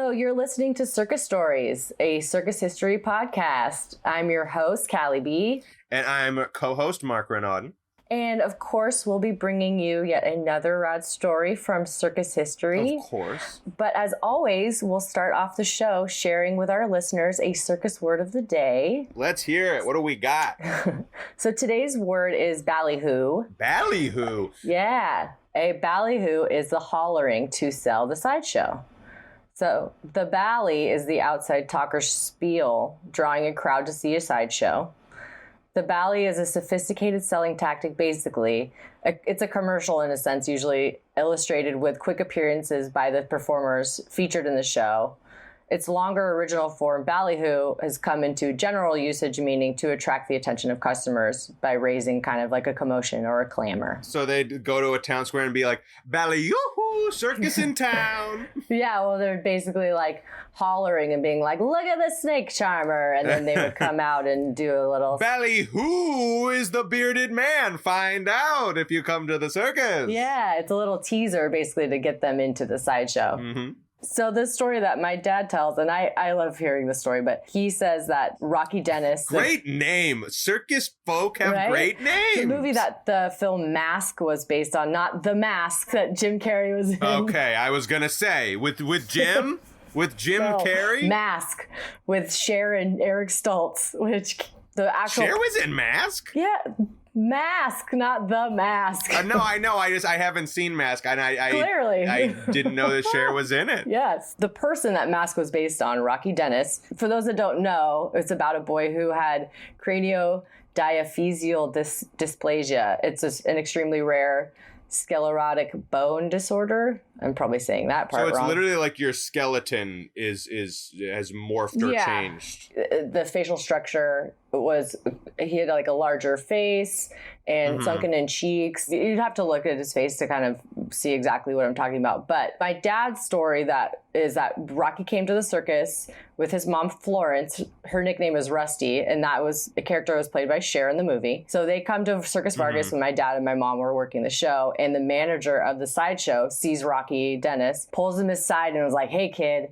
Hello, you're listening to Circus Stories, a circus history podcast. I'm your host, Callie B. And I'm co-host Mark Renaud. And of course, we'll be bringing you yet another rad story from circus history. Of course. But as always, we'll start off the show sharing with our listeners a circus word of the day. Let's hear it. What do we got? So today's word is ballyhoo. Ballyhoo? Yeah. A ballyhoo is the hollering to sell the sideshow. So the bally is the outside talker's spiel, drawing a crowd to see a sideshow. The bally is a sophisticated selling tactic, basically. It's a commercial in a sense, usually illustrated with quick appearances by the performers featured in the show. Its longer original form, ballyhoo, has come into general usage, meaning to attract the attention of customers by raising kind of like a commotion or a clamor. So they'd go to a town square and be like, ballyhoo, circus in town. Yeah, well, they're basically like hollering and being like, look at the snake charmer. And then they would come out and do a little... Ballyhoo is the bearded man. Find out if you come to the circus. Yeah, it's a little teaser basically to get them into the sideshow. Mm-hmm. So this story that my dad tells, and I love hearing the story, but he says that Rocky Dennis... Great name. Circus folk have great names. The movie that the film Mask was based on, not The Mask that Jim Carrey was in. Okay, I was going to say, with Jim? With Jim Carrey? Mask with Cher and Eric Stoltz, which the actual... Cher was in Mask? Yeah, Mask, not The Mask. No, I know. I haven't seen Mask, and Clearly. I didn't know that Cher was in it. Yes. The person that Mask was based on, Rocky Dennis, for those that don't know, it's about a boy who had craniodiaphyseal dysplasia. It's an extremely rare sclerotic bone disorder. I'm probably saying that part wrong. So it's literally like your skeleton has morphed or changed. The facial structure he had like a larger face and sunken in cheeks. You'd have to look at his face to kind of see exactly what I'm talking about. But my dad's story is that Rocky came to the circus with his mom, Florence. Her nickname is Rusty, and that was a character that was played by Cher in the movie. So they come to Circus Vargas when my dad and my mom were working the show, and the manager of the sideshow sees Rocky Dennis, pulls him aside, and was like, "Hey, kid,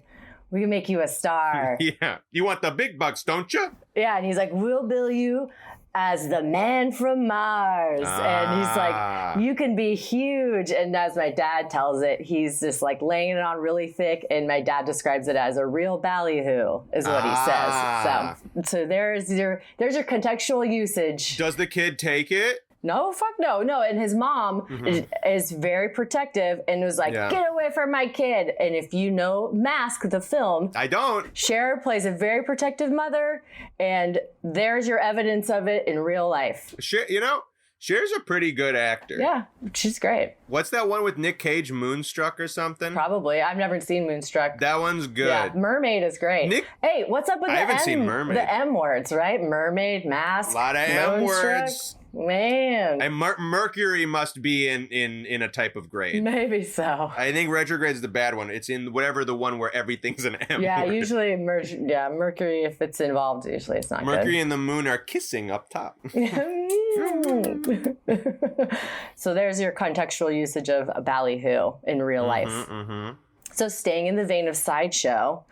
we can make you a star." Yeah. You want the big bucks, don't you? Yeah, and he's like, "We'll bill you as the man from Mars." And he's like, "You can be huge." And as my dad tells it, he's just like laying it on really thick. And my dad describes it as a real ballyhoo, is what he says. So there's your contextual usage. Does the kid take it? No, fuck no. And his mom is very protective and was like, get away from my kid. And if you know Mask, the film. I don't. Cher plays a very protective mother, and there's your evidence of it in real life. Cher's a pretty good actor. Yeah, she's great. What's that one with Nick Cage, Moonstruck or something? Probably. I've never seen Moonstruck. That one's good. Yeah, Mermaid is great. Hey, what's up with I haven't seen Mermaid. The M words, right? Mermaid, Mask, a lot of M words. Man. And Mercury must be in a type of grade. Maybe so. I think retrograde's the bad one. It's in whatever the one where everything's an M word. Usually Mercury, if it's involved, usually it's not Mercury good. and the moon are kissing up top. So there's your contextual usage of a ballyhoo in real life. So staying in the vein of sideshow,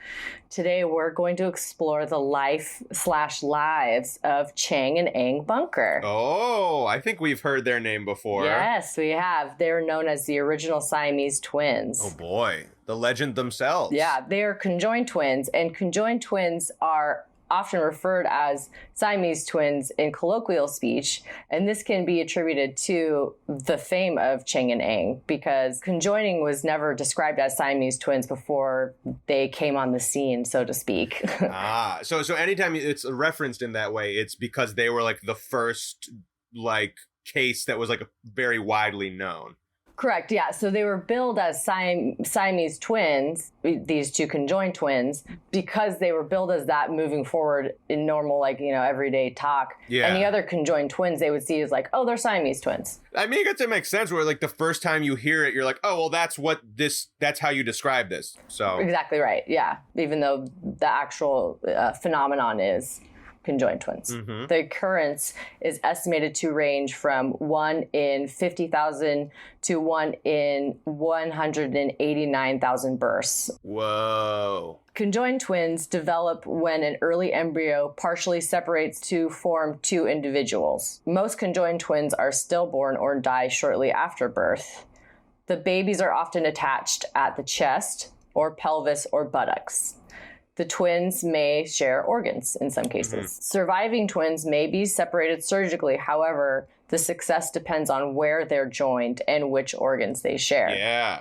today we're going to explore the life/lives of Chang and Eng Bunker. Oh, I think we've heard their name before. Yes, we have. They're known as the original Siamese Twins. Oh boy, the legend themselves. Yeah, they are conjoined twins, and conjoined twins are often referred as Siamese twins in colloquial speech, and this can be attributed to the fame of Chang and Eng, because conjoining was never described as Siamese twins before they came on the scene, so to speak. So anytime it's referenced in that way, it's because they were like the first case that was like very widely known. Correct, yeah. So they were billed as Siamese twins, these two conjoined twins, because they were billed as that moving forward in normal, everyday talk. Yeah. And the other conjoined twins they would see as like, oh, they're Siamese twins. I mean, I guess it makes sense where the first time you hear it, you're like, oh, well, that's how you describe this. So exactly right, yeah. Even though the actual phenomenon is conjoined twins. Mm-hmm. The occurrence is estimated to range from 1 in 50,000 to 1 in 189,000 births. Whoa. Conjoined twins develop when an early embryo partially separates to form two individuals. Most conjoined twins are stillborn or die shortly after birth. The babies are often attached at the chest or pelvis or buttocks. The twins may share organs in some cases. Surviving twins may be separated surgically. However, the success depends on where they're joined and which organs they share. Yeah.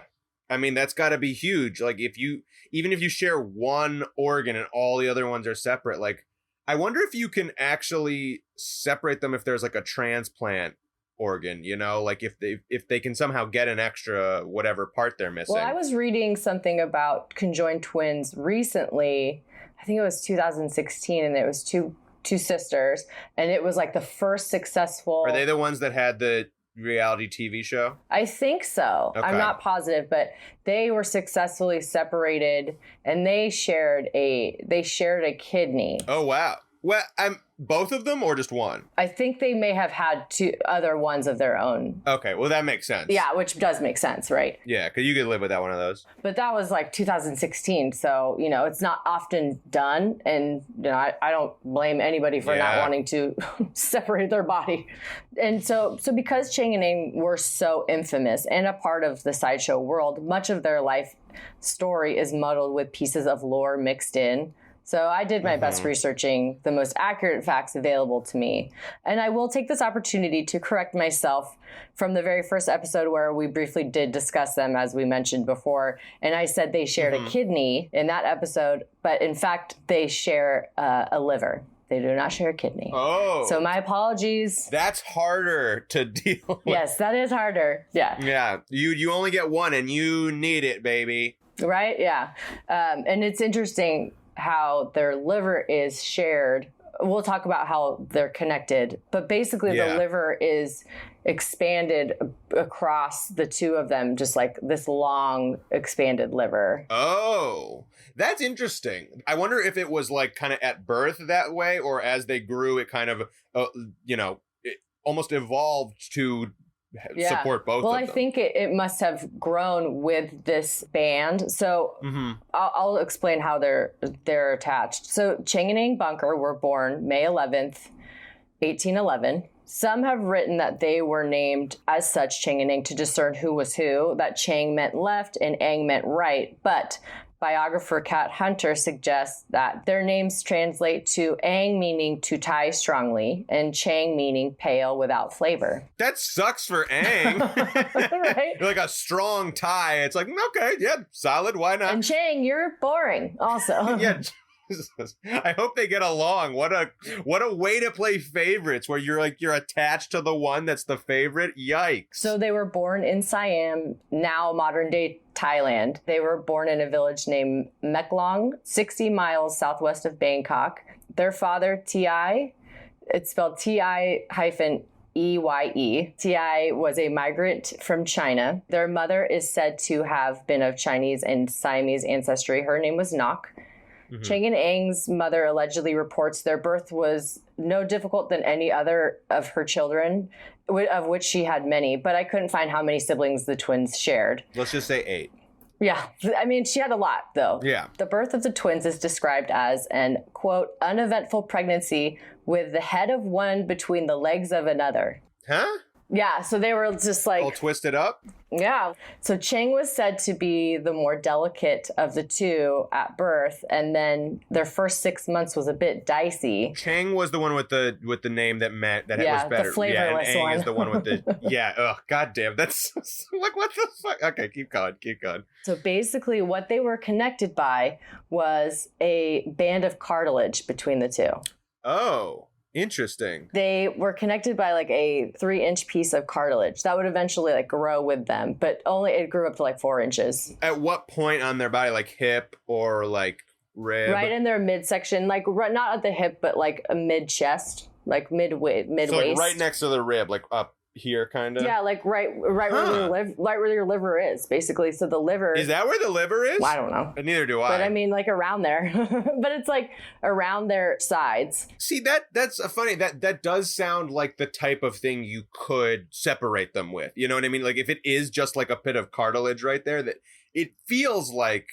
I mean, that's got to be huge. Like, even if you share one organ and all the other ones are separate, like, I wonder if you can actually separate them if there's like a transplant organ, you know, like if they can somehow get an extra whatever part they're missing. Well, I was reading something about conjoined twins recently. I think it was 2016, and it was two sisters, and it was like the first successful. Are they the ones that had the reality TV show? I think so. Okay. I'm not positive, but they were successfully separated, and they shared a kidney. Oh wow. Well, both of them or just one? I think they may have had two other ones of their own. Okay, well that makes sense. Yeah, which does make sense, right? Yeah, because you could live without one of those. But that was like 2016, so, you know, it's not often done. And, you know, I don't blame anybody for not wanting to separate their body. And so because Chang and Eng were so infamous and a part of the sideshow world, much of their life story is muddled with pieces of lore mixed in. So I did my best researching the most accurate facts available to me. And I will take this opportunity to correct myself from the very first episode where we briefly did discuss them, as we mentioned before. And I said they shared a kidney in that episode, but in fact, they share a liver. They do not share a kidney. Oh. So my apologies. That's harder to deal with. Yes, that is harder. Yeah. Yeah. You only get one and you need it, baby. Right? Yeah. And it's interesting how their liver is shared. We'll talk about how they're connected, but basically the liver is expanded across the two of them, just like this long expanded liver. Oh, that's interesting. I wonder if it was like kind of at birth that way, or as they grew, it kind of, it almost evolved to support both of them. Well, I think it must have grown with this band. So I'll explain how they're attached. So Chang and Eng Bunker were born May 11th, 1811. Some have written that they were named as such, Chang and Eng, to discern who was who, that Chang meant left and Eng meant right. But biographer Kat Hunter suggests that their names translate to Eng meaning to tie strongly and Chang meaning pale without flavor. That sucks for Eng. Right? Like a strong tie. It's like, okay, yeah, solid. Why not? And Chang, you're boring also. Yeah. Jesus. I hope they get along. What a way to play favorites where you're attached to the one that's the favorite. Yikes. So they were born in Siam, now modern day Thailand. They were born in a village named Meklong, 60 miles southwest of Bangkok. Their father, T.I., it's spelled T-I-EYE. T.I. was a migrant from China. Their mother is said to have been of Chinese and Siamese ancestry. Her name was Nok. Chang and Eng's mother allegedly reports their birth was no difficult than any other of her children, of which she had many, but I couldn't find how many siblings the twins shared. Let's just say 8. Yeah. I mean, she had a lot, though. Yeah. The birth of the twins is described as an, quote, uneventful pregnancy with the head of one between the legs of another. Huh? Yeah, so they were just like... all twisted up? Yeah. So Chang was said to be the more delicate of the two at birth, and then their first 6 months was a bit dicey. Chang was the one with the name that meant that it was better. The flavorless and Eng one. is the one with the... Yeah, ugh, goddamn. That's... like, what the fuck? Okay, keep going. So basically what they were connected by was a band of cartilage between the two. Oh, interesting. They were connected by like a 3-inch piece of cartilage that would eventually like grow with them, but only it grew up to like 4 inches. At what point on their body, like hip or like rib? Right in their midsection, like not at the hip, but like a mid chest, like mid waist. So like right next to the rib, like up here, kind of. Yeah, like right where your liver is, basically. So the liver is that where the liver is? Well, I don't know. Neither do I. But I mean, like around there. But it's like around their sides. See, that's a funny. That does sound like the type of thing you could separate them with. You know what I mean? Like if it is just like a bit of cartilage right there, that it feels like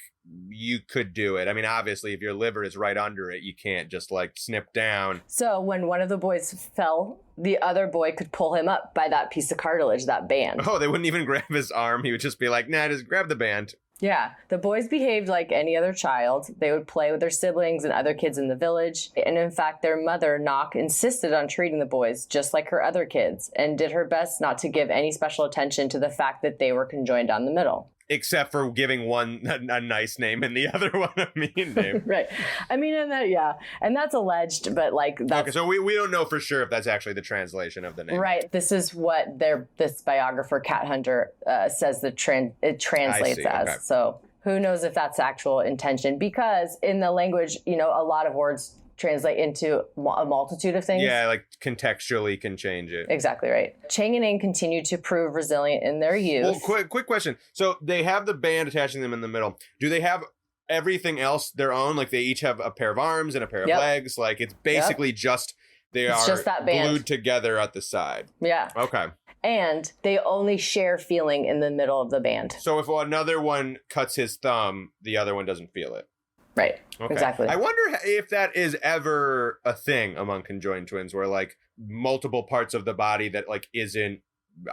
you could do it. I mean, obviously, if your liver is right under it, you can't just like snip down. So when one of the boys fell, the other boy could pull him up by that piece of cartilage, that band. Oh, they wouldn't even grab his arm. He would just be like, nah, just grab the band. Yeah. The boys behaved like any other child. They would play with their siblings and other kids in the village. And in fact, their mother, Knock, insisted on treating the boys just like her other kids and did her best not to give any special attention to the fact that they were conjoined down the middle. Except for giving one a nice name and the other one a mean name. Right. I mean, and that's alleged, but like that's... Okay, so we don't know for sure if that's actually the translation of the name. Right. This is what this biographer, Cat Hunter, says it translates as. Okay. So who knows if that's actual intention? Because in the language, a lot of words translate into a multitude of things. Yeah, like contextually can change it. Exactly right. Chang and Eng continue to prove resilient in their youth. Well, quick question. So they have the band attaching them in the middle. Do they have everything else their own? Like they each have a pair of arms and a pair of legs? Like it's basically just just that band glued together at the side. Yeah. Okay. And they only share feeling in the middle of the band. So if another one cuts his thumb, the other one doesn't feel it. Right. Okay. Exactly. I wonder if that is ever a thing among conjoined twins where like multiple parts of the body that like isn't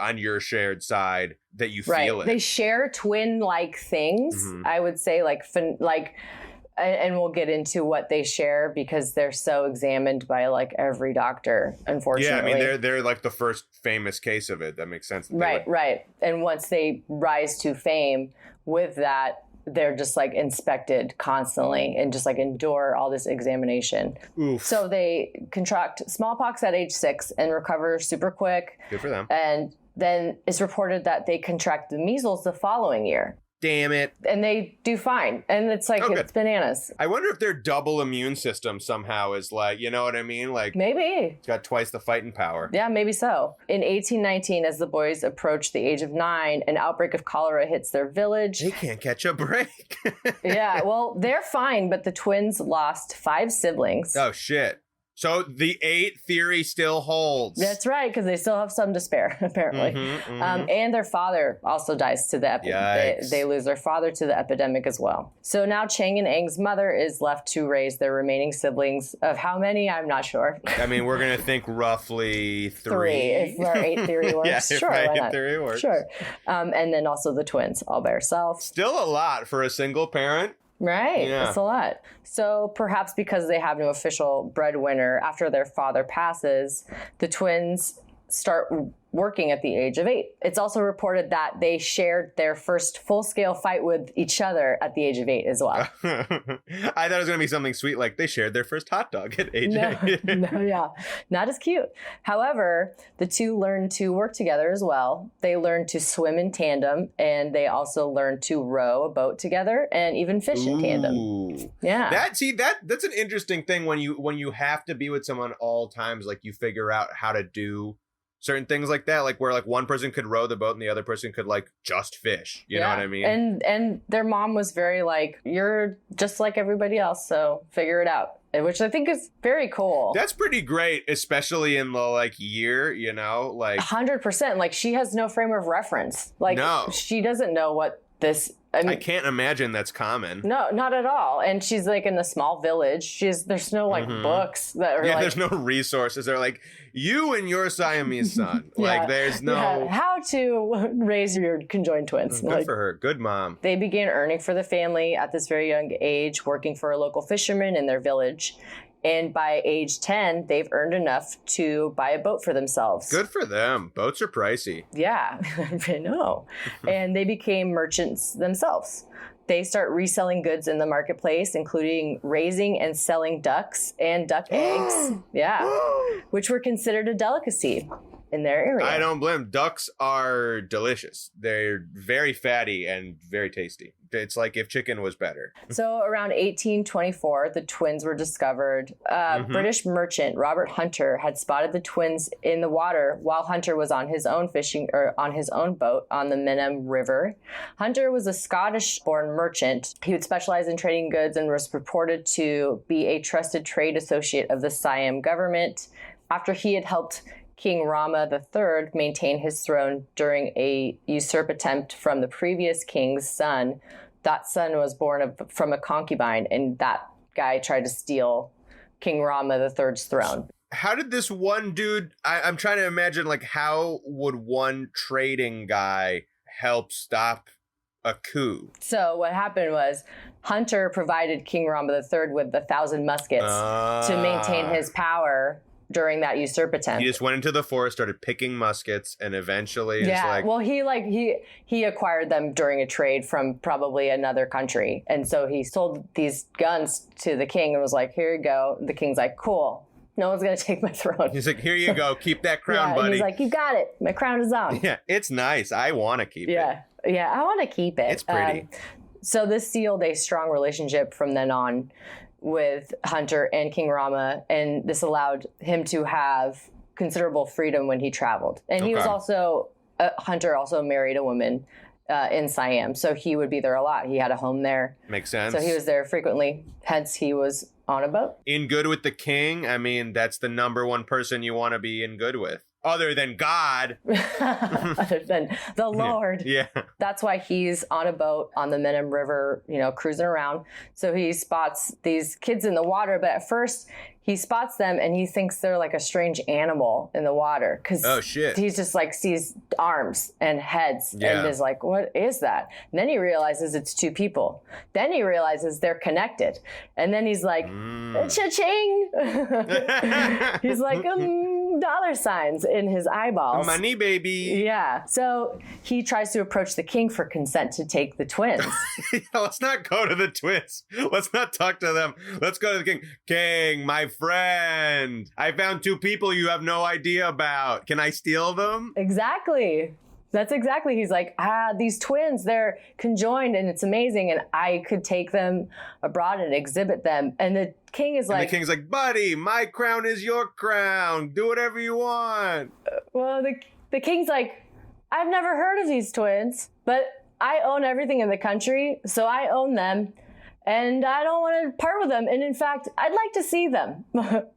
on your shared side that you feel it. They share twin-like things. Mm-hmm. I would say and we'll get into what they share because they're so examined by like every doctor, unfortunately. Yeah, I mean they're like the first famous case of it. That makes sense. Right. And once they rise to fame with that, they're just like inspected constantly and just like endure all this examination. Oof. So they contract smallpox at age 6 and recover super quick. Good for them. And then it's reported that they contract the measles the following year. Damn it. And they do fine. And it's like, it's bananas. I wonder if their double immune system somehow is like, you know what I mean? Like maybe. It's got twice the fighting power. Yeah, maybe so. In 1819, as the boys approach the age of 9, an outbreak of cholera hits their village. They can't catch a break. Yeah, well, they're fine, but the twins lost 5 siblings. Oh, shit. So the 8 theory still holds. That's right, because they still have some to spare, apparently. And their father also dies to the epidemic. They lose their father to the epidemic as well. So now Chang and Eng's mother is left to raise their remaining siblings. Of how many, I'm not sure. I mean, we're going to think roughly 3. 3, if our 8 theory works. Yeah, sure, if our 8 theory works. Sure. And then also the twins all by herself. Still a lot for a single parent. Right. Yeah. That's a lot. So perhaps because they have no official breadwinner after their father passes, the twins start working at the age of 8. It's also reported that they shared their first full-scale fight with each other at the age of 8 as well. I thought it was going to be something sweet like they shared their first hot dog at age 8. No, yeah. Not as cute. However, the two learned to work together as well. They learned to swim in tandem, and they also learned to row a boat together and even fish in tandem. Yeah. That's an interesting thing when you have to be with someone all times, like you figure out how to do certain things like that, like where like one person could row the boat and the other person could like just fish. You know what I mean? And their mom was very like, you're just like everybody else, so figure it out. Which I think is very cool. That's pretty great, especially in the like year, like 100%. Like she has no frame of reference. Like she doesn't know what this. I can't imagine that's common. No, not at all. And she's like in a small village. There's no like books that are there's no resources. They're like, you and your Siamese son. Like there's no how to raise your conjoined twins. Good for her. Good mom. They began earning for the family at this very young age, working for a local fisherman in their village. And by age 10, they've earned enough to buy a boat for themselves. Good for them. Boats are pricey. Yeah, I know. And they became merchants themselves. They start reselling goods in the marketplace, including raising and selling ducks and duck eggs. Yeah, which were considered a delicacy. in their area. I don't blame them. Ducks are delicious. They're very fatty and very tasty. It's like if chicken was better. So around 1824, the twins were discovered. British merchant Robert Hunter had spotted the twins in the water while Hunter was on his own fishing or on his own boat on the Menam River. Hunter was a Scottish-born merchant. He would specialize in trading goods and was purported to be a trusted trade associate of the Siam government. After he had helped King Rama III maintain his throne during a usurp attempt from the previous king's son, that son was born from a concubine, and that guy tried to steal King Rama III's throne. How did this one dude, I'm trying to imagine, like, how would one trading guy help stop a coup? So what happened was Hunter provided King Rama III with 1,000 muskets to maintain his power during that usurp attempt. He just went into the forest, started picking muskets, and eventually he acquired them during a trade from probably another country. And so he sold these guns to the king and was like, here you go. The king's like, cool. No one's going to take my throne. He's like, here you go. Keep that crown, buddy. And he's like, you got it. My crown is on. Yeah, it's nice. I want to keep it. Yeah, I want to keep it. It's pretty. So this sealed a strong relationship from then on with Hunter and King Rama, and this allowed him to have considerable freedom when he traveled. And he was also, Hunter also married a woman in Siam, so he would be there a lot. He had a home there. Makes sense. So he was there frequently, hence he was on a boat. In good with the king, I mean, that's the number one person you want to be in good with. Other than God. Other than the Lord. Yeah. That's why he's on a boat on the Menam River, cruising around. So he spots these kids in the water, but at first he spots them and he thinks they're like a strange animal in the water. Oh, shit. He just like sees arms and heads and is like, what is that? And then he realizes it's two people. Then he realizes they're connected. And then he's like, cha-ching. He's like, dollar signs in his eyeballs. Money, baby. Yeah. So he tries to approach the king for consent to take the twins. Let's not go to the twins. Let's not talk to them. Let's go to the king. King, my friend. I found two people you have no idea about. Can I steal them? Exactly. That's exactly. He's like, these twins, they're conjoined and it's amazing. And I could take them abroad and exhibit them. And the king is like, buddy, my crown is your crown. Do whatever you want. Well, the king's like, I've never heard of these twins, but I own everything in the country. So I own them. And I don't want to part with them. And in fact, I'd like to see them.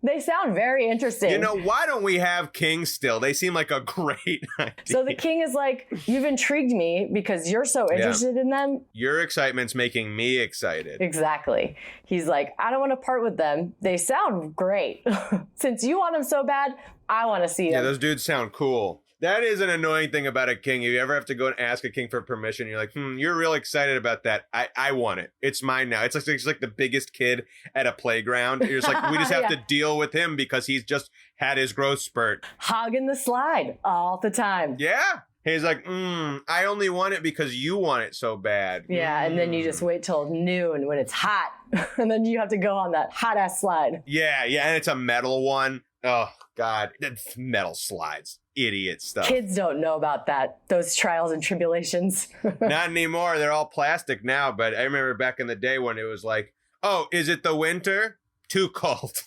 They sound very interesting. Why don't we have kings still? They seem like a great idea. So the king is like, you've intrigued me because you're so interested in them. Your excitement's making me excited. Exactly. He's like, I don't want to part with them. They sound great. Since you want them so bad, I want to see them. Yeah, those dudes sound cool. That is an annoying thing about a king. If you ever have to go and ask a king for permission, you're like, you're real excited about that. I want it. It's mine now. It's like the biggest kid at a playground. You're just like, we just have to deal with him because he's just had his growth spurt. Hogging the slide all the time. Yeah. He's like, I only want it because you want it so bad. Yeah, and then you just wait till noon when it's hot. And then you have to go on that hot-ass slide. Yeah, and it's a metal one. Oh, God. Metal slides. Idiot stuff. Kids don't know about that. Those trials and tribulations. Not anymore. They're all plastic now. But I remember back in the day when it was like, oh, is it the winter? Too cold.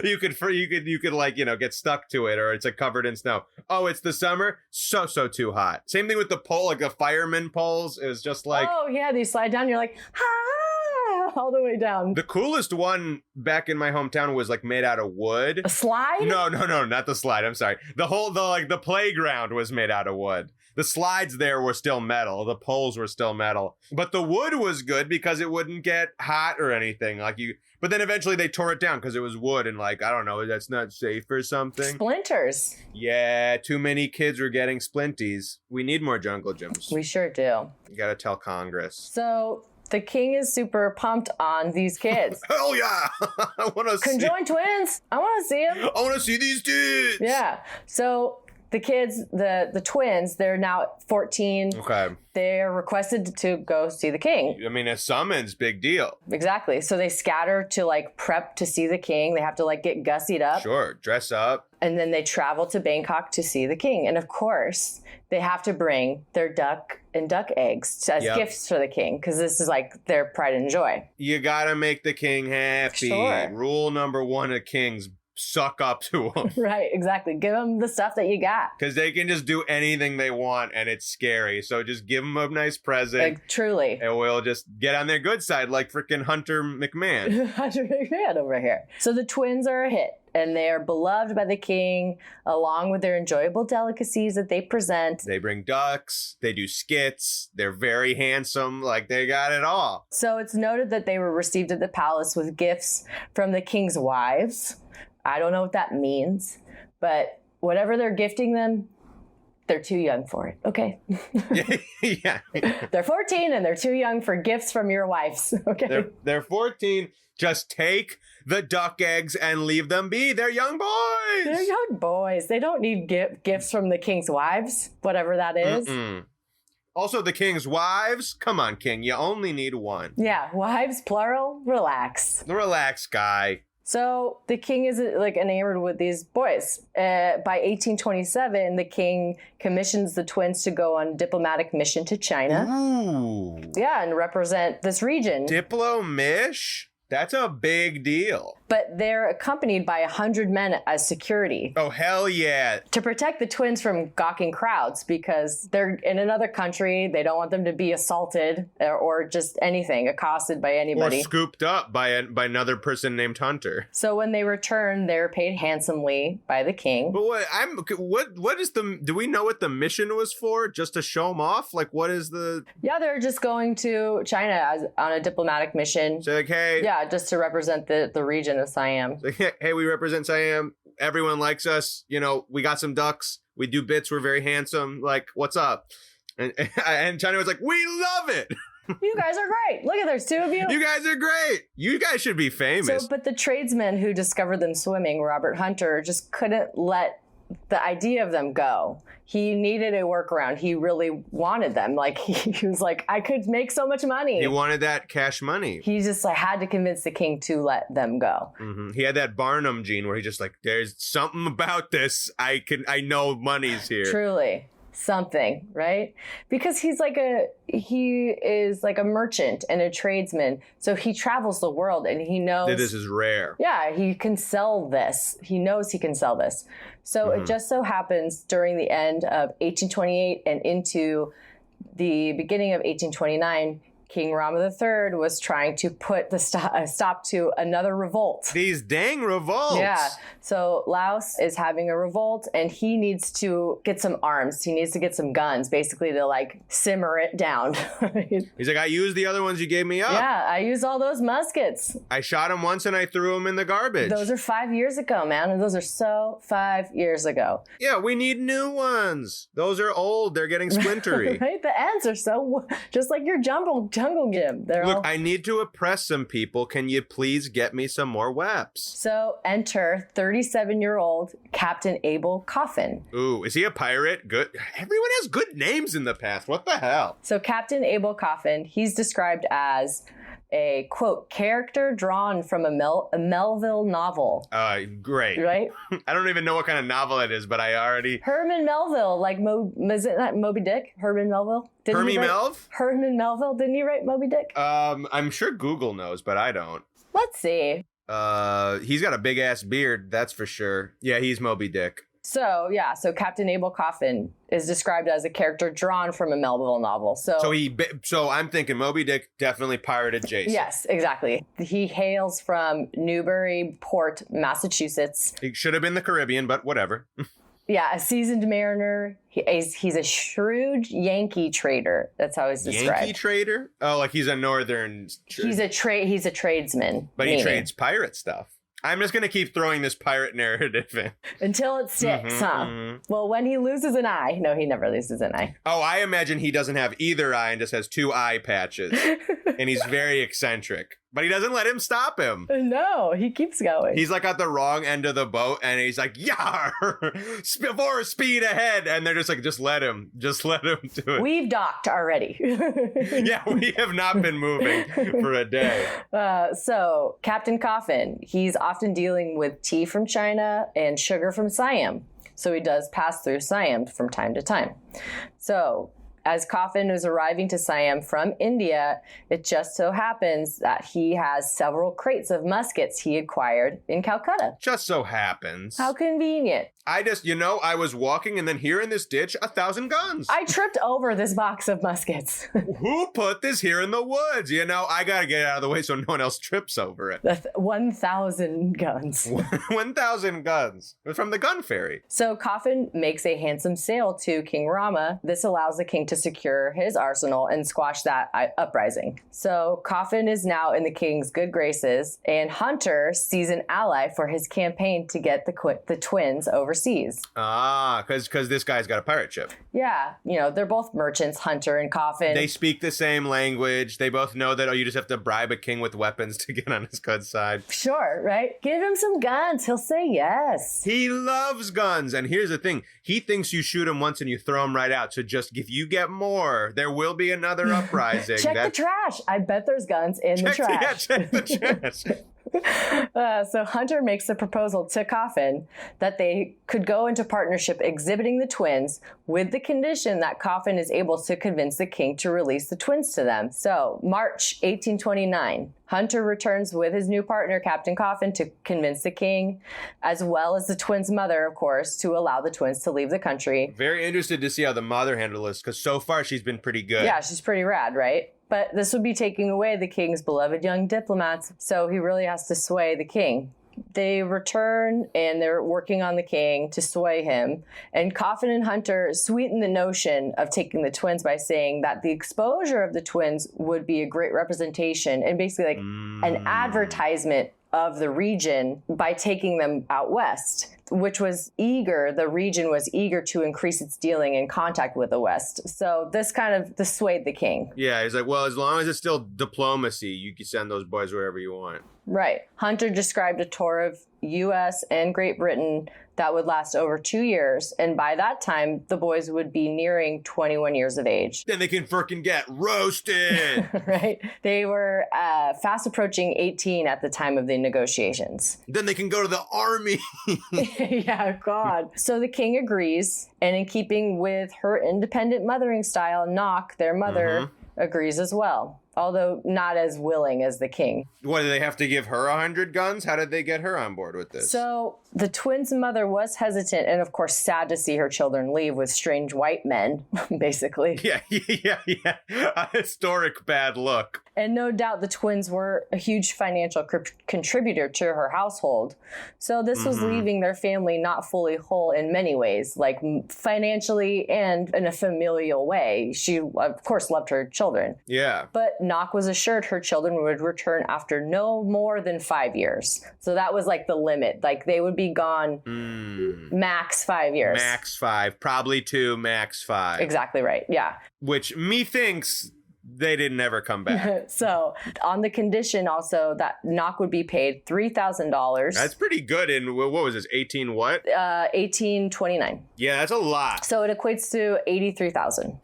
you could like, get stuck to it, or it's like covered in snow. Oh, it's the summer. So too hot. Same thing with the pole, like the fireman poles. It was just like, oh yeah, you slide down. You're like, all the way down. The coolest one back in my hometown was like made out of wood. A slide? No, not the slide. I'm sorry. The playground was made out of wood. The slides there were still metal. The poles were still metal. But the wood was good because it wouldn't get hot or anything. But then eventually they tore it down because it was wood and I don't know, that's not safe or something. Splinters. Yeah, too many kids were getting splinties. We need more jungle gyms. We sure do. You gotta tell Congress. So the king is super pumped on these kids. Hell yeah! I want to see. Conjoined twins. I want to see them. I want to see these dudes. Yeah. So the kids, the twins, they're now 14. Okay. They're requested to go see the king. I mean, a summons, big deal. Exactly. So they scatter to like prep to see the king. They have to like get gussied up. Sure. Dress up. And then they travel to Bangkok to see the king. And of course, they have to bring their duck and duck eggs as gifts for the king, because this is like their pride and joy. You gotta make the king happy. Sure. Rule number one of kings: suck up to him. Right, exactly. Give them the stuff that you got. Because they can just do anything they want, and it's scary. So just give them a nice present. Like, truly. And we'll just get on their good side like freaking Hunter McMahon. Hunter McMahon over here. So the twins are a hit, and they are beloved by the king, along with their enjoyable delicacies that they present. They bring ducks. They do skits. They're very handsome. Like, they got it all. So it's noted that they were received at the palace with gifts from the king's wives. I don't know what that means, but whatever they're gifting them, they're too young for it. Okay. Yeah. They're 14 and they're too young for gifts from your wives. Okay. They're 14. Just take the duck eggs and leave them be. They're young boys. They're young boys. They don't need gifts from the king's wives, whatever that is. Mm-mm. Also, the king's wives. Come on, king. You only need one. Yeah. Wives, plural. Relax. Relax, guy. So the king is like enamored with these boys. By 1827, the king commissions the twins to go on a diplomatic mission to China. Ooh. Yeah, and represent this region. Diplo-mish? That's a big deal. But they're accompanied by 100 men as security. Oh, hell yeah. To protect the twins from gawking crowds, because they're in another country. They don't want them to be assaulted or just anything, accosted by anybody. Or scooped up by another person named Hunter. So when they return, they're paid handsomely by the king. But what is do we know what the mission was for? Just to show them off? Like, what is the... Yeah, they're just going to China on a diplomatic mission. So, like, hey... Yeah, just to represent the region of Siam. Hey, we represent Siam. Everyone likes us. You know, we got some ducks. We do bits. We're very handsome. Like, what's up? And China was like, we love it. You guys are great. Look at there's two of you. You guys are great. You guys should be famous. So, but the tradesman who discovered them swimming, Robert Hunter, just couldn't let the idea of them go. He needed a workaround. He really wanted them. Like, he was like, I could make so much money. He wanted that cash money. He just like had to convince the king to let them go. Mm-hmm. He had that Barnum gene where he just like, there's something about this. I know money's here. Truly. Something, right? Because he is like a merchant and a tradesman. So he travels the world and he knows that this is rare. Yeah, he can sell this. He knows he can sell this. So it just so happens during the end of 1828 and into the beginning of 1829, King Rama III was trying to put the stop to another revolt. These dang revolts. Yeah. So Laos is having a revolt and he needs to get some arms. He needs to get some guns, basically to like simmer it down. He's like, I used the other ones you gave me up. Yeah, I used all those muskets. I shot him once and I threw him in the garbage. Those are 5 years ago, man. And those are so 5 years ago. Yeah, we need new ones. Those are old. They're getting splintery. Right? The ends are so, just like your jungle gym. Look, I need to oppress some people. Can you please get me some more weps? So enter 37-year-old Captain Abel Coffin. Ooh, is he a pirate? Good. Everyone has good names in the past. What the hell? So Captain Abel Coffin, he's described as a, quote, character drawn from a Melville novel. Great. Right? I don't even know what kind of novel it is, but I already... Herman Melville, like, is it not Moby Dick? Herman Melville? Herman Melv? Herman Melville, didn't he write Moby Dick? I'm sure Google knows, but I don't. Let's see. He's got a big-ass beard, that's for sure. Yeah, he's Moby Dick. So Captain Abel Coffin is described as a character drawn from a Melville novel. So I'm thinking Moby Dick, definitely pirate adjacent. Yes, exactly. He hails from Newburyport, Massachusetts. He should have been the Caribbean, but whatever. Yeah, a seasoned mariner. He's a shrewd Yankee trader. That's how he's described. Yankee trader? Oh, like he's a northern... He's a tradesman. But he trades pirate stuff. I'm just going to keep throwing this pirate narrative in. Until it sticks, huh? Mm-hmm. Well, when he loses an eye... No, he never loses an eye. Oh, I imagine he doesn't have either eye and just has two eye patches. And he's very eccentric. But he doesn't let him stop him. No, he keeps going. He's like at the wrong end of the boat and he's like, yar, for speed ahead. And they're just like, just let him do it. We've docked already. Yeah, we have not been moving for a day. So Captain Coffin, he's often dealing with tea from China and sugar from Siam. So he does pass through Siam from time to time. So as Coffin is arriving to Siam from India, it just so happens that he has several crates of muskets he acquired in Calcutta. Just so happens. How convenient. I was walking and then here in this ditch, 1,000 guns. I tripped over this box of muskets. Who put this here in the woods? I got to get out of the way so no one else trips over it. 1,000 guns. 1,000 guns from the gun ferry. So Coffin makes a handsome sale to King Rama. This allows the king to secure his arsenal and squash that uprising. So Coffin is now in the king's good graces, and Hunter sees an ally for his campaign to get the twins overseas. Because this guy's got a pirate ship. Yeah, they're both merchants, Hunter and Coffin. They speak the same language. They both know that, you just have to bribe a king with weapons to get on his good side. Sure, right? Give him some guns. He'll say yes. He loves guns. And here's the thing. He thinks you shoot him once and you throw him right out. So just if you get more, there will be another uprising. Check the trash. I bet there's guns in the trash. Yeah, check the trash. So Hunter makes a proposal to Coffin that they could go into partnership exhibiting the twins with the condition that Coffin is able to convince the king to release the twins to them. So March 1829, Hunter returns with his new partner, Captain Coffin, to convince the king, as well as the twins' mother, of course, to allow the twins to leave the country. Very interested to see how the mother handled this, because so far she's been pretty good. Yeah, she's pretty rad, right? But this would be taking away the king's beloved young diplomats, so he really has to sway the king. They return and they're working on the king to sway him. And Coffin and Hunter sweeten the notion of taking the twins by saying that the exposure of the twins would be a great representation and basically like an advertisement of the region by taking them out west, which the region was eager to increase its dealing and contact with the West. So this swayed the king. Yeah, he's like, well, as long as it's still diplomacy, you can send those boys wherever you want. Right. Hunter described a tour of U.S. and Great Britain that would last over 2 years. And by that time, the boys would be nearing 21 years of age. Then they can frickin' get roasted. Right. They were fast approaching 18 at the time of the negotiations. Then they can go to the army. Yeah, God. So the king agrees. And in keeping with her independent mothering style, Nock, their mother, agrees as well. Although not as willing as the king. What, do they have to give her 100 guns? How did they get her on board with this? So the twins' mother was hesitant and, of course, sad to see her children leave with strange white men, basically. Yeah. A historic bad look. And no doubt the twins were a huge financial contributor to her household. So this was leaving their family not fully whole in many ways, like financially and in a familial way. She, of course, loved her children. Yeah. But Nock was assured her children would return after no more than 5 years. So that was like the limit. Like they would be gone max 5 years. Max 5. Probably 2, max 5. Exactly right. Yeah. Which methinks they didn't ever come back. So on the condition also that Nock would be paid $3,000. That's pretty good in, what was this, 18 what? 1829. Yeah, that's a lot. So it equates to $83,000.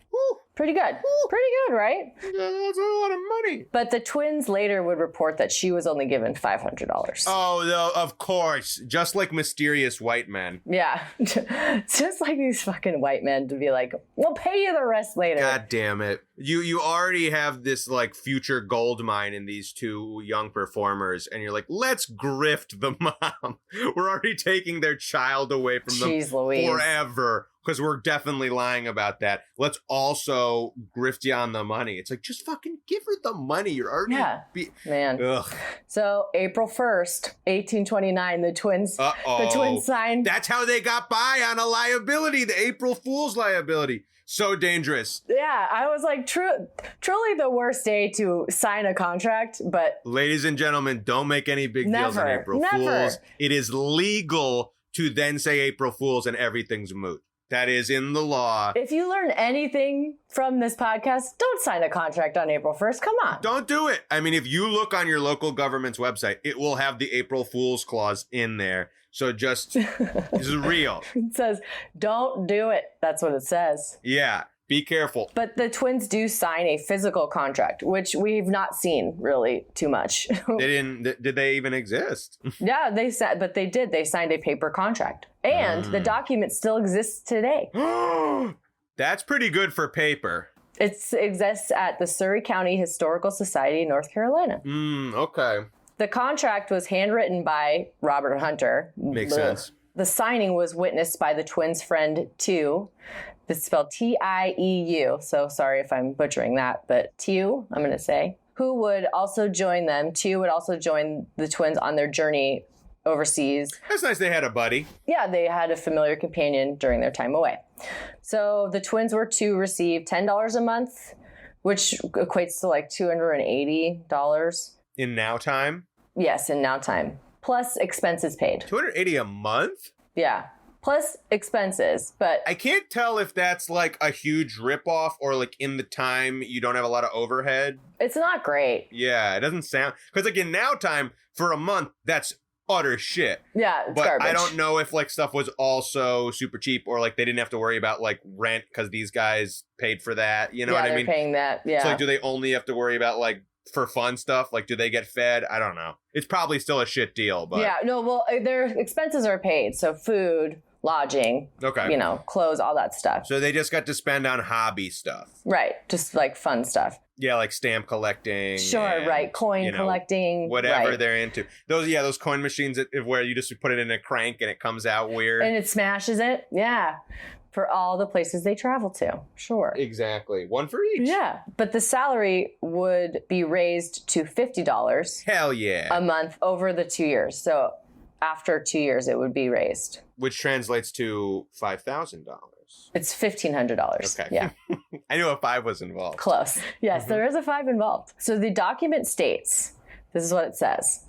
Pretty good. Pretty good, right? That's a lot of money. But the twins later would report that she was only given $500. Oh, no, of course. Just like mysterious white men. Yeah. Just like these fucking white men to be like, we'll pay you the rest later. God damn it. You already have this like future gold mine in these two young performers, and you're like, let's grift the mom. We're already taking their child away from them forever. Because we're definitely lying about that. Let's also grift you on the money. It's like, just fucking give her the money. You're already... Man. Ugh. So, April 1st, 1829, the twins signed... That's how they got by on a liability, the April Fool's liability. So dangerous. Yeah, I was like, truly the worst day to sign a contract, but... Ladies and gentlemen, don't make any big deals on April Fools. It is legal to then say April Fools and everything's moot. That is in the law. If you learn anything from this podcast, don't sign a contract on April 1st. Come on. Don't do it. I mean, if you look on your local government's website, it will have the April Fool's clause in there. So just, this is real. It says, don't do it. That's what it says. Yeah. Be careful. But the twins do sign a physical contract, which we've not seen really too much. They didn't, did they even exist? Yeah, they said, but they did. They signed a paper contract. And the document still exists today. That's pretty good for paper. It exists at the Surrey County Historical Society in North Carolina. Okay. The contract was handwritten by Robert Hunter. Makes sense. The signing was witnessed by the twins' friend, Tew. It's spelled Tieu. So sorry if I'm butchering that, but Tew, I'm going to say, who would also join them. Tew would also join the twins on their journey overseas. That's nice they had a buddy. Yeah, they had a familiar companion during their time away. So the twins were to receive $10 a month, which equates to like $280. In now time? Yes, in now time. Plus expenses paid. $280 a month? Yeah. Plus expenses, but I can't tell if that's like a huge ripoff or like in the time you don't have a lot of overhead. it's not great. Yeah, it doesn't sound, because like in now time for a month, that's utter shit. Yeah, it's But garbage. I don't know if like stuff was also super cheap or like they didn't have to worry about like rent because these guys paid for that. You know what I they're mean? paying that. Yeah. So like, do they only have to worry about like for fun stuff? Like, do they get fed? I don't know. It's probably still a shit deal, but Yeah, no, well, their expenses are paid. So food, lodging, okay. Clothes, all that stuff. So they just got to spend on hobby stuff. Right. Just like fun stuff. Yeah, like stamp collecting. Sure, and, right. Coin collecting. Whatever right. they're into. Those coin machines where you just put it in a crank and it comes out weird. And it smashes it. Yeah. For all the places they travel to. Sure. Exactly. One for each. Yeah. But the salary would be raised to $50 Hell yeah. a month over the 2 years. So after 2 years, it would be raised. Which translates to $5,000. It's $1,500. Okay. Yeah. I knew a 5 was involved. Close. Yes, there is a 5 involved. So the document states, this is what it says.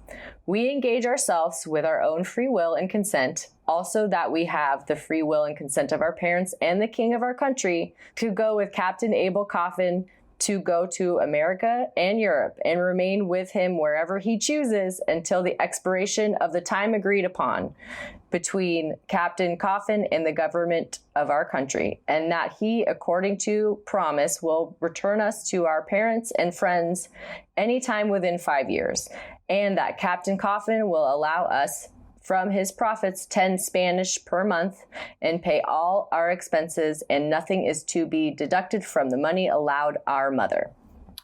We engage ourselves with our own free will and consent, also that we have the free will and consent of our parents and the king of our country to go with Captain Abel Coffin to go to America and Europe and remain with him wherever he chooses until the expiration of the time agreed upon between Captain Coffin and the government of our country, and that he, according to promise, will return us to our parents and friends anytime within 5 years, and that Captain Coffin will allow us from his profits 10 Spanish per month and pay all our expenses, and nothing is to be deducted from the money allowed our mother.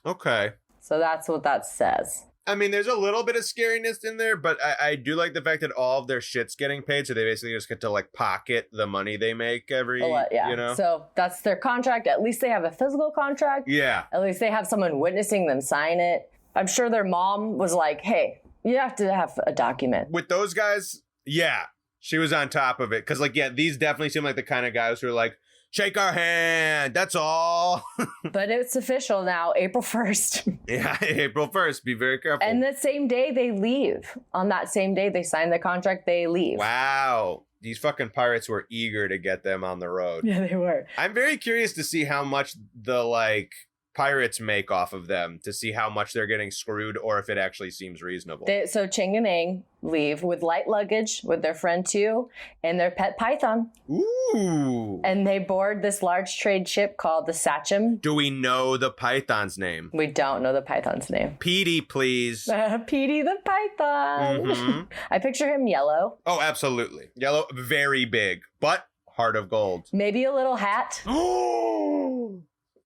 Okay. So that's what that says. I mean, there's a little bit of scariness in there, but I do like the fact that all of their shit's getting paid, so they basically just get to like pocket the money they make every, Yeah. So that's their contract. At least they have a physical contract. Yeah. At least they have someone witnessing them sign it. I'm sure their mom was like, hey, you have to have a document. With those guys, yeah, she was on top of it. Because, like, yeah, these definitely seem like the kind of guys who are like, shake our hand, that's all. But it's official now, April 1st. Yeah, April 1st. Be very careful. And the same day they leave. On that same day they sign the contract, they leave. Wow. These fucking pirates were eager to get them on the road. Yeah, they were. I'm very curious to see how much the, like, pirates make off of them, to see how much they're getting screwed or if it actually seems reasonable. So Chang and Eng leave with light luggage with their friend Tew and their pet python. Ooh. And they board this large trade ship called the Sachem. Do we know the python's name? We don't know the python's name. Petey, please. Petey the python. Mm-hmm. I picture him yellow. Oh, absolutely. Yellow, very big, but heart of gold. Maybe a little hat.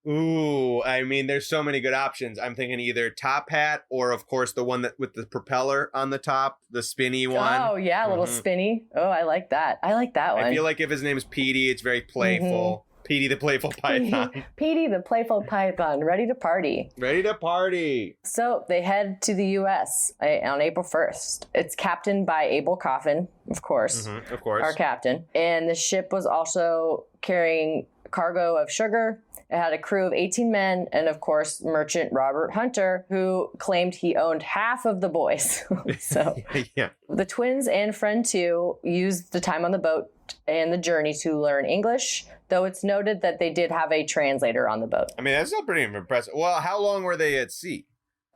Ooh, I mean, there's so many good options. I'm thinking either top hat or, of course, the one that with the propeller on the top, the spinny one. Oh, yeah, a little spinny. Oh, I like that. I like that one. I feel like if his name is Petey, it's very playful. Petey the Playful Python. Petey the Playful Python, ready to party. Ready to party. So they head to the U.S. On April 1st. It's captained by Abel Coffin, of course. Of course. Our captain. And the ship was also carrying cargo of sugar. It had a crew of 18 men and, of course, merchant Robert Hunter, who claimed he owned half of the boys. So yeah. the twins and friend Tew used the time on the boat and the journey to learn English, though it's noted that they did have a translator on the boat. I mean, that's still pretty impressive. Well, how long were they at sea?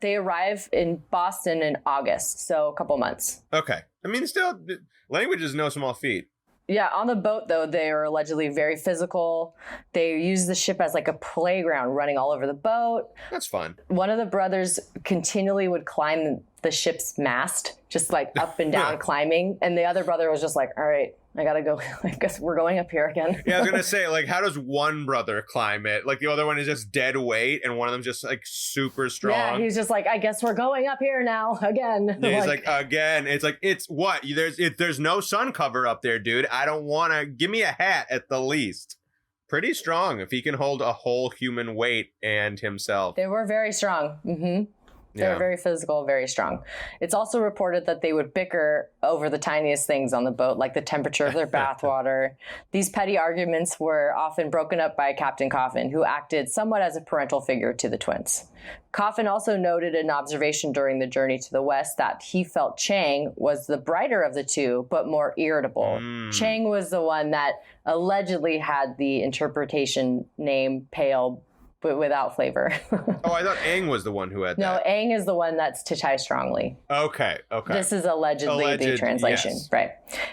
They arrive in Boston in August, so a couple months. Okay. I mean, still, language is no small feat. Yeah, on the boat, though, they are allegedly very physical. They use the ship as like a playground, running all over the boat. That's fun. One of the brothers continually would climb the ship's mast, just like up and down climbing. And the other brother was just like, all right, I gotta go. I guess we're going up here again. Yeah, I was gonna say, like, how does one brother climb it? Like, the other one is just dead weight, and one of them's just like super strong. Yeah, he's just like, I guess we're going up here now again. Yeah, he's like again. It's like, it's what? There's no sun cover up there, dude. I don't want to. Give me a hat at the least. Pretty strong if he can hold a whole human weight and himself. They were very strong. Mm-hmm. They're very physical, very strong. It's also reported that they would bicker over the tiniest things on the boat, like the temperature of their bathwater. These petty arguments were often broken up by Captain Coffin, who acted somewhat as a parental figure to the twins. Coffin also noted an observation during the journey to the west that he felt Chang was the brighter of the two, but more irritable. Chang was the one that allegedly had the interpretation name pale, but without flavor. Oh, I thought Eng was the one who had that. No, Eng is the one that's to tie strongly. Okay. This is allegedly the translation. Yes. Right.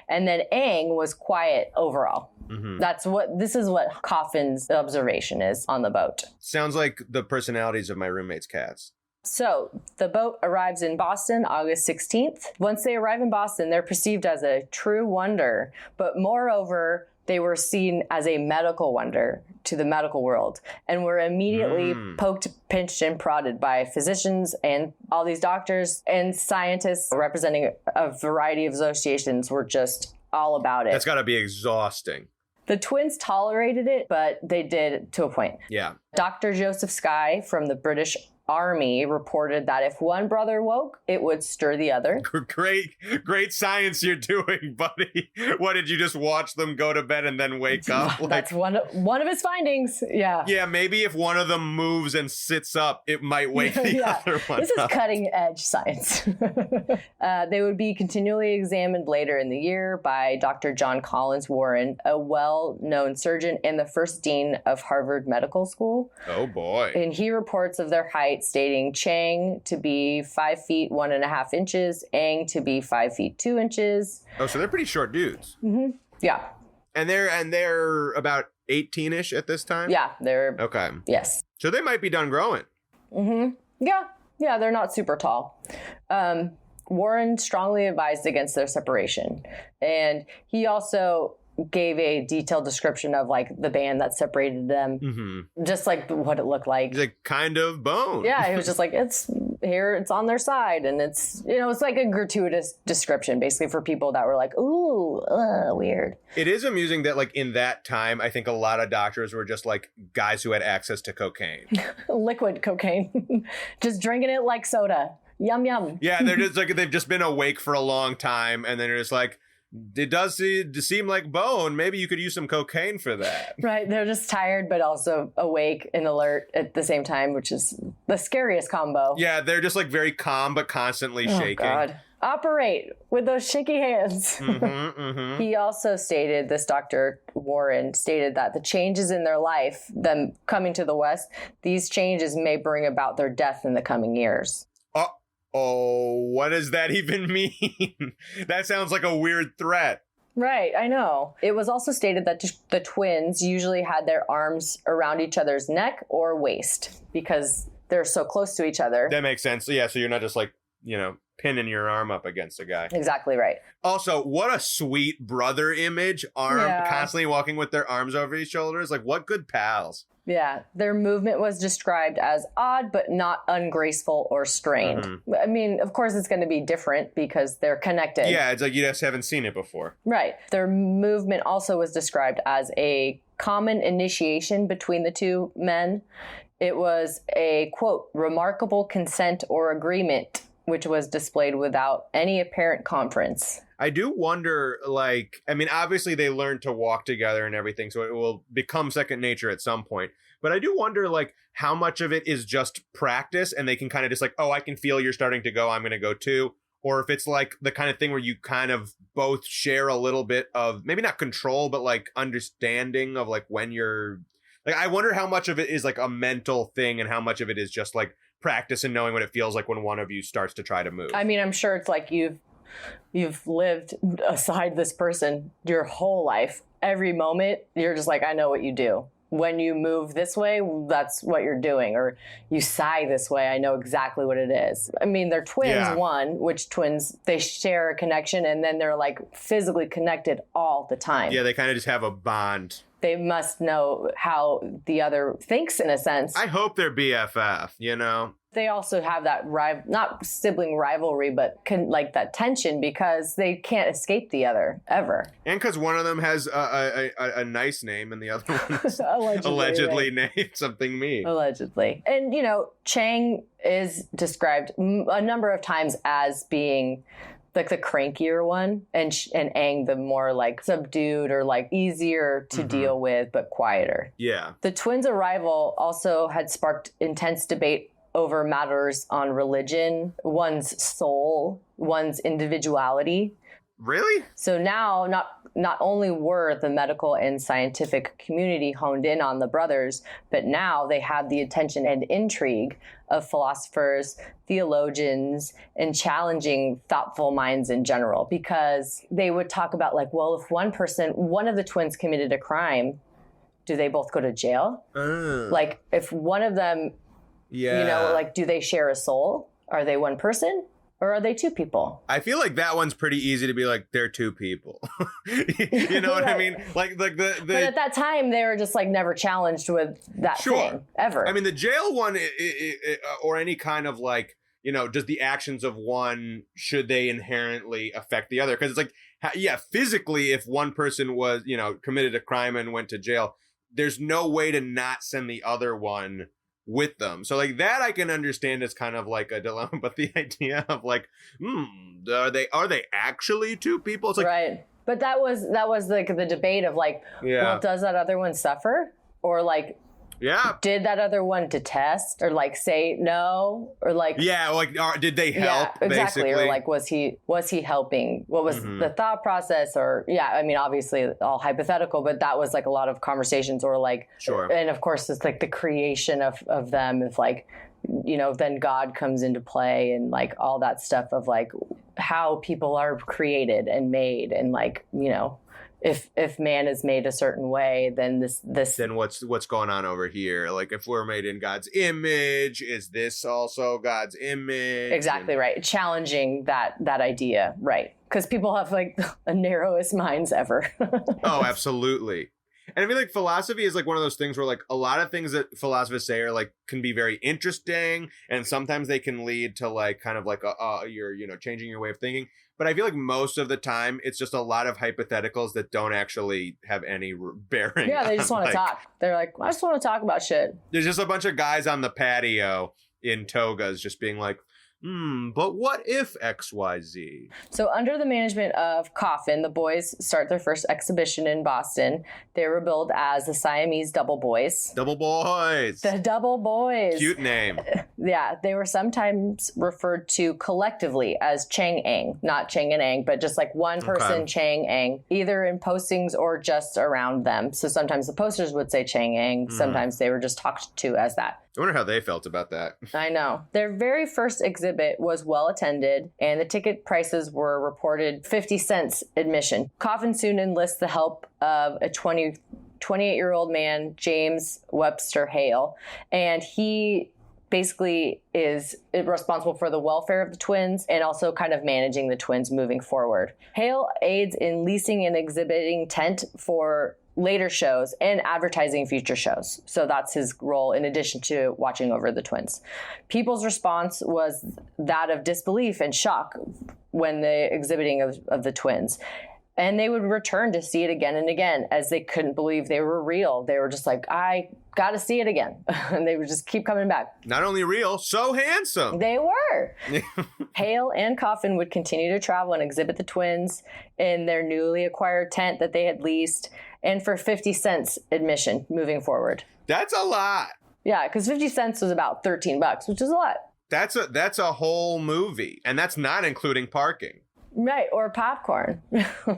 And then Eng was quiet overall. Mm-hmm. This is what Coffin's observation is on the boat. Sounds like the personalities of my roommate's cats. So the boat arrives in Boston August 16th. Once they arrive in Boston, they're perceived as a true wonder, but moreover, they were seen as a medical wonder to the medical world and were immediately poked, pinched, and prodded by physicians and all these doctors and scientists representing a variety of associations were just all about it. That's got to be exhausting. The twins tolerated it, but they did to a point. Yeah. Dr. Joseph Skye from the British Army reported that if one brother woke, it would stir the other. Great science you're doing, buddy. What, did you just watch them go to bed and then wake up? That's one of his findings. Yeah. Yeah, maybe if one of them moves and sits up, it might wake the other one This is up. cutting edge science. They would be continually examined later in the year by Dr. John Collins Warren, a well-known surgeon and the first dean of Harvard Medical School. Oh, boy. And he reports of their height, stating Chang to be 5 feet 1.5 inches, Eng to be 5 feet 2 inches. Oh, so they're pretty short dudes. Mm-hmm. Yeah. And they're about 18-ish at this time? Yeah, they're... Okay. Yes. So they might be done growing. Mm-hmm. Yeah, they're not super tall. Warren strongly advised against their separation. And he also gave a detailed description of like the band that separated them, just like what it looked like. It's like kind of bone. Yeah, he was just like, it's here, it's on their side, and it's, it's like a gratuitous description basically for people that were like, ooh, weird. It is amusing that like in that time, I think a lot of doctors were just like guys who had access to cocaine. Liquid cocaine. Just drinking it like soda. Yum, yum. Yeah, they're just like, they've just been awake for a long time, and then they're just like, it does seem like bone. Maybe you could use some cocaine for that. Right. They're just tired, but also awake and alert at the same time, which is the scariest combo. Yeah, they're just like very calm, but constantly shaking. Oh, God. Operate with those shaky hands. He also stated, this Dr. Warren stated that the changes in their life, them coming to the West, these changes may bring about their death in the coming years. Oh, what does that even mean? That sounds like a weird threat. Right, I know. It was also stated that the twins usually had their arms around each other's neck or waist because they're so close to each other. That makes sense. Yeah, so you're not just like, pinning your arm up against a guy. Exactly right. Also, what a sweet brother image. Constantly walking with their arms over each shoulders. Like, what good pals. Yeah, their movement was described as odd, but not ungraceful or strained. I mean, of course, it's going to be different because they're connected. Yeah, it's like you just haven't seen it before. Right. Their movement also was described as a common initiation between the two men. It was a, quote, remarkable consent or agreement, which was displayed without any apparent conference. I do wonder, obviously they learned to walk together and everything, so it will become second nature at some point. But I do wonder, how much of it is just practice and they can kind of just I can feel you're starting to go, I'm going to go too. or if it's like the kind of thing where you kind of both share a little bit of maybe not control, but like understanding of like when you're like, I wonder how much of it is like a mental thing and how much of it is just like practice and knowing what it feels like when one of you starts to try to move. I mean, I'm sure it's like you've lived aside this person your whole life. Every moment, you're just like, I know what you do. When you move this way, that's what you're doing. Or you sigh this way, I know exactly what it is. I mean, they're twins, which twins, they share a connection and then they're like physically connected all the time. Yeah, they kind of just have a bond. They must know how the other thinks in a sense. I hope they're BFF, you know? They also have that not sibling rivalry, but like that tension because they can't escape the other ever. And because one of them has a nice name and the other one is allegedly named something mean. Allegedly. And, you know, Chang is described a number of times as being like the crankier one, and Eng the more like subdued or like easier to deal with, but quieter. Yeah. The twins' arrival also had sparked intense debate over matters on religion, one's soul, one's individuality. Really? So now not only were the medical and scientific community honed in on the brothers, but now they had the attention and intrigue of philosophers, theologians, and challenging thoughtful minds in general, because they would talk about like, well, if one of the twins committed a crime, do they both go to jail? Like if one of them, you know, like, do they share a soul? Are they one person? Or are they two people? I feel like that one's pretty easy to be like, they're two people. You know what I mean? Like the. But at that time, they were just like never challenged with that thing ever. I mean, the jail one, or any kind of like, you know, just the actions of one, should they inherently affect the other? Because it's like, yeah, physically, if one person was, you know, committed a crime and went to jail, there's no way to not send the other one with them. So like that I can understand as kind of like a dilemma, but the idea of like, are they actually two people? It's like, right. But that was like the debate of like, well, does that other one suffer? Or like, did that other one detest or like say no or like like did they help? Yeah, exactly. Basically? Or like was he helping? What was the thought process? Or I mean obviously all hypothetical, but that was like a lot of conversations or like and of course it's like the creation of them, if like, you know, then God comes into play and like all that stuff of like how people are created and made, and like, you know, if man is made a certain way, then this then what's going on over here? Like if we're made in God's image, is this also God's image? Exactly right. Challenging that idea, right? Because people have like the narrowest minds ever. Oh, absolutely. And I feel like philosophy is like one of those things where like a lot of things that philosophers say are like can be very interesting, and sometimes they can lead to like kind of like you're, you know, changing your way of thinking. But I feel like most of the time it's just a lot of hypotheticals that don't actually have any bearing. Yeah, they just want to talk. They're like, I just want to talk about shit. There's just a bunch of guys on the patio in togas just being like, but what if XYZ? So under the management of Coffin, the boys start their first exhibition in Boston. They were billed as the Siamese Double Boys. Double Boys. The Double Boys. Cute name. Yeah, they were sometimes referred to collectively as Chang Eng, not Chang and Eng, but just like one person, Chang Eng, either in postings or just around them. So sometimes the posters would say Chang Eng. Sometimes they were just talked to as that. I wonder how they felt about that. I know. Their very first exhibit was well attended, and the ticket prices were reported 50 cents admission. Coffin soon enlists the help of a 28-year-old man, James Webster Hale, and he basically is responsible for the welfare of the twins and also kind of managing the twins moving forward. Hale aids in leasing and exhibiting tent for later shows and advertising future shows. So that's his role in addition to watching over the twins. People's response was that of disbelief and shock when the exhibiting of the twins. And they would return to see it again and again as they couldn't believe they were real. They were just like, I got to see it again. And they would just keep coming back. Not only real, so handsome. They were. Hale and Coffin would continue to travel and exhibit the twins in their newly acquired tent that they had leased, and for 50 cents admission moving forward. That's a lot. Yeah, because 50 cents was about $13, which is a lot. That's a whole movie, and that's not including parking. Right, or popcorn.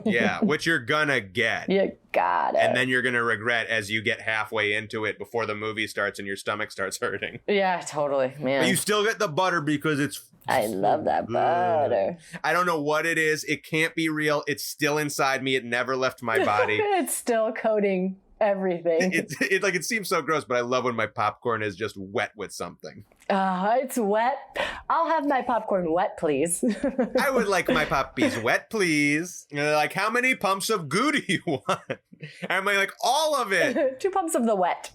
Yeah, which you're gonna get. You got it. And then you're gonna regret as you get halfway into it before the movie starts and your stomach starts hurting. Yeah, totally, man. But you still get the butter because it's I love that butter. I don't know what it is. It can't be real. It's still inside me. It never left my body. It's still coating everything. It seems so gross, but I love when my popcorn is just wet with something. It's wet. I'll have my popcorn wet, please. I would like my poppies wet, please. And they're like, how many pumps of goo do you want? And I'm like, all of it. 2 pumps of the wet.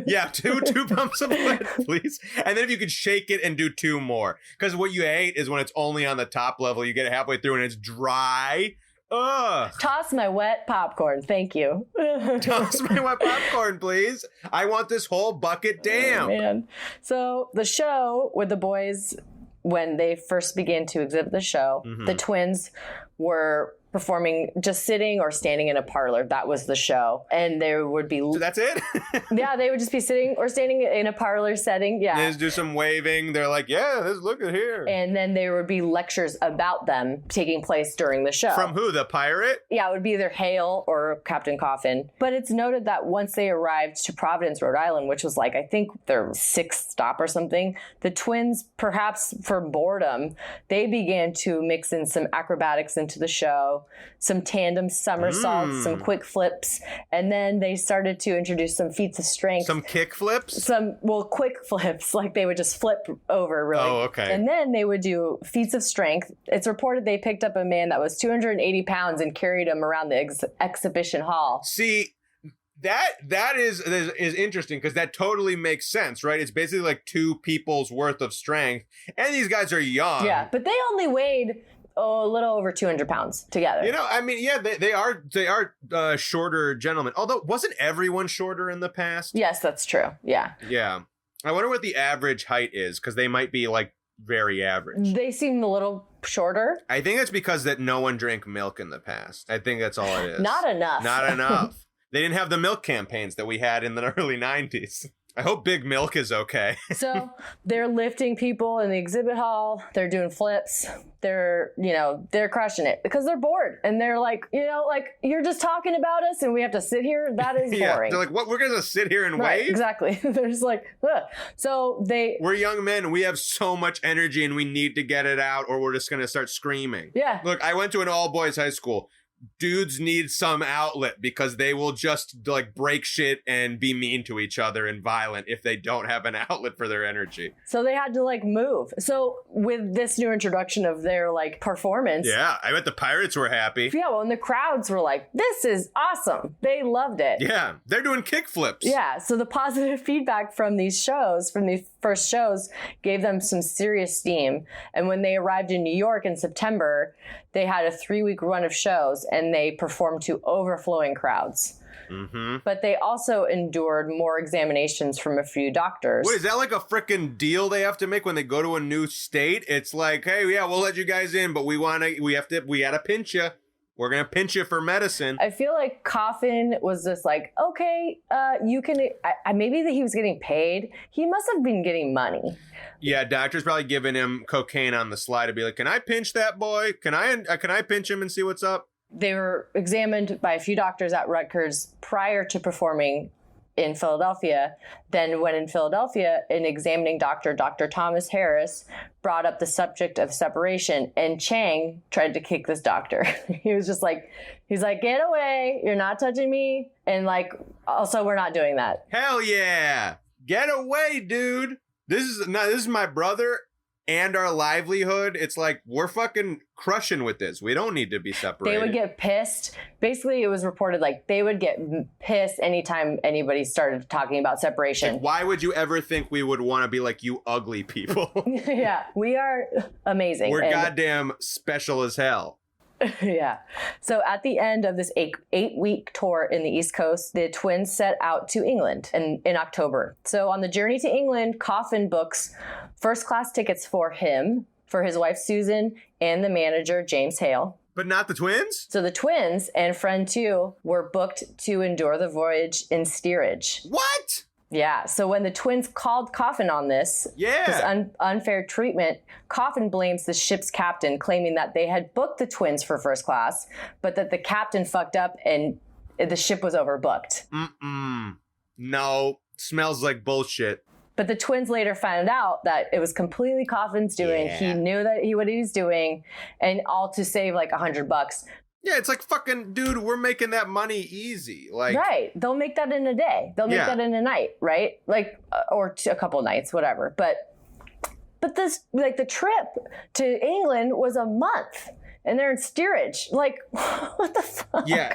Yeah, two pumps of wet, please. And then if you could shake it and do 2 more. Because what you hate is when it's only on the top level. You get it halfway through and it's dry. Ugh. Toss my wet popcorn. Thank you. Toss my wet popcorn, please. I want this whole bucket down. Man. So the show with the boys, when they first began to exhibit the show, the twins were performing just sitting or standing in a parlor. That was the show. And there would be... So that's it? Yeah, they would just be sitting or standing in a parlor setting. Yeah. They just do some waving. They're like, yeah, look at here. And then there would be lectures about them taking place during the show. From who? The pirate? Yeah, it would be either Hale or Captain Coffin. But it's noted that once they arrived to Providence, Rhode Island, which was like, I think their 6th stop or something, the twins, perhaps for boredom, they began to mix in some acrobatics into the show, some tandem somersaults, some quick flips, and then they started to introduce some feats of strength. Some kick flips? Quick flips, like they would just flip over, really. Oh, okay. And then they would do feats of strength. It's reported they picked up a man that was 280 pounds and carried him around the exhibition hall. See, that is interesting because that totally makes sense, right? It's basically like 2 people's worth of strength, and these guys are young. Yeah, but they only weighed a little over 200 pounds together. You know, I mean, yeah, they are shorter gentlemen. Although, wasn't everyone shorter in the past? Yes, that's true. Yeah. Yeah. I wonder what the average height is because they might be like very average. They seem a little shorter. I think that's because that no one drank milk in the past. I think that's all it is. Not enough. Not enough. They didn't have the milk campaigns that we had in the early 90s. I hope Big Milk is okay. So they're lifting people in the exhibit hall. They're doing flips. They're crushing it because they're bored. And they're like, you're just talking about us and we have to sit here? That is boring. Yeah, they're like, what? We're going to sit here and right, wave? Exactly. They're just like, ugh. So we're young men and we have so much energy and we need to get it out or we're just going to start screaming. Yeah. Look, I went to an all-boys high school. Dudes need some outlet because they will just like break shit and be mean to each other and violent if they don't have an outlet for their energy. So they had to like move. So with this new introduction of their like performance. Yeah, I bet the pirates were happy. Yeah, well, and the crowds were like, this is awesome. They loved it. Yeah, they're doing kick flips. Yeah, so the positive feedback from these shows, from these first shows, gave them some serious steam. And when they arrived in New York in September, they had a 3-week run of shows and they performed to overflowing crowds. Mm-hmm. But they also endured more examinations from a few doctors. Wait, is that like a freaking deal they have to make when they go to a new state? It's like, hey, yeah, we'll let you guys in, but we gotta pinch you. We're gonna pinch you for medicine. I feel like Coffin was just like, okay, you can. Maybe that he was getting paid. He must have been getting money. Yeah, doctor's probably giving him cocaine on the slide to be like, can I pinch that boy? Can I pinch him and see what's up? They were examined by a few doctors at Rutgers prior to performing in Philadelphia. Then when in Philadelphia, an examining doctor, Dr. Thomas Harris, brought up the subject of separation, and Chang tried to kick this doctor. He's like, get away. You're not touching me. And like, also, we're not doing that. Hell yeah. Get away, dude. This is my brother and our livelihood. It's like, we're fucking crushing with this. We don't need to be separated. They would get pissed. Basically, it was reported like they would get pissed anytime anybody started talking about separation. Like, why would you ever think we would want to be like, you ugly people? Yeah, we are amazing. We're goddamn special as hell. Yeah. So at the end of this 8-week tour in the East Coast, the twins set out to England in October. So on the journey to England, Coffin books first-class tickets for him, for his wife Susan, and the manager James Hale. But not the twins? So the twins and friend 2 were booked to endure the voyage in steerage. What? Yeah. So when the twins called Coffin on this unfair treatment, Coffin blames the ship's captain, claiming that they had booked the twins for first class, but that the captain fucked up and the ship was overbooked. No, smells like bullshit. But the twins later found out that it was completely Coffin's doing. Yeah. He knew what he was doing, and all to save like $100. Yeah, it's like, fucking, dude, we're making that money easy. Like, right. They'll make that in a day. They'll make that in a night, right? Like, or a couple nights, whatever. But this, like, the trip to England was a month, and they're in steerage. Like, what the fuck? Yeah.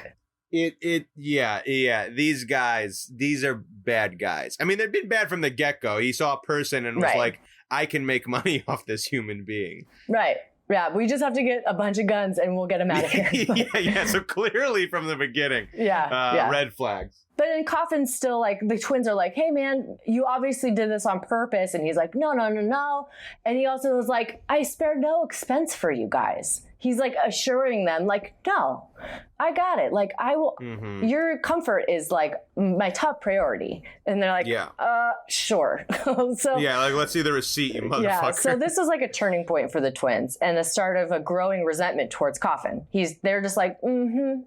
These guys, these are bad guys. I mean, they've been bad from the get-go. He saw a person and was like, I can make money off this human being. Right. Yeah, we just have to get a bunch of guns and we'll get them out of here. So clearly from the beginning, red flags. But in Coffin's still like, the twins are like, hey man, you obviously did this on purpose. And he's like, no. And he also was like, I spared no expense for you guys. He's like assuring them like, no, I got it. Like I will, your comfort is like my top priority. And they're like, sure. So yeah, like let's see the receipt, you motherfucker. Yeah, so this was like a turning point for the twins and the start of a growing resentment towards Coffin. They're just like,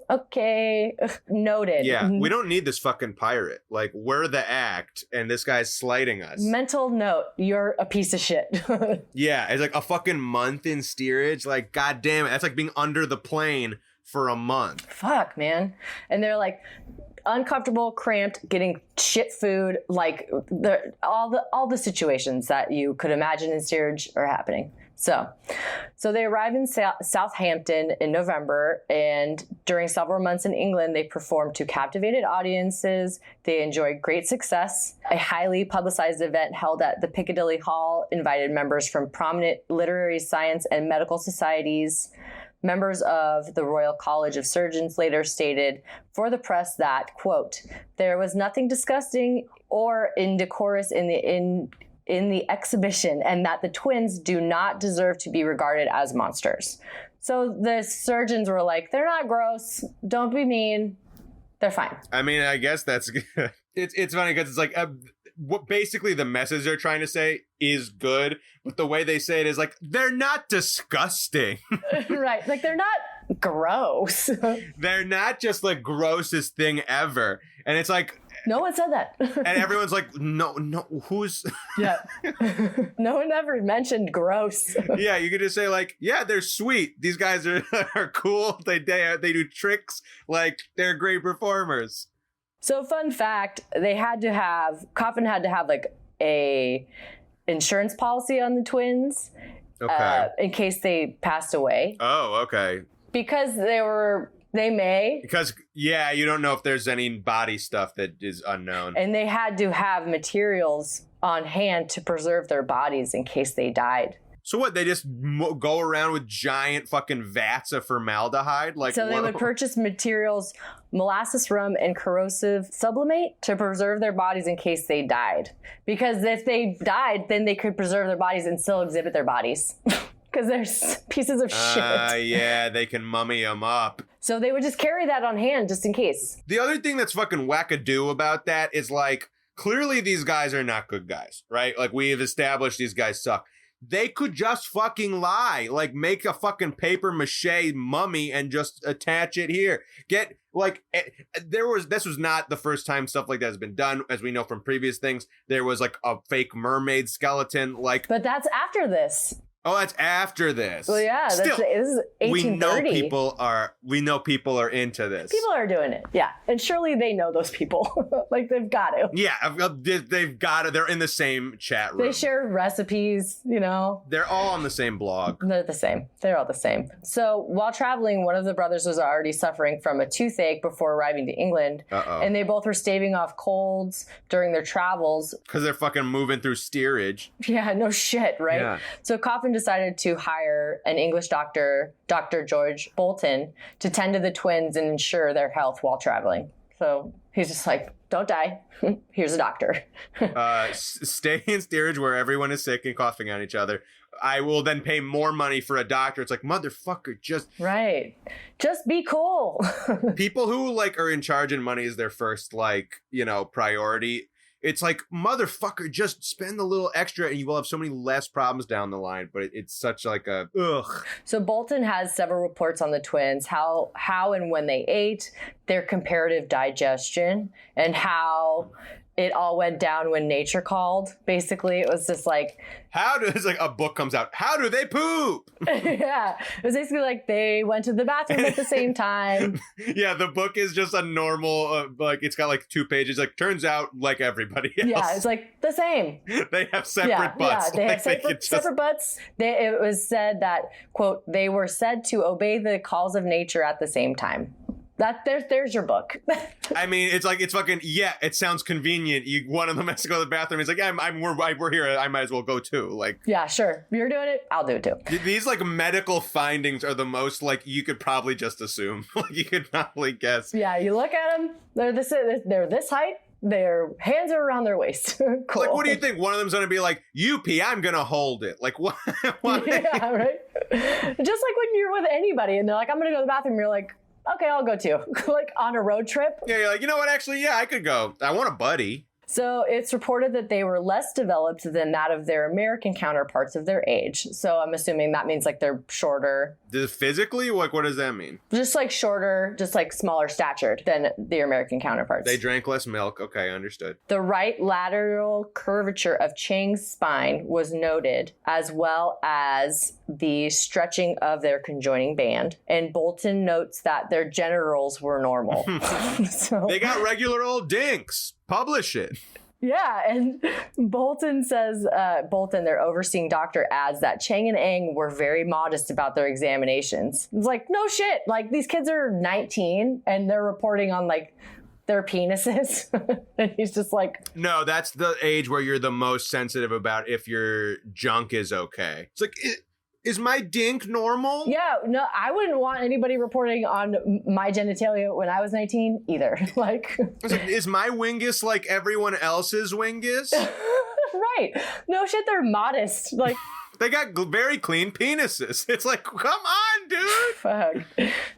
okay, noted. Yeah, we don't need this fucking pirate. Like we're the act and this guy's slighting us. Mental note, you're a piece of shit. Yeah, it's like a fucking month in steerage. Like, goddamn it, that's like being under the plane for a month. Fuck, man. And they're like uncomfortable, cramped, getting shit food, like all the situations that you could imagine in steerage are happening. So they arrive in Southampton in November, and during several months in England, they performed to captivated audiences. They enjoyed great success. A highly publicized event held at the Piccadilly Hall invited members from prominent literary, science, and medical societies. Members of the Royal College of Surgeons later stated for the press that, quote, there was nothing disgusting or indecorous in the exhibition, and that the twins do not deserve to be regarded as monsters. So the surgeons were like, they're not gross. Don't be mean. They're fine. I mean, I guess that's good. It's funny because it's like what basically the message they're trying to say is good, but the way they say it is like, they're not disgusting. Right. Like they're not gross. They're not just like grossest thing ever. And it's like, no one said that. And everyone's like, no, who's... Yeah. No one ever mentioned gross. Yeah, you could just say like, yeah, they're sweet. These guys are cool. They do tricks. Like, they're great performers. So fun fact, Coffin had to have like a insurance policy on the twins. Okay. In case they passed away. Oh, okay. Because because you don't know if there's any body stuff that is unknown. And they had to have materials on hand to preserve their bodies in case they died. So what, they just go around with giant fucking vats of formaldehyde? Like, so they would purchase materials, molasses rum, and corrosive sublimate to preserve their bodies in case they died. Because if they died, then they could preserve their bodies and still exhibit their bodies. Because they're pieces of shit. Yeah, they can mummy them up. So they would just carry that on hand just in case. The other thing that's fucking wackadoo about that is like, clearly these guys are not good guys, right? Like we have established these guys suck. They could just fucking lie, like make a fucking paper mache mummy and just attach it here. This was not the first time stuff like that has been done. As we know from previous things, there was like a fake mermaid skeleton, But that's after this. Oh, that's after this. Well, yeah, this is 1830. We know people are into this. People are doing it, yeah, and surely they know those people. Like they've got to. Yeah, they've got to. They're in the same chat room. They share recipes, you know. They're all on the same blog. They're the same. They're all the same. So while traveling, one of the brothers was already suffering from a toothache before arriving to England, and they both were staving off colds during their travels because they're fucking moving through steerage. Yeah, no shit, right? Yeah. So Coffin decided to hire an English doctor, Dr. George Bolton, to tend to the twins and ensure their health while traveling. So he's just like, don't die. Here's a doctor. Stay in steerage where everyone is sick and coughing on each other. I will then pay more money for a doctor. It's like, motherfucker, just... Right. Just be cool. People who, like, are in charge and money is their first, like, priority. it's like, motherfucker, just spend a little extra and you will have so many less problems down the line. But it's such like a ugh. So Bolton has several reports on the twins, how and when they ate, their comparative digestion, and how it all went down when nature called. Basically, it was just like, it's like a book comes out. How do they poop? Yeah, it was basically like they went to the bathroom at the same time. Yeah, the book is just a normal, like it's got like 2 pages. Like turns out, like everybody else. Yeah, it's like the same. They have separate butts. Yeah, they have like separate butts. It was said that, quote, they were said to obey the calls of nature at the same time. There's your book. I mean, it's like, it's fucking, yeah, it sounds convenient. One of them has to go to the bathroom. He's like, yeah, we're here. I might as well go too. Like, yeah, sure. You're doing it. I'll do it too. These like medical findings are the most like you could probably just assume. Like you could probably guess. Yeah, you look at them. They're this height. Their hands are around their waist. Cool. Like, what do you think? One of them's going to be like, you pee, I'm going to hold it. Like, what? Yeah, right? Just like when you're with anybody and they're like, I'm going to go to the bathroom. You're like, okay, I'll go too. Like on a road trip. Yeah, you're like, you know what? Actually, yeah, I could go. I want a buddy. So it's reported that they were less developed than that of their American counterparts of their age. So I'm assuming that means like they're shorter. Physically? Like, what does that mean? Just like shorter, just like smaller statured than their American counterparts. They drank less milk. Okay, understood. The right lateral curvature of Chang's spine was noted, as well as the stretching of their conjoining band. And Bolton notes that their genitals were normal. So, they got regular old dinks. Publish it. Yeah, and Bolton says, their overseeing doctor, adds that Chang and Eng were very modest about their examinations. It's like, no shit. Like, these kids are 19 and they're reporting on like their penises. And he's just like, no, that's the age where you're the most sensitive about if your junk is okay. It's like, is my dink normal? Yeah, no, I wouldn't want anybody reporting on my genitalia when I was 19 either. Like, is my wingus like everyone else's wingus? Right. No shit, they're modest. Like, they got very clean penises. It's like, come on, dude. Fuck.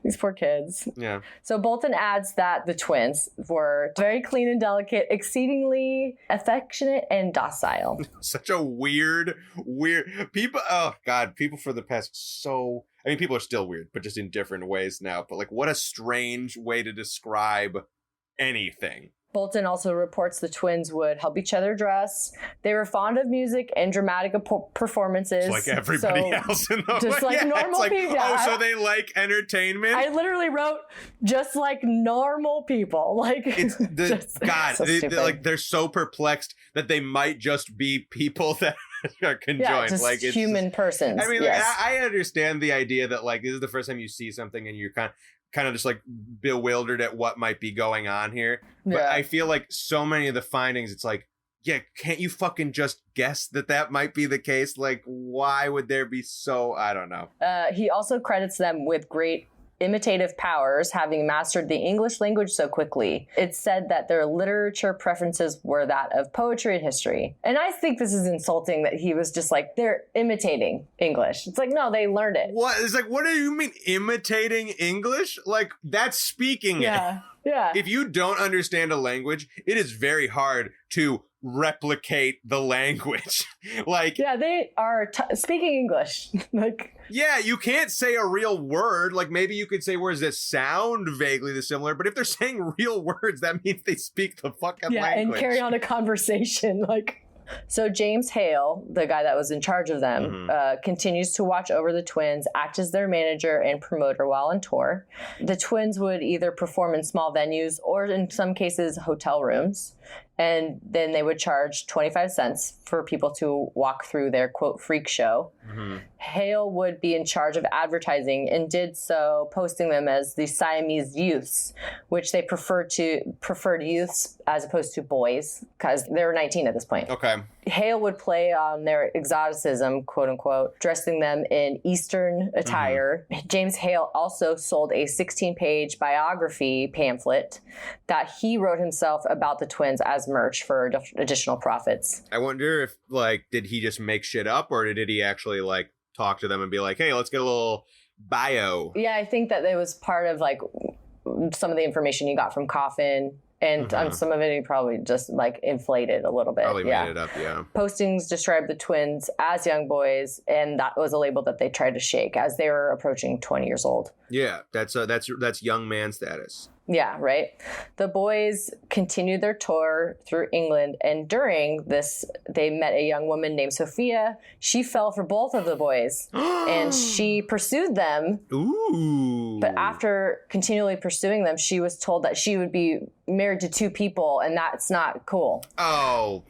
These poor kids. Yeah. So Bolton adds that the twins were very clean and delicate, exceedingly affectionate and docile. Such a weird people. Oh God, people for the past I mean, people are still weird, but just in different ways now. But like, what a strange way to describe anything. Bolton also reports the twins would help each other dress. They were fond of music and dramatic performances. Just like everybody else in the just like normal like, people. Oh, so they like entertainment? I literally wrote just like normal people. Like, it's God, they're so perplexed that they might just be people that are conjoined. Yeah, just like it's human persons. I mean, yes. like, I understand the idea that like this is the first time you see something and you're kind of just like bewildered at what might be going on here. But yeah. I feel like so many of the findings, it's like, yeah, can't you fucking just guess that might be the case? Like, why would there be I don't know. He also credits them with great imitative powers, having mastered the English language so quickly. It's said that their literature preferences were that of poetry and history. And I think this is insulting that he was just like, they're imitating English. It's like, no, they learned it. What? It's like, what do you mean imitating English? Like, that's speaking it. Yeah. If you don't understand a language, it is very hard to replicate the language. Like, yeah, they are speaking English. Like, yeah, you can't say a real word. Like, maybe you could say words that sound vaguely similar, but if they're saying real words, that means they speak the fucking language. And carry on a conversation. Like, so James Hale, the guy that was in charge of them, continues to watch over the twins, act as their manager and promoter while on tour. The twins would either perform in small venues or in some cases hotel rooms. And then they would charge 25 cents for people to walk through their, quote, freak show. Mm-hmm. Hale would be in charge of advertising and did so, posting them as the Siamese youths, which they preferred youths as opposed to boys, because they were 19 at this point. Okay. Hale would play on their exoticism, quote unquote, dressing them in Eastern attire. Mm-hmm. James Hale also sold a 16-page biography pamphlet that he wrote himself about the twins as merch for additional profits. I wonder if, like, did he just make shit up, or did he actually, like, talk to them and be like, hey, let's get a little bio? Yeah, I think that it was part of, like, some of the information he got from Coffin And on some of it, he probably just like inflated a little bit. Probably made it up, yeah. Postings described the twins as young boys, and that was a label that they tried to shake as they were approaching 20 years old. Yeah, that's young man status. Yeah, right. The boys continued their tour through England, and during this, they met a young woman named Sophia. She fell for both of the boys, and she pursued them. Ooh. But after continually pursuing them, she was told that she would be married to 2 people, and that's not cool. Oh.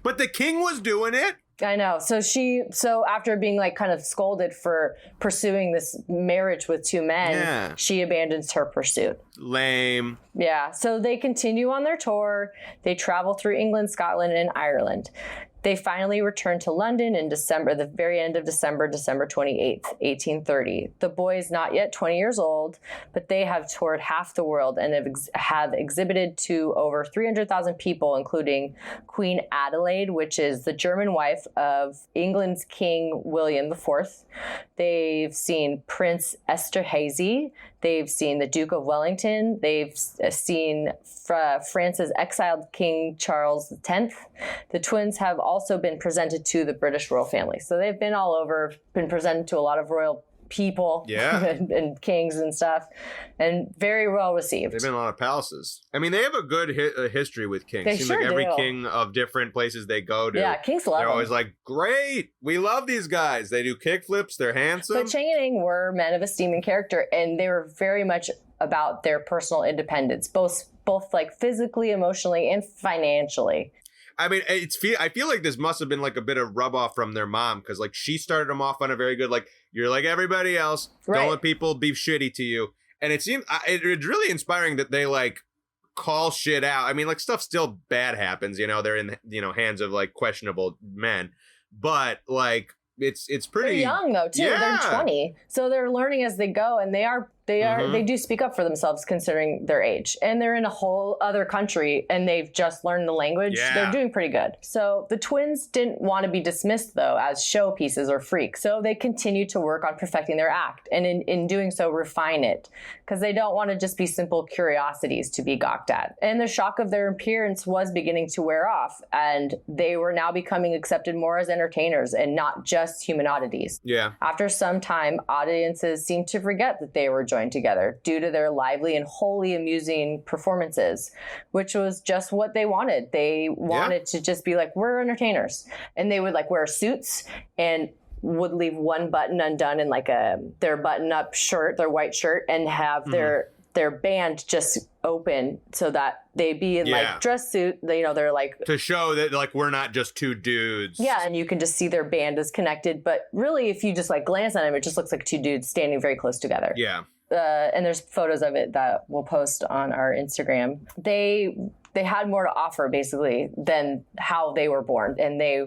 But the king was doing it. I know. So after being like kind of scolded for pursuing this marriage with 2 men, she abandons her pursuit. Lame. Yeah. So they continue on their tour. They travel through England, Scotland, and Ireland. They finally returned to London in December, the very end of December 28th, 1830. The boys, not yet 20 years old, but they have toured half the world and have exhibited to over 300,000 people, including Queen Adelaide, which is the German wife of England's King William IV. They've seen Prince Esterhazy. They've seen the Duke of Wellington. They've seen France's exiled King Charles X. The twins have also been presented to the British royal family. So they've been all over, been presented to a lot of royal people and kings and stuff, and very well received. They've been in a lot of palaces. I mean, they have a good history with kings. They Seems sure like every do. king of different places they go to. Yeah, kings love They're them. always like, great, we love these guys. They do kickflips, they're handsome. But Chang and Eng were men of esteem and character, and they were very much about their personal independence, both like physically, emotionally, and financially. I mean, I feel like this must have been like a bit of rub off from their mom, because like she started them off on a very good, like, you're like everybody else. Right. Don't let people be shitty to you. And it seemed it's really inspiring that they like call shit out. I mean, like, stuff still bad happens, they're in, hands of like questionable men, but like it's pretty. They're young though too. Yeah. They're 20, so they're learning as they go, and they do speak up for themselves considering their age, and they're in a whole other country and they've just learned the language. Yeah. They're doing pretty good. So the twins didn't want to be dismissed though as showpieces or freaks, so they continued to work on perfecting their act, and in doing so refine it, because they don't want to just be simple curiosities to be gawked at. And the shock of their appearance was beginning to wear off, and they were now becoming accepted more as entertainers and not just human oddities. Yeah. After some time, audiences seemed to forget that they were joined together due to their lively and wholly amusing performances, which was just what they wanted. They wanted to just be like, we're entertainers. And they would like wear suits and would leave one button undone in like their button-up shirt, their white shirt, and have their band just open so that they'd be in like dress suit. They're like, to show that like we're not just 2 dudes. Yeah, and you can just see their band is connected. But really, if you just like glance at them, it just looks like 2 dudes standing very close together. Yeah. And there's photos of it that we'll post on our Instagram. They had more to offer basically than how they were born, and they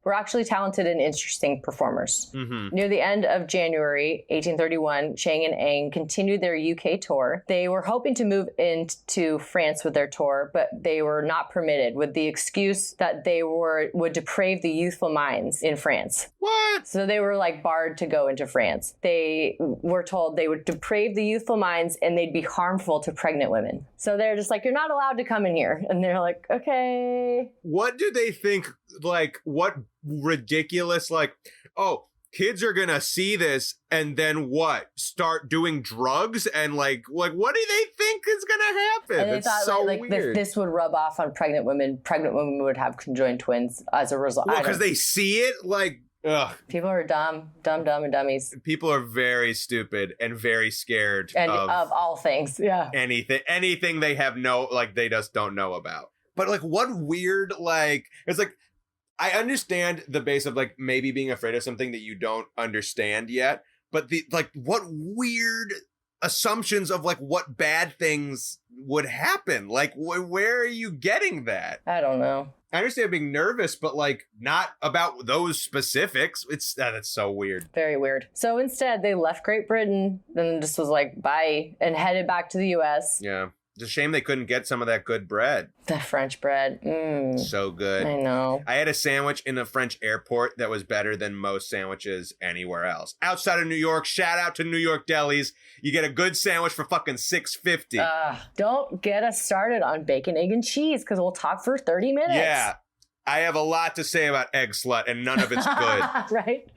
were actually talented and interesting performers. Mm-hmm. Near the end of January 1831, Chang and Eng continued their UK tour. They were hoping to move into France with their tour, but they were not permitted, with the excuse that they would deprave the youthful minds in France. What? So they were like barred to go into France. They were told they would deprave the youthful minds and they'd be harmful to pregnant women. So they're just like, you're not allowed to come in here. And they're like, okay. What do they think? Like, what ridiculous, like, oh, kids are gonna see this and then what? Start doing drugs? And like what do they think is gonna happen? And they it's thought so like weird. this would rub off on pregnant women. Pregnant women would have conjoined twins as a result. Well, because they see it, like, ugh. People are dumb, and dummies. People are very stupid and very scared of all things. Yeah. Anything they have they just don't know about. But like, what weird, like, it's like, I understand the base of like maybe being afraid of something that you don't understand yet, but the like what weird assumptions of like what bad things would happen. Like where are you getting that? I don't know. I understand being nervous, but like not about those specifics. That's so weird. Very weird. So instead they left Great Britain and just was like, bye, and headed back to the US. Yeah. It's a shame they couldn't get some of that good bread. The French bread. So good. I know. I had a sandwich in a French airport that was better than most sandwiches anywhere else. Outside of New York, shout out to New York delis. You get a good sandwich for fucking $6.50. Don't get us started on bacon, egg, and cheese because we'll talk for 30 minutes. Yeah. I have a lot to say about Egg Slut, and none of it's good. Right?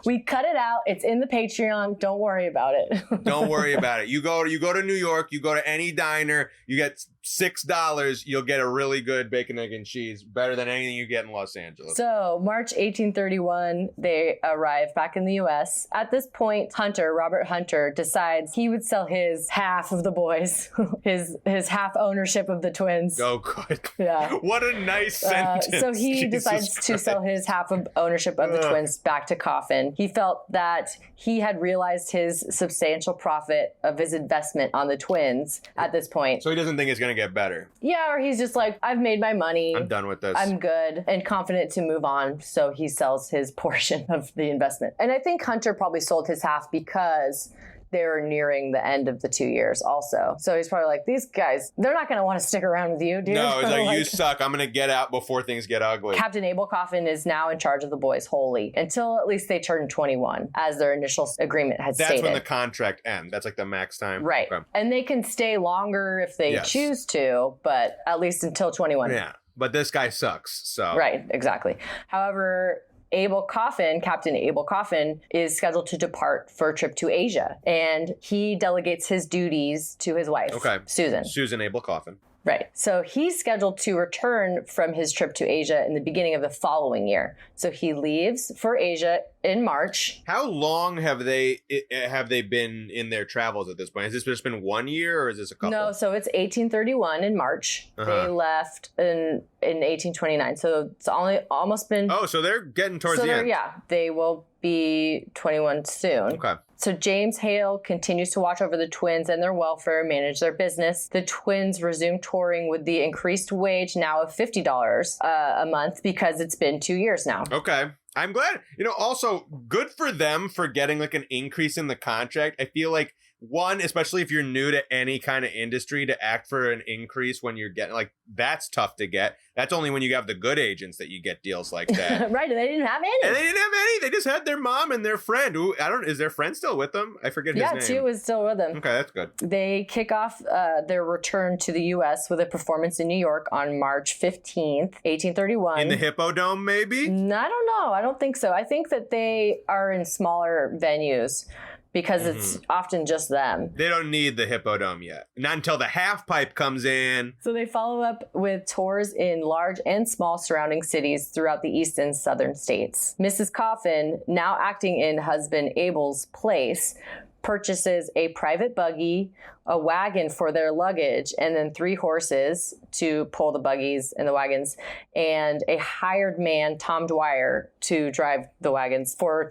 We cut it out. It's in the Patreon. Don't worry about it. Don't worry about it. You go to New York, you go to any diner, you get $6, you'll get a really good bacon, egg, and cheese, better than anything you get in Los Angeles. So, March 1831, they arrive back in the U.S. At this point, Robert Hunter, decides he would sell his half of the boys, his half ownership of the twins. Oh, good. Yeah. What a nice sentence. So he Jesus decides to sell his half of ownership of the twins back to Coffin. He felt that he had realized his substantial profit of his investment on the twins at this point. So he doesn't think it's going to get better. Yeah, or he's just like, I've made my money. I'm done with this. I'm good and confident to move on. So he sells his portion of the investment. And I think Hunter probably sold his half because they were nearing the end of the 2 years also. So he's probably like, these guys, they're not going to want to stick around with you, dude. No, it's like, you suck. I'm going to get out before things get ugly. Captain Abel Coffin is now in charge of the boys wholly until at least they turn 21, as their initial agreement had stated. That's when the contract ends. That's like the max time. Right. Okay. And they can stay longer if they choose to, but at least until 21. Yeah. But this guy sucks, so. Right, exactly. However, Captain Abel Coffin, is scheduled to depart for a trip to Asia, and he delegates his duties to his wife, Susan Abel Coffin. Right. So he's scheduled to return from his trip to Asia in the beginning of the following year. So he leaves for Asia in March. How long have they been in their travels at this point? Has this just been 1 year, or is this a couple? No, so it's 1831 in March. They left in 1829. So it's almost been... Oh, so they're getting towards the end. Yeah, they will be 21 soon. Okay. So James Hale continues to watch over the twins and their welfare, manage their business. The twins resume touring with the increased wage now of $50 a month because it's been 2 years now. Okay. I'm glad. Also good for them for getting like an increase in the contract. I feel like one, especially if you're new to any kind of industry, to act for an increase when you're getting that's tough to get. That's only when you have the good agents that you get deals like that. Right, and they didn't have any. They just had their mom and their friend. Who is their friend still with them? I forget his name. Yeah, Chu is still with them. Okay, that's good. They kick off their return to the U.S. with a performance in New York on March 15th, 1831. In the Hippodome, maybe? I don't know. I don't think so. I think that they are in smaller venues, because it's often just them. They don't need the Hippodome yet. Not until the half pipe comes in. So they follow up with tours in large and small surrounding cities throughout the east and southern states. Mrs. Coffin, now acting in husband Abel's place, purchases a private buggy, a wagon for their luggage, and then 3 horses to pull the buggies and the wagons, and a hired man, Tom Dwyer, to drive the wagons for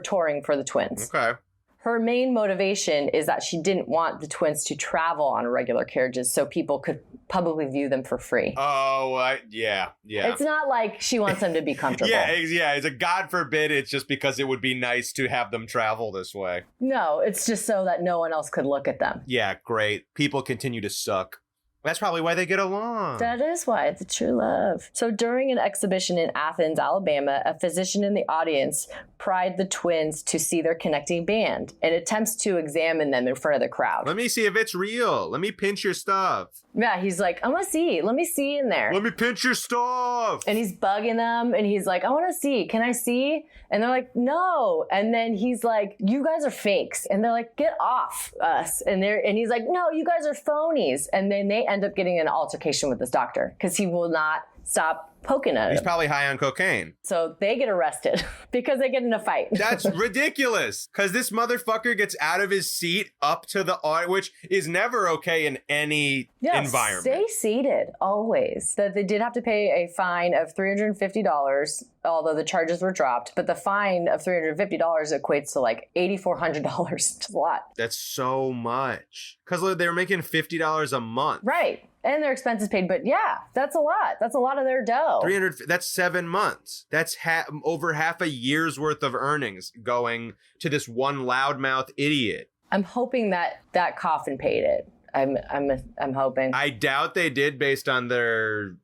touring for the twins. Okay. Her main motivation is that she didn't want the twins to travel on regular carriages so people could publicly view them for free. Oh, yeah. It's not like she wants them to be comfortable. Yeah. It's a God forbid. It's just because it would be nice to have them travel this way. No, it's just so that no one else could look at them. Yeah, great. People continue to suck. That's probably why they get along. That is why. It's a true love. So during an exhibition in Athens, Alabama, a physician in the audience pried the twins to see their connecting band and attempts to examine them in front of the crowd. Let me see if it's real. Let me pinch your stuff. Yeah, he's like, I want to see. Let me see in there. Let me pinch your stuff. And he's bugging them, and he's like, I want to see. Can I see? And they're like, no. And then he's like, you guys are fakes. And they're like, get off us. And he's like, no, you guys are phonies. And then they end up getting an altercation with this doctor because he will not stop poking at him. He's probably high on cocaine. So they get arrested because they get in a fight. That's ridiculous. Because this motherfucker gets out of his seat up to the audience, which is never okay in any environment. Stay seated, always. That they did have to pay a fine of $350, although the charges were dropped. But the fine of $350 equates to like $8,400. It's a lot. That's so much. Because they were making $50 a month. Right. And their expenses paid. But yeah, that's a lot. That's a lot of their dough. That's 7 months. That's over half a year's worth of earnings going to this one loudmouth idiot. I'm hoping that Coffin paid it. I'm hoping. I doubt they did based on their,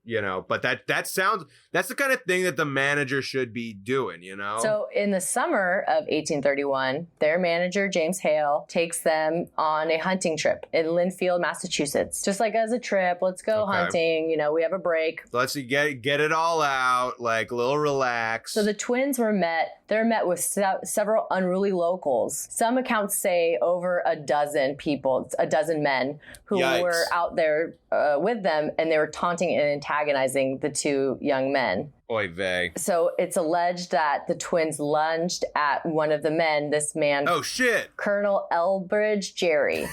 but that's the kind of thing that the manager should be doing, So in the summer of 1831, their manager, James Hale, takes them on a hunting trip in Linfield, Massachusetts. Just like as a trip, let's go hunting, we have a break. Let's get it all out, like a little relax. So the twins they're met with several unruly locals. Some accounts say over a dozen men who were out there with them, and they were taunting and antagonizing the two young men. Oy vey. So it's alleged that the twins lunged at one of the men, this man. Oh, shit. Colonel Elbridge Gerry.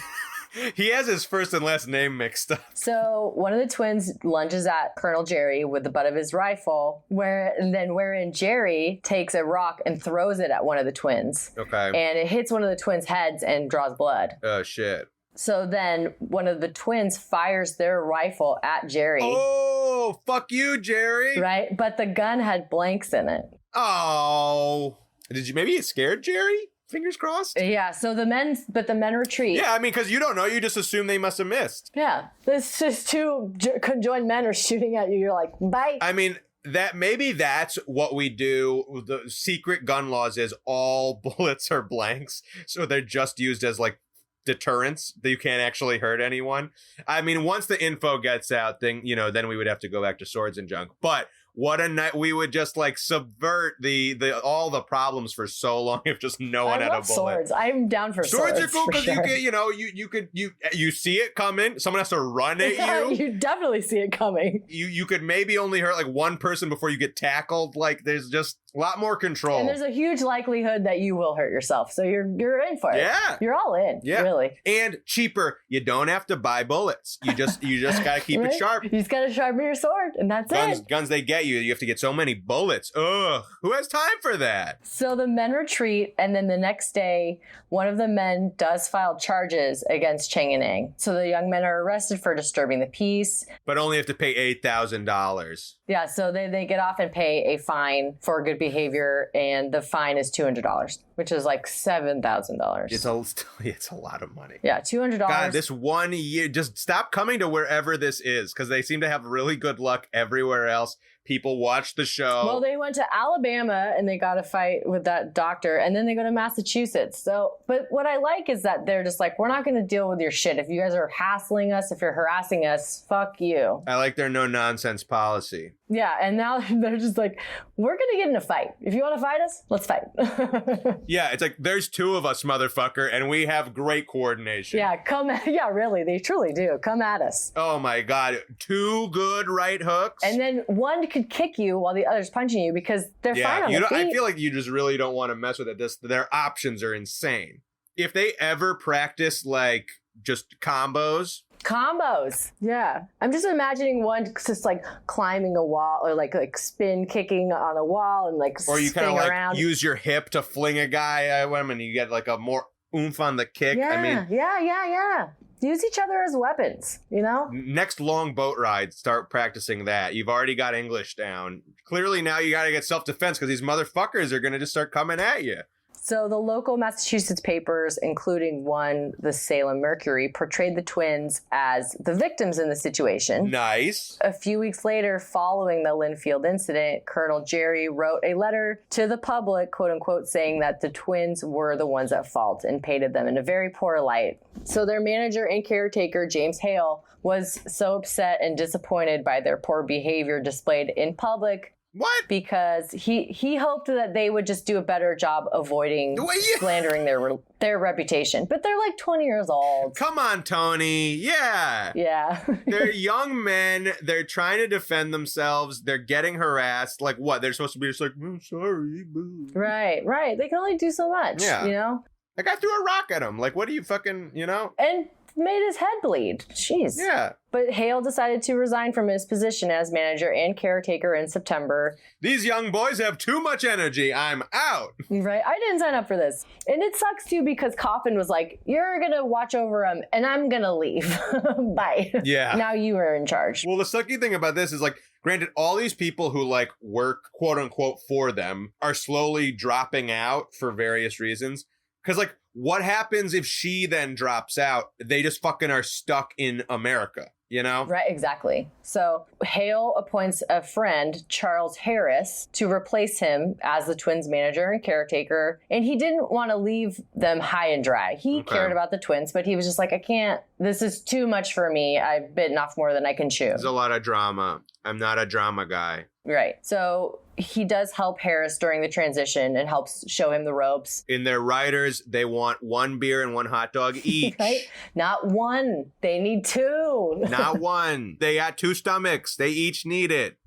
He has his first and last name mixed up. So one of the twins lunges at Colonel Gerry with the butt of his rifle, wherein Gerry takes a rock and throws it at one of the twins. Okay. And it hits one of the twins' heads and draws blood. Oh, shit. So then one of the twins fires their rifle at Gerry. Oh, fuck you, Gerry. Right? But the gun had blanks in it. Oh. Maybe it scared Gerry? Fingers crossed? Yeah, so the men retreat. Yeah, I mean, because you don't know. You just assume they must have missed. Yeah. This just two conjoined men are shooting at you. You're like, bye. I mean, that's what we do. The secret gun laws is all bullets are blanks. So they're just used as like deterrence that you can't actually hurt anyone. I mean, once the info gets out, then we would have to go back to swords and junk. But what a night we would just like subvert the all the problems for so long if just no one had a bullet. Swords. I'm down for swords. Swords are cool because sure. you see it coming. Someone has to run at you. You definitely see it coming. You could maybe only hurt like one person before you get tackled. Like there's just a lot more control. And there's a huge likelihood that you will hurt yourself. So you're in for it. Yeah. You're all in. Yeah. Really. And cheaper. You don't have to buy bullets. You just gotta keep right? it sharp. You just gotta sharpen your sword, and that's it. Guns they get you have to get so many bullets. Ugh. Who has time for that? So the men retreat, and then the next day, one of the men does file charges against Chang and Eng. So the young men are arrested for disturbing the peace. But only have to pay $8,000. Yeah, so they get off and pay a fine for good behavior, and the fine is $200, which is like $7,000. It's a lot of money. Yeah, $200. God, this 1 year, just stop coming to wherever this is, because they seem to have really good luck everywhere else. People watch the show. Well, they went to Alabama and they got a fight with that doctor, and then they go to Massachusetts. So, but what I like is that they're just like, we're not going to deal with your shit. If you guys are hassling us, if you're harassing us, fuck you. I like their no nonsense policy. Yeah, and now they're just like, we're going to get in a fight. If you want to fight us, let's fight. Yeah, it's like, there's two of us, motherfucker, and we have great coordination. Yeah, really, they truly do. Come at us. Oh my God, two good right hooks. And then one could kick you while the other's punching you because they're fine on their feet. I feel like you just really don't want to mess with it. Their options are insane. If they ever practice like just combos, yeah. I'm just imagining one just like climbing a wall or like spin kicking on a wall and like or you kind of like around. Use your hip to fling a guy at him and you get like a more oomph on the kick. Yeah, yeah. Use each other as weapons, Next long boat ride, start practicing that. You've already got English down. Clearly now you got to get self-defense because these motherfuckers are going to just start coming at you. So the local Massachusetts papers, including one, the Salem Mercury, portrayed the twins as the victims in the situation. Nice. A few weeks later, following the Linfield incident, Colonel Gerry wrote a letter to the public, quote unquote, saying that the twins were the ones at fault and painted them in a very poor light. So their manager and caretaker, James Hale, was so upset and disappointed by their poor behavior displayed in public. What? Because he hoped that they would just do a better job avoiding slandering their reputation. But they're like 20 years old. Come on, Tony. Yeah. Yeah. They're young men. They're trying to defend themselves. They're getting harassed. Like what? They're supposed to be just like, oh, sorry. Boo. Right. They can only do so much, Like I threw a rock at him. Like, what do you fucking, And made his head bleed. Jeez. Yeah. But Hale decided to resign from his position as manager and caretaker in September. These young boys have too much energy. I'm out. Right. I didn't sign up for this. And it sucks too because Coffin was like, you're going to watch over him and I'm going to leave. Bye. Yeah. Now you are in charge. Well, the sucky thing about this is like, granted, all these people who like work quote unquote for them are slowly dropping out for various reasons. Because, like, what happens if she then drops out? They just fucking are stuck in America, you know? Right, exactly. So Hale appoints a friend, Charles Harris, to replace him as the Twins manager and caretaker. And he didn't want to leave them high and dry. He cared about the Twins, but he was just like, I can't, this is too much for me. I've bitten off more than I can chew. There's a lot of drama. I'm not a drama guy. Right. So he does help Harris during the transition and helps show him the ropes. In their riders, they want 1 beer and 1 hot dog each. Right? Not 1. They need 2. Not 1. They got 2 stomachs. They each need it.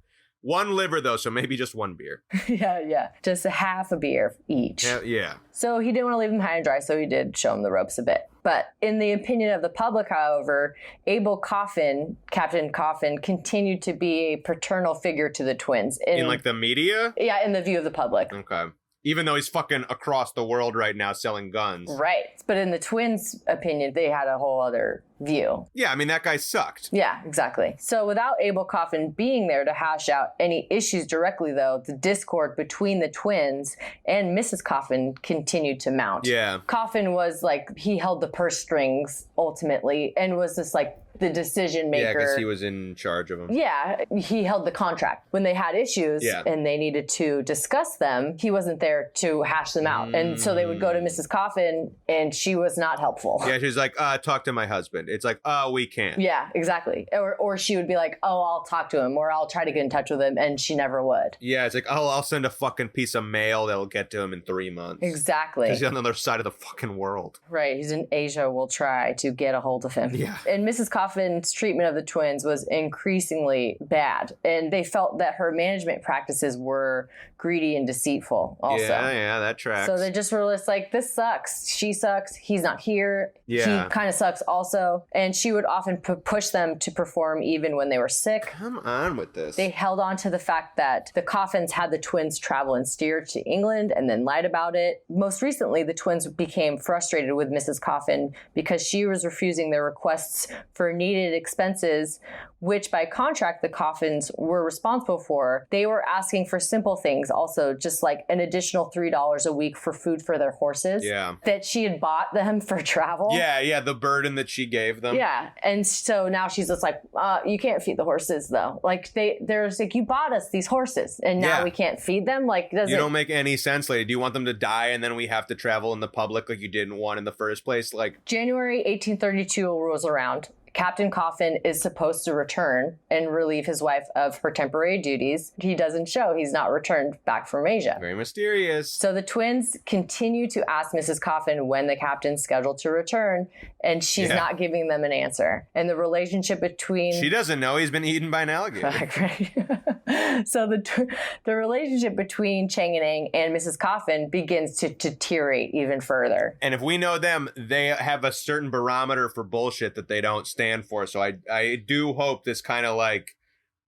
1 liver, though, so maybe just 1 beer. Yeah. Just a half a beer each. Yeah. So he didn't want to leave him high and dry, so he did show him the ropes a bit. But in the opinion of the public, however, Abel Coffin, Captain Coffin, continued to be a paternal figure to the Twins. In like the media? Yeah, in the view of the public. Okay. Even though he's fucking across the world right now selling guns. Right. But in the Twins' opinion, they had a whole other view. Yeah, I mean, that guy sucked. Yeah, exactly. So without Abel Coffin being there to hash out any issues directly, though, the discord between the Twins and Mrs. Coffin continued to mount. Yeah. Coffin was like, he held the purse strings ultimately and was just like the decision maker. Yeah, because he was in charge of them. Yeah, he held the contract. When they had issues and they needed to discuss them, he wasn't there to hash them out. And so they would go to Mrs. Coffin and she was not helpful. Yeah, she's like, talk to my husband. It's like, oh, we can't. Yeah, exactly. Or she would be like, oh, I'll talk to him or I'll try to get in touch with him. And she never would. Yeah, it's like, oh, I'll send a fucking piece of mail that'll get to him in 3 months. Exactly. He's on the other side of the fucking world. Right. He's in Asia. We'll try to get a hold of him. Yeah. And Mrs. Coffin's treatment of the Twins was increasingly bad. And they felt that her management practices were greedy and deceitful also. Yeah, that tracks. So they just were just like, this sucks. She sucks. He's not here. Yeah. He kind of sucks also. And she would often push them to perform even when they were sick. Come on with this. They held on to the fact that the Coffins had the Twins travel and steer to England and then lied about it. Most recently, the Twins became frustrated with Mrs. Coffin because she was refusing their requests for needed expenses, which by contract the Coffins were responsible for. They were asking for simple things also, just like an additional $3 a week for food for their horses. Yeah. That she had bought them for travel. Yeah, the burden that she gave them. Yeah, and so now she's just like, you can't feed the horses though. Like they're just like, you bought us these horses and now we can't feed them. Like, you don't make any sense, lady. Do you want them to die and then we have to travel in the public like you didn't want in the first place? Like, January 1832 rolls around. Captain Coffin is supposed to return and relieve his wife of her temporary duties. He doesn't show. He's not returned back from Asia. Very mysterious. So the Twins continue to ask Mrs. Coffin when the captain's scheduled to return, and she's not giving them an answer. And the relationship between... She doesn't know he's been eaten by an alligator. So the relationship between Chang and Eng and Mrs. Coffin begins to deteriorate even further. And if we know them, they have a certain barometer for bullshit that they don't stand for. So I do hope this kind of like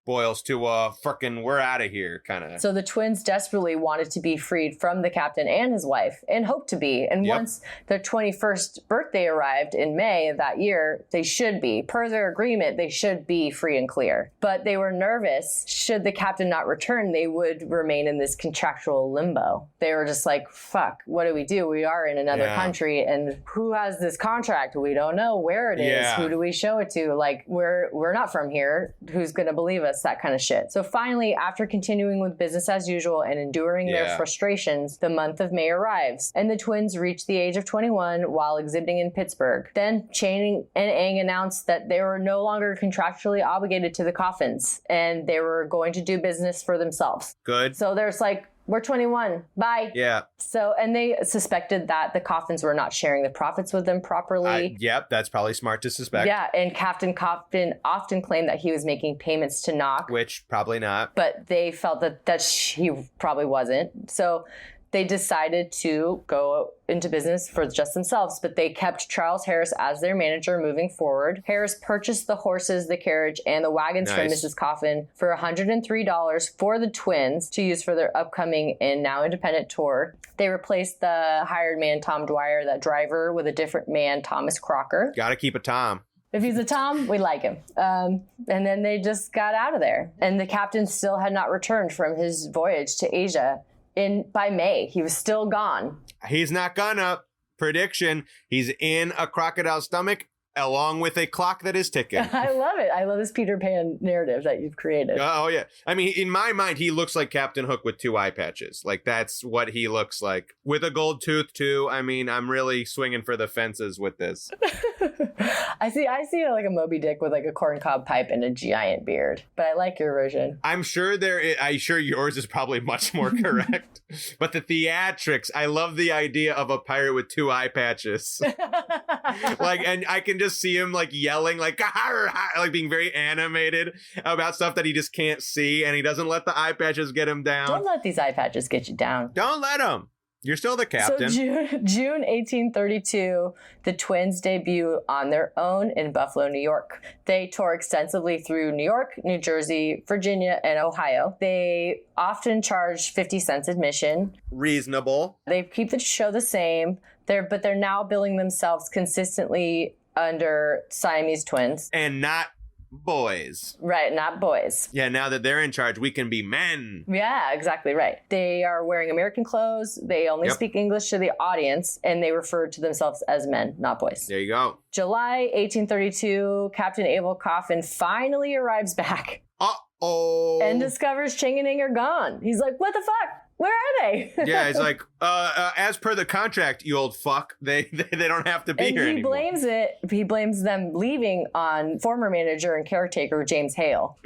boils to frickin' we're out of here kind of. So the Twins desperately wanted to be freed from the captain and his wife and hoped to be. And once their 21st birthday arrived in May of that year, they should be. Per their agreement, they should be free and clear. But they were nervous. Should the captain not return, they would remain in this contractual limbo. They were just like, fuck, what do we do? We are in another country and who has this contract? We don't know where it is. Who do we show it to? Like, we're not from here. Who's going to believe us? That kind of shit. So finally, after continuing with business as usual and enduring their frustrations, the month of May arrives and the Twins reach the age of 21 while exhibiting in Pittsburgh. Then Chang and Eng announced that they were no longer contractually obligated to the Coffins and they were going to do business for themselves. Good. So there's like, we're 21. Bye. Yeah. So, and they suspected that the Coffins were not sharing the profits with them properly. Yep, that's probably smart to suspect. Yeah, and Captain Coffin often claimed that he was making payments to Knock. Which, probably not. But they felt that he probably wasn't. So they decided to go into business for just themselves, but they kept Charles Harris as their manager moving forward. Harris purchased the horses, the carriage, and the wagons from Mrs. Coffin for $103 for the Twins to use for their upcoming and now independent tour. They replaced the hired man, Tom Dwyer, that driver, with a different man, Thomas Crocker. Gotta keep a Tom. If he's a Tom, we like him. And then they just got out of there. And the captain still had not returned from his voyage to Asia. By May, he was still gone. He's not gonna. prediction. He's in a crocodile's stomach along with a clock that is ticking. I love it. I love this Peter Pan narrative that you've created. Oh, yeah. I mean, in my mind, he looks like Captain Hook with 2 eye patches. Like, that's what he looks like. With a gold tooth, too. I mean, I'm really swinging for the fences with this. I see like a Moby Dick with like a corncob pipe and a giant beard. But I like your version. I'm sure yours is probably much more correct. But the theatrics, I love the idea of a pirate with 2 eye patches. Like, and I can just see him like yelling, like, like being very animated about stuff that he just can't see, and he doesn't let the eye patches get him down. Don't let these eye patches get you down. Don't let them. You're still the captain. So June 1832, the Twins debut on their own in Buffalo, New York. They tour extensively through New York, New Jersey, Virginia, and Ohio. They often charge 50 cents admission. Reasonable. They keep the show the same. But they're now billing themselves consistently under Siamese Twins. And not boys. Right, not boys. Yeah, now that they're in charge, we can be men. Yeah, exactly right. They are wearing American clothes. They only speak English to the audience, and they refer to themselves as men, not boys. There you go. July 1832, Captain Abel Coffin finally arrives back. Uh-oh. And discovers Chang and Eng are gone. He's like, what the fuck? Where are they? Yeah, it's like, as per the contract, you old fuck, they don't have to be here anymore. He blames them leaving on former manager and caretaker James Hale,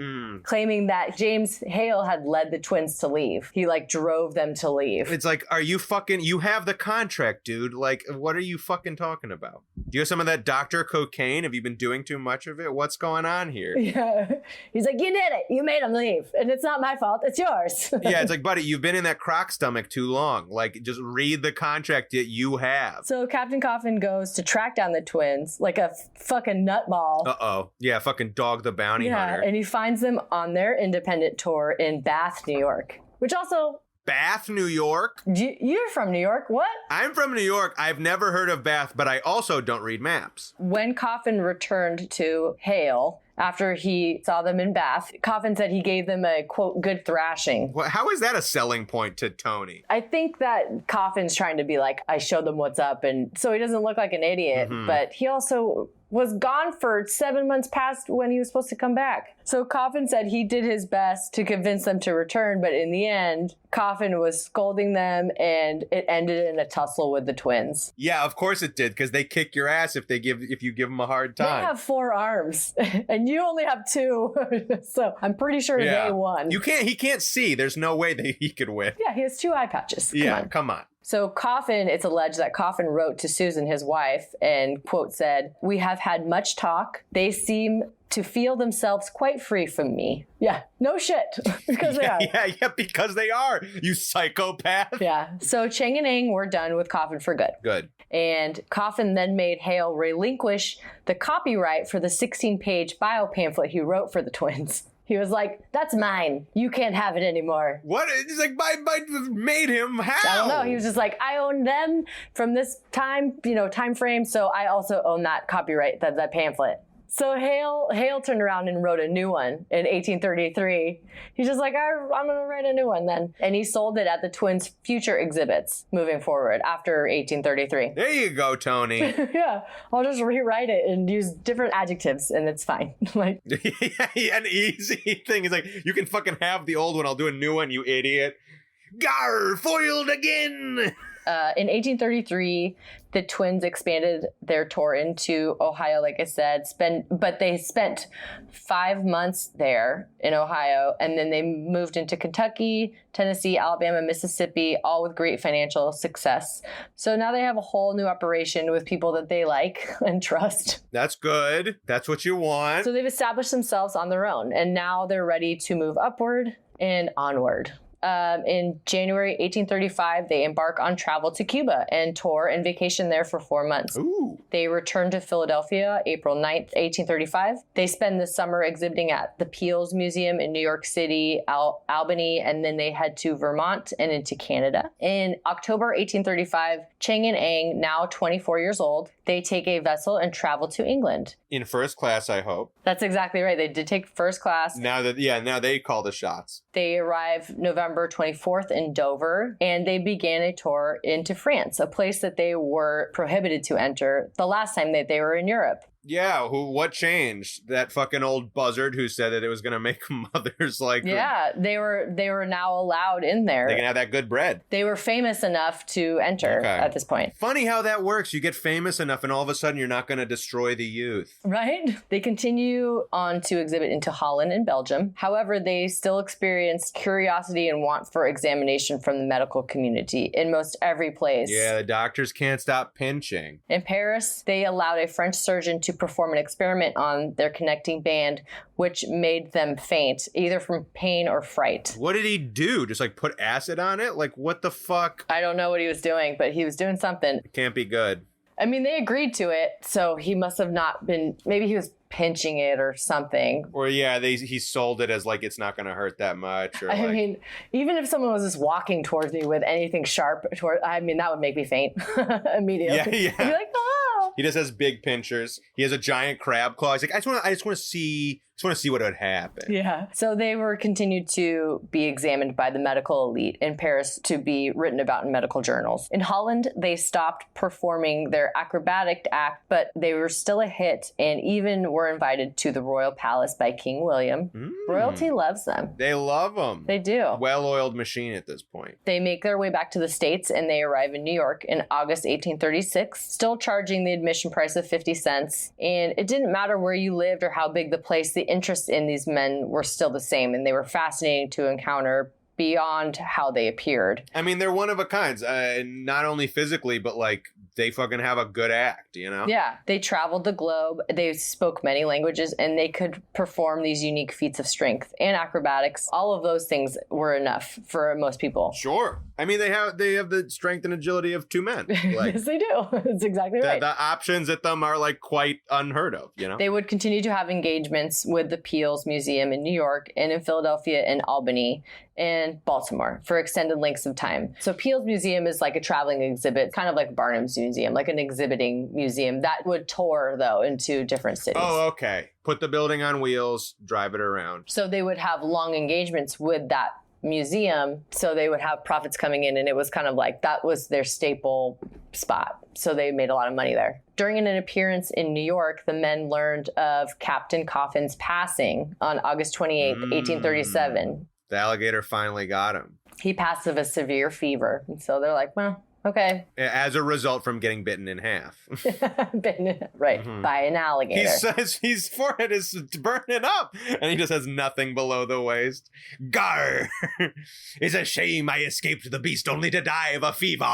claiming that James Hale had led the Twins to leave. He like drove them to leave. It's like, you have the contract, dude. Like, what are you fucking talking about? Do you have some of that Dr. Cocaine? Have you been doing too much of it? What's going on here? Yeah. He's like, you did it. You made them leave. And it's not my fault. It's yours. Yeah, it's like, buddy, you've been in that croc stomach too long. Like, just read the contract that you have. So Captain Coffin goes to track down the Twins like a fucking nutball. Uh-oh. Yeah, fucking Dog the Bounty Hunter. And he finds them on their independent tour in Bath, New York, which also... Bath, New York? You're from New York. What? I'm from New York. I've never heard of Bath, but I also don't read maps. When Coffin returned to Hale after he saw them in Bath, Coffin said he gave them a, quote, good thrashing. Well, how is that a selling point to Tony? I think that Coffin's trying to be like, I showed them what's up, and so he doesn't look like an idiot. Mm-hmm. But he also was gone for 7 months past when he was supposed to come back. So Coffin said he did his best to convince them to return, but in the end, Coffin was scolding them, and it ended in a tussle with the Twins. Yeah, of course it did, because they kick your ass if you give them a hard time. They have 4 arms, and you only have 2, so I'm pretty sure they won. He can't see. There's no way that he could win. Yeah, he has 2 eye patches. Come on. So Coffin, it's alleged that Coffin wrote to Susan, his wife, and, quote, said, "We have had much talk. They seem to feel themselves quite free from me." Yeah, no shit. Because they are. Yeah, because they are, you psychopath. Yeah, so Chang and Eng were done with Coffin for good. Good. And Coffin then made Hale relinquish the copyright for the 16-page bio pamphlet he wrote for the Twins. He was like, that's mine. You can't have it anymore. What? He's like, I made him. How? I don't know. He was just like, I own them from this time frame. So I also own that copyright, that pamphlet. So Hale turned around and wrote a new one in 1833. He's just like, I'm going to write a new one then. And he sold it at the Twins' future exhibits moving forward after 1833. There you go, Tony. Yeah, I'll just rewrite it and use different adjectives and it's fine. Like, an easy thing is like, you can fucking have the old one. I'll do a new one, you idiot. Gar, foiled again. In 1833, the Twins expanded their tour into Ohio, like I said, but they spent 5 months there in Ohio, and then they moved into Kentucky, Tennessee, Alabama, Mississippi, all with great financial success. So now they have a whole new operation with people that they like and trust. That's good. That's what you want. So they've established themselves on their own, and now they're ready to move upward and onward. In January 1835, they embark on travel to Cuba and tour and vacation there for 4 months. Ooh. They return to Philadelphia April 9th, 1835. They spend the summer exhibiting at the Peales Museum in New York City, Albany, and then they head to Vermont and into Canada. In October 1835, Chang and Eng, now 24 years old, they take a vessel and travel to England. In first class, I hope. That's exactly right. They did take first class. Now they call the shots. They arrive November November 24th in Dover, and they began a tour into France, a place that they were prohibited to enter the last time that they were in Europe. Yeah, what changed? That fucking old buzzard who said that it was going to make mothers like... Yeah, they were now allowed in there. They can have that good bread. They were famous enough to enter at this point. Funny how that works. You get famous enough and all of a sudden you're not going to destroy the youth. Right? They continue on to exhibit into Holland and Belgium. However, they still experienced curiosity and want for examination from the medical community in most every place. Yeah, the doctors can't stop pinching. In Paris, they allowed a French surgeon to perform an experiment on their connecting band, which made them faint, either from pain or fright. What did he do? Just like put acid on it? Like what the fuck? I don't know what he was doing, but he was doing something. It can't be good. I mean, they agreed to it, so he must have not been, maybe he was pinching it or something. Or yeah, he sold it as like it's not going to hurt that much. Or I mean, even if someone was just walking towards me with anything sharp, that would make me faint immediately. Yeah. I'd be like, oh. He just has big pinchers. He has a giant crab claw. He's like, I just want to see what would happen. Yeah. So they were continued to be examined by the medical elite in Paris to be written about in medical journals. In Holland, they stopped performing their acrobatic act, but they were still a hit and even were invited to the royal palace by King William. Royalty loves them. They love them. They do. Well-oiled machine at this point. They make their way back to the States and they arrive in New York in August 1836, still charging the admission price of 50 cents. And it didn't matter where you lived or how big the place, the interest in these men were still the same, and they were fascinating to encounter beyond how they appeared. I mean, they're one of a kind, not only physically, but like they fucking have a good act, you know? Yeah. They traveled the globe. They spoke many languages and they could perform these unique feats of strength and acrobatics. All of those things were enough for most people. Sure. I mean, they have the strength and agility of two men. Like, yes, they do. That's exactly right. The options at them are like quite unheard of, you know? They would continue to have engagements with the Peale's Museum in New York and in Philadelphia and Albany and Baltimore for extended lengths of time. So Peale's Museum is like a traveling exhibit, kind of like Barnum's Museum, like an exhibiting museum that would tour, though, into different cities. Oh, okay. Put the building on wheels, drive it around. So they would have long engagements with that museum, so they would have profits coming in, and it was kind of like that was their staple spot. So they made a lot of money there. During an appearance in New York, the men learned of Captain Coffin's passing on August 28th, 1837. The alligator finally got him. He passed of a severe fever. And so they're like, well, okay. As a result from getting bitten in half. Bitten, right, by an alligator. He says his forehead is burning up, and he just has nothing below the waist. Gar! It's a shame I escaped the beast only to die of a fever.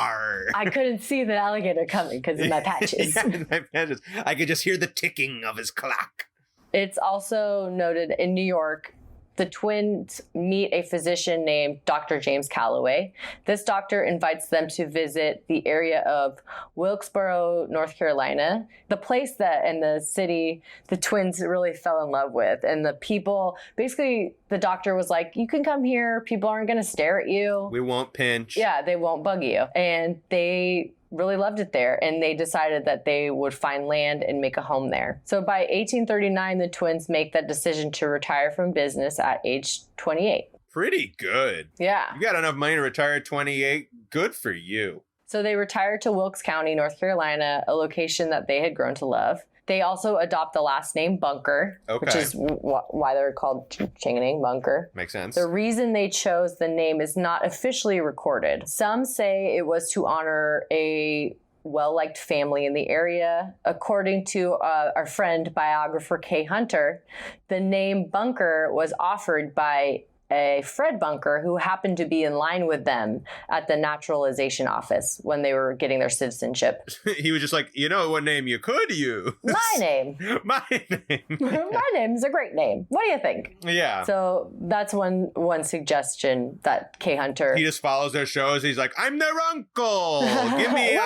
I couldn't see the alligator coming because of my patches. Yeah, my patches. I could just hear the ticking of his clock. It's also noted in New York, the twins meet a physician named Dr. James Calloway. This doctor invites them to visit the area of Wilkesboro, North Carolina, the place that and the city the twins really fell in love with. And the people, basically, the doctor was like, you can come here. People aren't going to stare at you. We won't pinch. Yeah, they won't bug you. And they really loved it there, and they decided that they would find land and make a home there. So by 1839, the twins make that decision to retire from business at age 28. Pretty good. Yeah. You got enough money to retire at 28. Good for you. So they retired to Wilkes County, North Carolina, a location that they had grown to love. They also adopt the last name Bunker, which is why they're called Chang and Eng Bunker. Makes sense. The reason they chose the name is not officially recorded. Some say it was to honor a well-liked family in the area. According to our friend biographer Kay Hunter, the name Bunker was offered by a Fred Bunker who happened to be in line with them at the naturalization office when they were getting their citizenship. He was just like, you know what name you could use? My name. My name. My name's a great name. What do you think? Yeah. So that's one suggestion that Kay Hunter. He just follows their shows. He's like, I'm their uncle. Give me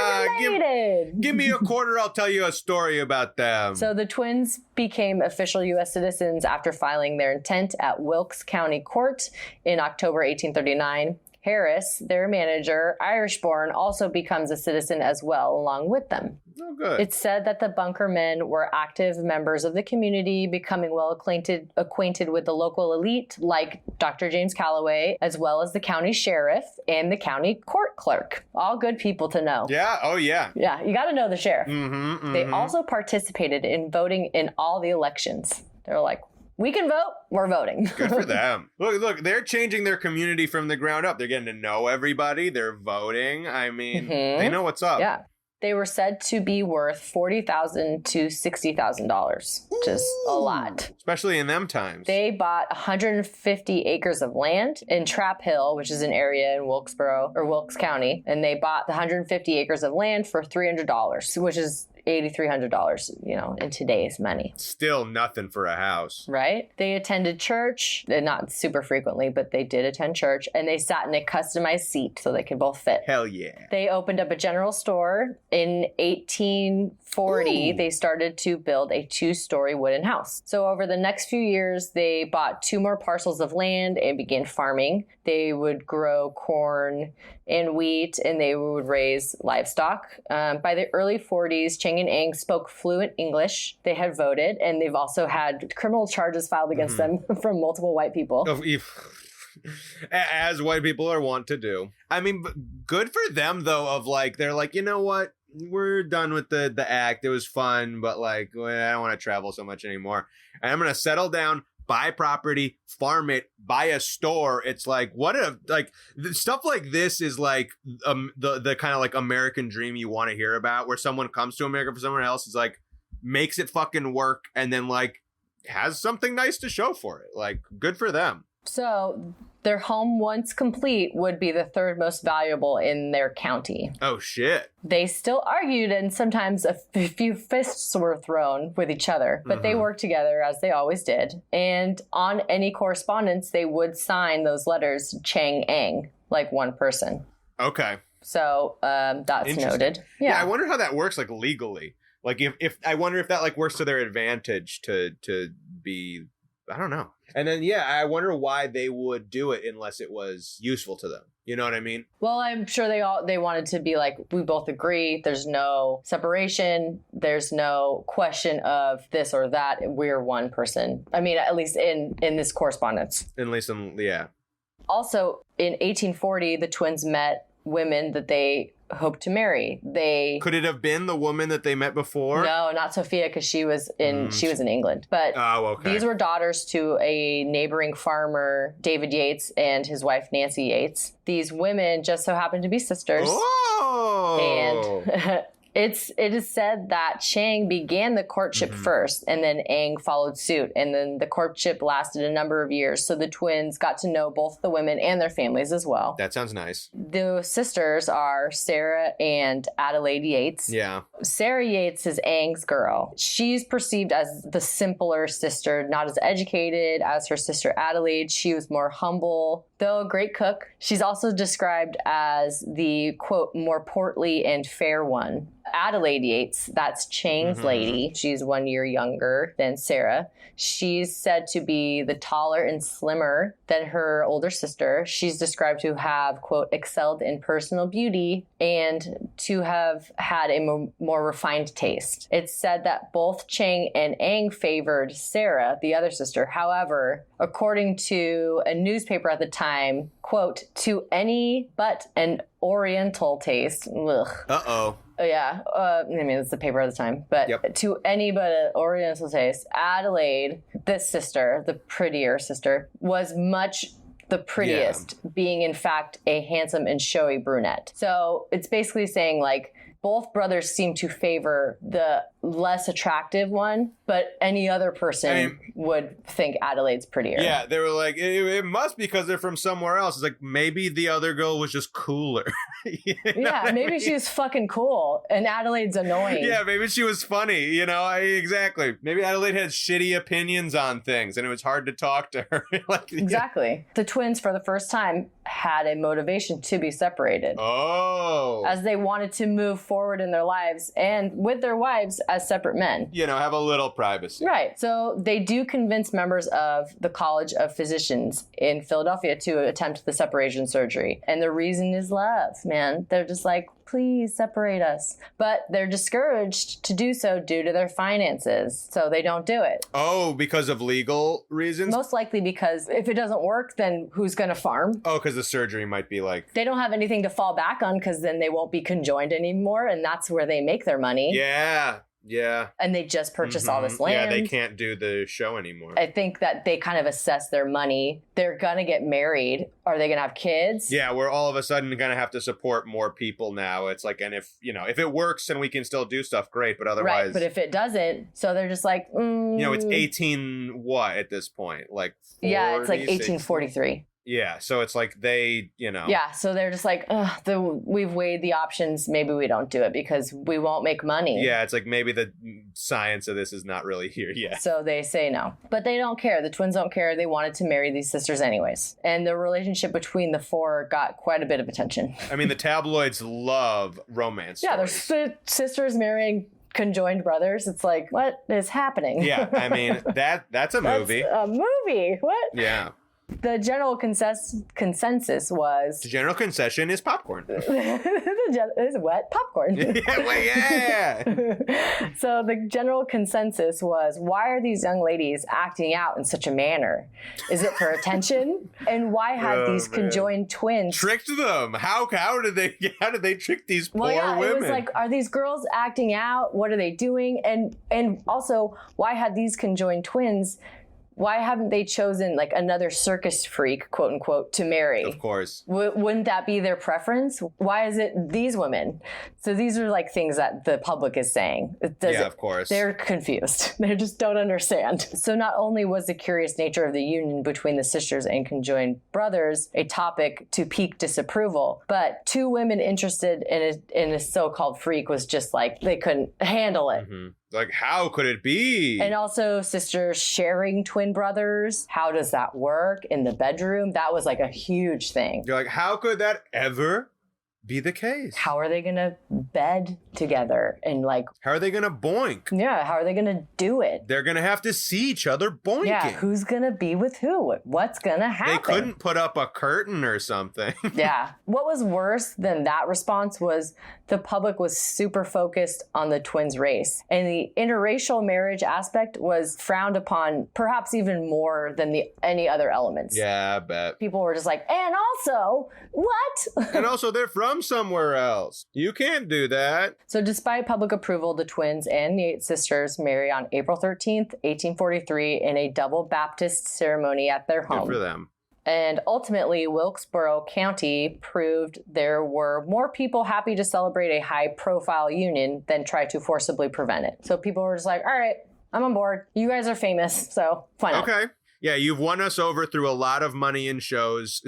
give me a quarter. I'll tell you a story about them. So the twins became official U.S. citizens after filing their intent at Wilkes County Court in October 1839. Harris, their manager, Irish-born, also becomes a citizen as well, along with them. Oh, good. It's said that the Bunker men were active members of the community, becoming well acquainted with the local elite, like Dr. James Calloway, as well as the county sheriff and the county court clerk. All good people to know. Yeah. Oh, yeah. Yeah, you got to know the sheriff. Mm-hmm. They also participated in voting in all the elections. They're like, we can vote, we're voting. Good for them. Look, they're changing their community from the ground up. They're getting to know everybody. They're voting. I mean, they know what's up. Yeah. They were said to be worth $40,000 to $60,000, which is a lot. Especially in them times. They bought 150 acres of land in Trap Hill, which is an area in Wilkes County, and they bought the 150 acres of land for $300, which is $8,300, in today's money. Still nothing for a house. Right? They attended church, not super frequently, but they did attend church, and they sat in a customized seat so they could both fit. Hell yeah. They opened up a general store. In 1840, they started to build a 2-story wooden house. So over the next few years, they bought 2 more parcels of land and began farming. They would grow corn and wheat, and they would raise livestock. By the early 40s, Chang and Eng spoke fluent English. They had voted, and they've also had criminal charges filed against them from multiple white people. As white people are wont to do. I mean, good for them, though, of like, they're like, you know what? We're done with the act. It was fun, but like, I don't want to travel so much anymore. And I'm going to settle down, buy property, farm it, buy a store. It's like, stuff like this is like the kind of like American dream you want to hear about, where someone comes to America for someone else, is like, makes it fucking work, and then like has something nice to show for it. Like, good for them. So their home, once complete, would be the 3rd most valuable in their county. Oh, shit. They still argued, and sometimes a few fists were thrown with each other, but they worked together as they always did. And on any correspondence, they would sign those letters Chang Eng, like one person. Okay. So that's noted. Yeah, I wonder how that works, like, legally. Like, if I wonder if that like works to their advantage to be, I don't know. And then, yeah, I wonder why they would do it unless it was useful to them. You know what I mean? Well, I'm sure they wanted to be like, we both agree. There's no separation. There's no question of this or that. We're one person. I mean, at least in this correspondence. At least, yeah. Also, in 1840, the twins met women that they hoped to marry. Could it have been the woman that they met before? No, not Sophia, because she was in England. But these were daughters to a neighboring farmer, David Yates, and his wife Nancy Yates. These women just so happened to be sisters. Oh! And it is said that Chang began the courtship first, and then Eng followed suit. And then the courtship lasted a number of years. So the twins got to know both the women and their families as well. That sounds nice. The sisters are Sarah and Adelaide Yates. Yeah. Sarah Yates is Eng's girl. She's perceived as the simpler sister, not as educated as her sister Adelaide. She was more humble, though a great cook. She's also described as the, quote, more portly and fair one. Adelaide Yates, that's Chang's lady. She's 1 year younger than Sarah. She's said to be the taller and slimmer than her older sister. She's described to have, quote, excelled in personal beauty and to have had a more refined taste. It's said that both Chang and Eng favored Sarah, the other sister. However, according to a newspaper at the time, quote, to any but an Oriental taste. Ugh. Uh-oh. Yeah, I mean, it's the paper at the time. But to any but an Oriental taste, Adelaide, this sister, the prettier sister, was much the prettiest, being, in fact, a handsome and showy brunette. So it's basically saying, like, both brothers seem to favor the less attractive one, but any other person would think Adelaide's prettier. Yeah, they were like, it must be because they're from somewhere else. It's like, maybe the other girl was just cooler. Maybe she was fucking cool and Adelaide's annoying. Yeah, maybe she was funny, exactly. Maybe Adelaide had shitty opinions on things and it was hard to talk to her. Exactly. The twins, for the first time, had a motivation to be separated. Oh. As they wanted to move forward in their lives and with their wives as separate men. Have a little privacy. Right. So they do convince members of the College of Physicians in Philadelphia to attempt the separation surgery. And the reason is love, man. They're just like, please separate us. But they're discouraged to do so due to their finances. So they don't do it. Oh, because of legal reasons? Most likely because if it doesn't work, then who's going to farm? Oh, because the surgery might be like... They don't have anything to fall back on because then they won't be conjoined anymore. And that's where they make their money. Yeah. Yeah. And they just purchased all this land. Yeah, they can't do the show anymore. I think that they kind of assess their money. They're going to get married. Are they going to have kids? Yeah, we're all of a sudden going to have to support more people now. It's like, and if it works and we can still do stuff, great. But otherwise... Right, but if it doesn't, so they're just like, it's 18 what at this point? Like 40, yeah, it's like 60? 1843. Yeah, so it's like they, Yeah, so they're just like, we've weighed the options. Maybe we don't do it because we won't make money. Yeah, it's like maybe the science of this is not really here yet. So they say no. But they don't care. The twins don't care. They wanted to marry these sisters anyways. And the relationship between the four got quite a bit of attention. I mean, the tabloids love romance stories. Yeah, they're sisters marrying conjoined brothers. It's like, what is happening? Yeah, I mean, that's a movie. That's a movie. What? Yeah. The general consensus was... The general concession is popcorn. Is what? Popcorn. Yeah. So the general consensus was, why are these young ladies acting out in such a manner? Is it for attention? And why have these conjoined twins... Tricked them. How did they trick these poor women? It was like, are these girls acting out? What are they doing? And also, why had these conjoined twins... Why haven't they chosen like another circus freak, quote unquote, to marry? Of course. Wouldn't that be their preference? Why is it these women? So these are like things that the public is saying. Of course. They're confused. They just don't understand. So not only was the curious nature of the union between the sisters and conjoined brothers a topic to pique disapproval, but two women interested in a so-called freak was just like, they couldn't handle it. Mm-hmm. Like, how could it be? And also sisters sharing twin brothers. How does that work in the bedroom? That was like a huge thing. You're like, how could that ever be the case? How are they going to bed together? And like... How are they going to boink? Yeah, how are they going to do it? They're going to have to see each other boinking. Yeah, who's going to be with who? What's going to happen? They couldn't put up a curtain or something. Yeah. What was worse than that response was the public was super focused on the twins' race. And the interracial marriage aspect was frowned upon perhaps even more than any other elements. Yeah, I bet. People were just like, and also, what? And also, they're from somewhere else. You can't do that. So despite public approval, the twins and the eight sisters marry on April 13th, 1843 in a double Baptist ceremony at their home. Good for them. And ultimately, Wilkesboro County proved there were more people happy to celebrate a high-profile union than try to forcibly prevent it. So people were just like, all right, I'm on board. You guys are famous, so why not? Okay. Yeah, you've won us over through a lot of money in shows.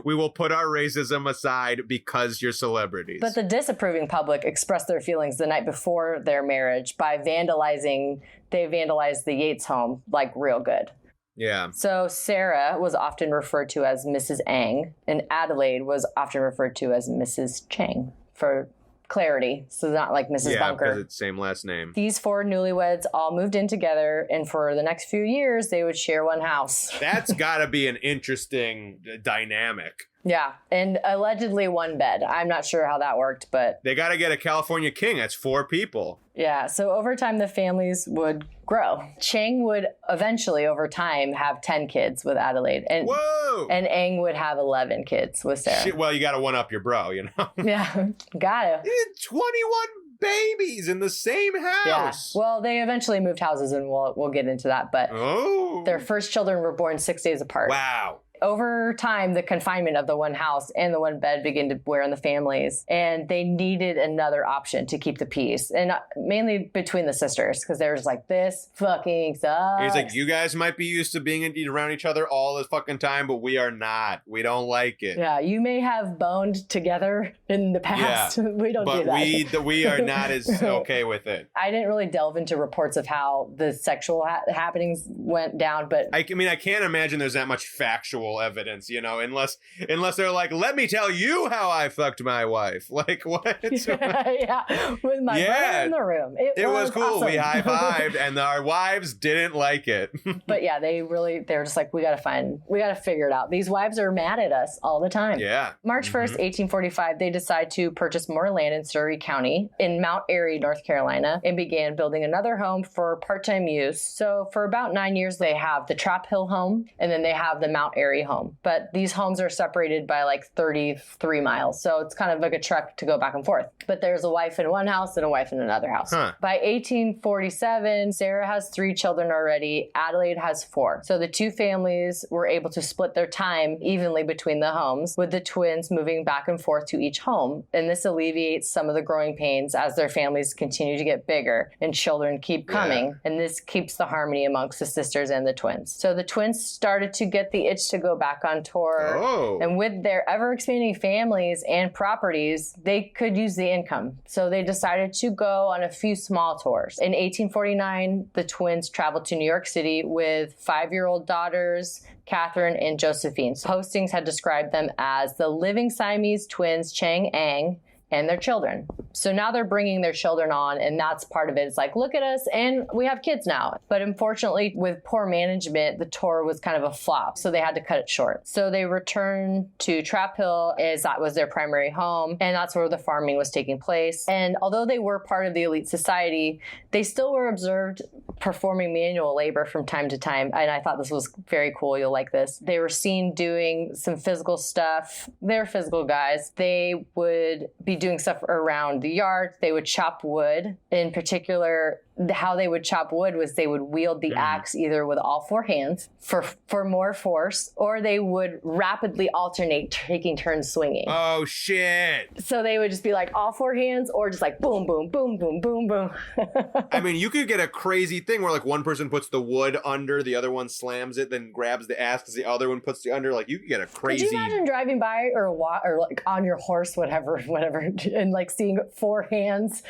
We will put our racism aside because you're celebrities. But the disapproving public expressed their feelings the night before their marriage by vandalizing. They vandalized the Yates home like real good. Yeah. So Sarah was often referred to as Mrs. Eng, and Adelaide was often referred to as Mrs. Chang for clarity. So not like Mrs. Bunker. Yeah, because it's the same last name. These four newlyweds all moved in together, and for the next few years, they would share one house. That's got to be an interesting dynamic. Yeah, and allegedly one bed. I'm not sure how that worked, but... They got to get a California king. That's 4 people. Yeah, so over time, the families would grow. Chang would eventually, over time, have 10 kids with Adelaide. And, Whoa! And Eng would have 11 kids with Sarah. Shit, well, you got to one-up your bro, you know? Yeah, gotta. 21 babies in the same house. Yeah. Well, they eventually moved houses, and we'll get into that. But their first children were born 6 days apart. Wow. Over time, the confinement of the one house and the one bed began to wear on the families, and they needed another option to keep the peace, and mainly between the sisters, because they were just like, this fucking sucks. He's like, you guys might be used to being around each other all this fucking time, but we are not. We don't like it. Yeah, you may have boned together in the past. Yeah, we don't do that. But we are not as okay with it. I didn't really delve into reports of how the sexual happenings went down, but... I mean, I can't imagine there's that much factual actual evidence, you know, unless they're like, let me tell you how I fucked my wife. Like, what? Yeah, with my brother in the room. It was cool. Awesome. We high-fived, and our wives didn't like it. But yeah, they're just like, we got to figure it out. These wives are mad at us all the time. Yeah. March 1st, 1845, they decide to purchase more land in Surrey County in Mount Airy, North Carolina, and began building another home for part-time use. So for about 9 years, they have the Trap Hill home, and then they have the Mount Airy home. But these homes are separated by like 33 miles. So it's kind of like a trek to go back and forth. But there's a wife in one house and a wife in another house. By 1847, Sarah has 3 children already. Adelaide has 4. So the 2 families were able to split their time evenly between the homes, with the twins moving back and forth to each home. And this alleviates some of the growing pains as their families continue to get bigger and children keep coming. Yeah. And this keeps the harmony amongst the sisters and the twins. So the twins started to get the itch to go back on tour. Oh. And with their ever-expanding families and properties, they could use the income. So they decided to go on a few small tours. In 1849, the twins traveled to New York City with 5-year-old daughters, Catherine and Josephine. Postings had described them as the living Siamese twins, Chang Eng, and their children. So now they're bringing their children on, and that's part of it. It's like, look at us, and we have kids now. But unfortunately, with poor management, the tour was kind of a flop, so they had to cut it short. So they returned to Trap Hill, as that was their primary home, and that's where the farming was taking place. And although they were part of the elite society, they still were observed performing manual labor from time to time, and I thought this was very cool. You'll like this. They were seen doing some physical stuff. They're physical guys. They would be doing stuff around the yard. They would chop wood. In particular, how they would chop wood was they would wield the axe either with all 4 hands for more force, or they would rapidly alternate taking turns swinging. Oh, shit. So they would just be like all 4 hands, or just like boom, boom, boom, boom, boom, boom. I mean, you could get a crazy thing where like one person puts the wood under, the other one slams it, then grabs the axe as the other one puts the under. Like, you could get a crazy... Could you imagine driving by or like on your horse, whatever, and like seeing 4 hands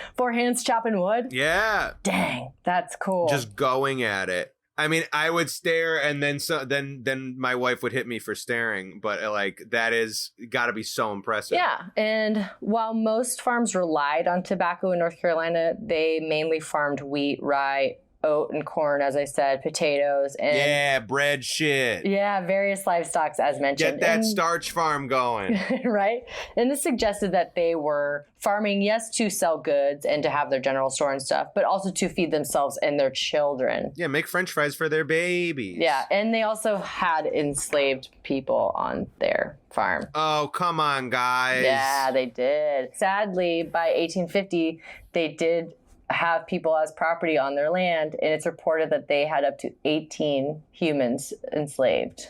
chopping wood? Yeah. Dang, that's cool. Just going at it. I mean, I would stare, and then my wife would hit me for staring. But like, that is got to be so impressive. Yeah, and while most farms relied on tobacco in North Carolina, they mainly farmed wheat, rye, oat and corn, as I said, potatoes, and bread shit. Yeah, various livestock, as mentioned. Get that starch farm going. Right? And this suggested that they were farming, yes, to sell goods and to have their general store and stuff, but also to feed themselves and their children. Yeah, make French fries for their babies. Yeah, and they also had enslaved people on their farm. Oh, come on, guys. Yeah, they did. Sadly, by 1850, they did have people as property on their land, and it's reported that they had up to 18 humans enslaved.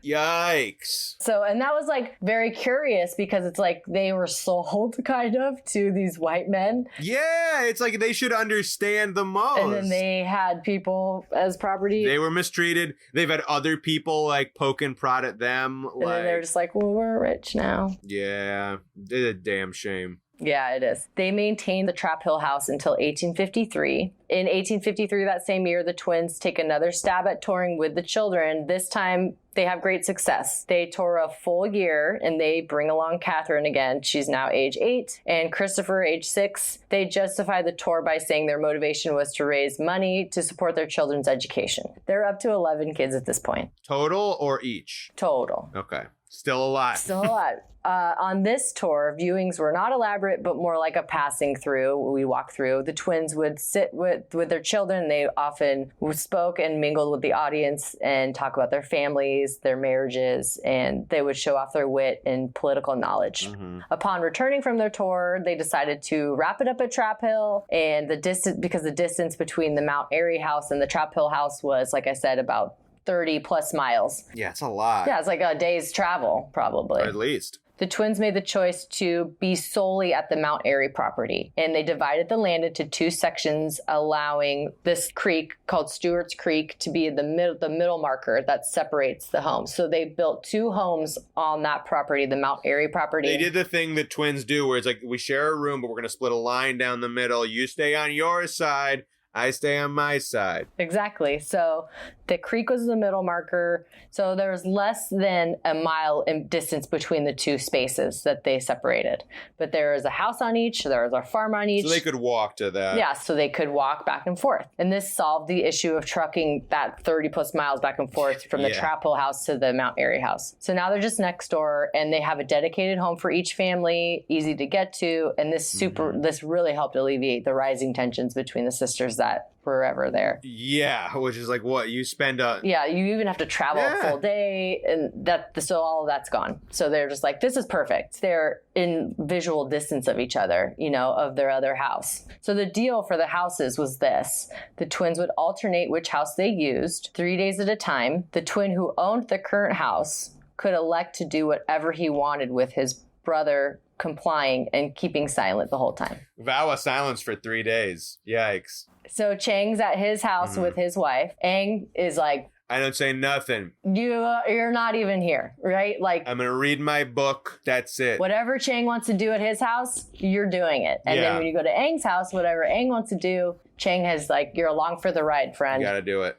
Yikes. So, and that was like very curious because it's like they were sold kind of to these white men. Yeah, it's like they should understand the most. And then they had people as property. They were mistreated. They've had other people like poke and prod at them. And then they're just like, well, we're rich now. Yeah, it's a damn shame. Yeah, it is. They maintained the Trap Hill house until 1853. In 1853, that same year, the twins take another stab at touring with the children. This time, they have great success. They tour a full year, and they bring along Catherine again. She's now age 8, and Christopher, age 6. They justify the tour by saying their motivation was to raise money to support their children's education. They're up to 11 kids at this point. Total or each? Total. Okay. Still a lot. Still a lot. On this tour, viewings were not elaborate, but more like a passing through. We walk through. The twins would sit with their children. They often spoke and mingled with the audience and talk about their families, their marriages, and they would show off their wit and political knowledge. Mm-hmm. Upon returning from their tour, they decided to wrap it up at Trap Hill, and the distance between the Mount Airy house and the Trap Hill house was, like I said, about 30 plus miles. Yeah, it's a lot. Yeah, it's like a day's travel, probably. Or at least. The twins made the choice to be solely at the Mount Airy property, and they divided the land into 2 sections, allowing this creek called Stewart's Creek to be the middle marker that separates the homes. So they built 2 homes on that property, the Mount Airy property. They did the thing that twins do where it's like, we share a room, but we're going to split a line down the middle. You stay on your side. I stay on my side. Exactly. So the creek was the middle marker. So there was less than a mile in distance between the two spaces that they separated. But there was a house on each. There was a farm on each. So they could walk to that. Yeah, so they could walk back and forth. And this solved the issue of trucking that 30 plus miles back and forth from the trap hole house to the Mount Airy house. So now they're just next door and they have a dedicated home for each family, easy to get to. And this really helped alleviate the rising tensions between the sisters that were ever there. Yeah, which is like what you spend Yeah, you even have to travel a full day, and so all of that's gone. So they're just like, this is perfect. They're in visual distance of each other, of their other house. So the deal for the houses was this. The twins would alternate which house they used 3 days at a time. The twin who owned the current house could elect to do whatever he wanted with his brother complying and keeping silent the whole time. Vow of silence for 3 days. Yikes. So Chang's at his house with his wife. Eng is like, I don't say nothing. You're not even here, right? Like, I'm going to read my book. That's it. Whatever Chang wants to do at his house, you're doing it. And then when you go to Eng's house, whatever Eng wants to do, Chang has like, you're along for the ride, friend. You got to do it.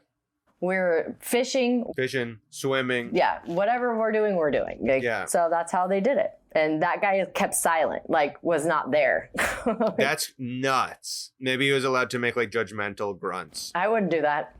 We're fishing, swimming. Yeah, whatever we're doing, we're doing. Like, so that's how they did it. And that guy kept silent, like was not there. That's nuts. Maybe he was allowed to make like judgmental grunts. I wouldn't do that.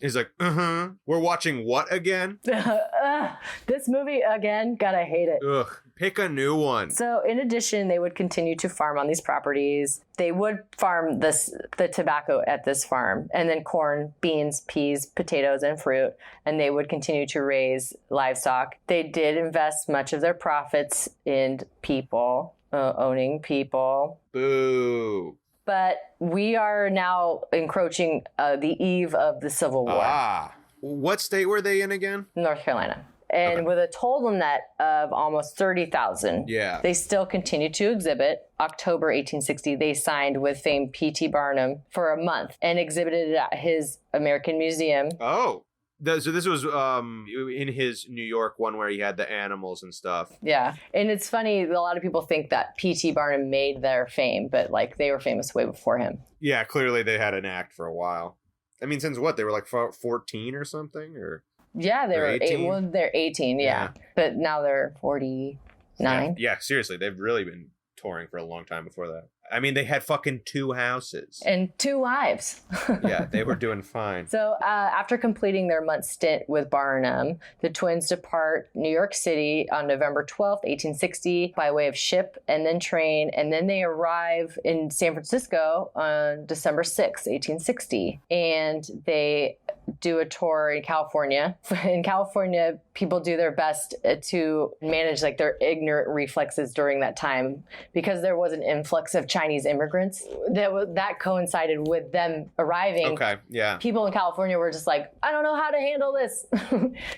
He's like, we're watching what again? This movie again, gotta hate it. Ugh, pick a new one. So in addition, they would continue to farm on these properties. They would farm the tobacco at this farm, and then corn, beans, peas, potatoes, and fruit. And they would continue to raise livestock. They did invest much of their profits in people, owning people. Boo. But we are now encroaching the eve of the Civil War. What state were they in again? North Carolina. And with a total net of almost 30,000, they still continue to exhibit. October 1860, they signed with famed P.T. Barnum for a month and exhibited it at his American Museum. Oh. So this was in his New York one where he had the animals and stuff. Yeah. And it's funny, a lot of people think that P.T. Barnum made their fame, but like they were famous way before him. Yeah, clearly they had an act for a while. I mean, since what? They were like 14 or something? Or yeah, they were 18. They're 18, yeah. But now they're 49. Yeah, seriously, they've really been touring for a long time before that. I mean, they had fucking 2 houses. And 2 wives. Yeah, they were doing fine. So after completing their month stint with Barnum, the twins depart New York City on November 12th, 1860 by way of ship and then train. And then they arrive in San Francisco on December 6th, 1860. And they do a tour in California. In California, people do their best to manage like their ignorant reflexes during that time because there was an influx of Chinese immigrants. That coincided with them arriving. Okay, yeah. People in California were just like, I don't know how to handle this.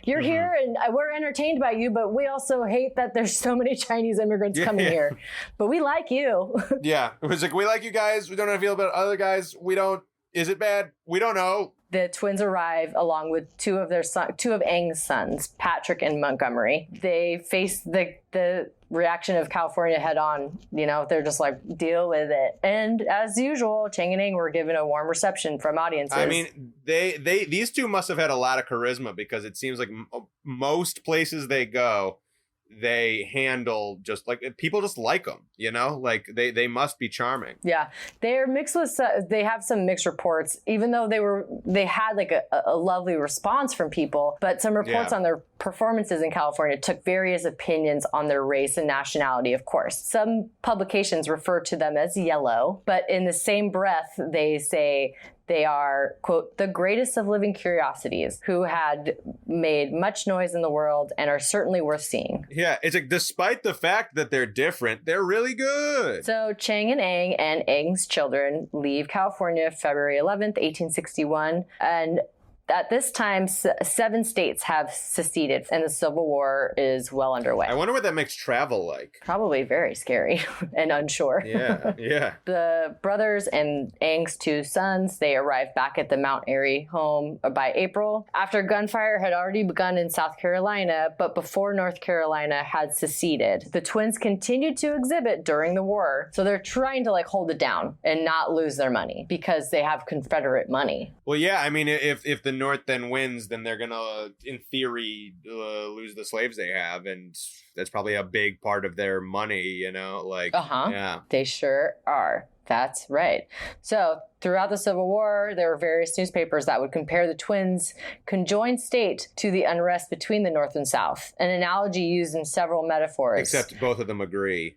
You're here and we're entertained by you, but we also hate that there's so many Chinese immigrants coming here. But we like you. Yeah, it was like, we like you guys. We don't know how to feel about other guys. We don't. Is it bad? We don't know. The twins arrive along with two of Eng's sons, Patrick and Montgomery. They face the reaction of California head on. They're just like, deal with it. And as usual, Chang and Eng were given a warm reception from audiences. I mean, these two must have had a lot of charisma because it seems like most places they go, they handle just like people just like them, like they must be charming. Yeah, they're mixed with they have some mixed reports, even though they had like a lovely response from people, but some reports on their performances in California took various opinions on their race and nationality. Of course, some publications refer to them as yellow, but in the same breath they say they are, quote, the greatest of living curiosities who had made much noise in the world and are certainly worth seeing. Yeah, it's like, despite the fact that they're different, they're really good. So Chang and Eng and Eng's children leave California February 11th, 1861. And At this time, 7 states have seceded, and the Civil War is well underway. I wonder what that makes travel like. Probably very scary and unsure. Yeah. The brothers and Eng's 2 sons, they arrived back at the Mount Airy home by April, after gunfire had already begun in South Carolina, but before North Carolina had seceded. The twins continued to exhibit during the war, so they're trying to like hold it down and not lose their money because they have Confederate money. Well, yeah, I mean, if the North then wins, then they're gonna, in theory, lose the slaves they have, and that's probably a big part of their money, you know? Like, yeah. They sure are. That's right. So throughout the Civil War, there were various newspapers that would compare the twins' conjoined state to the unrest between the North and South, an analogy used in several metaphors. Except both of them agree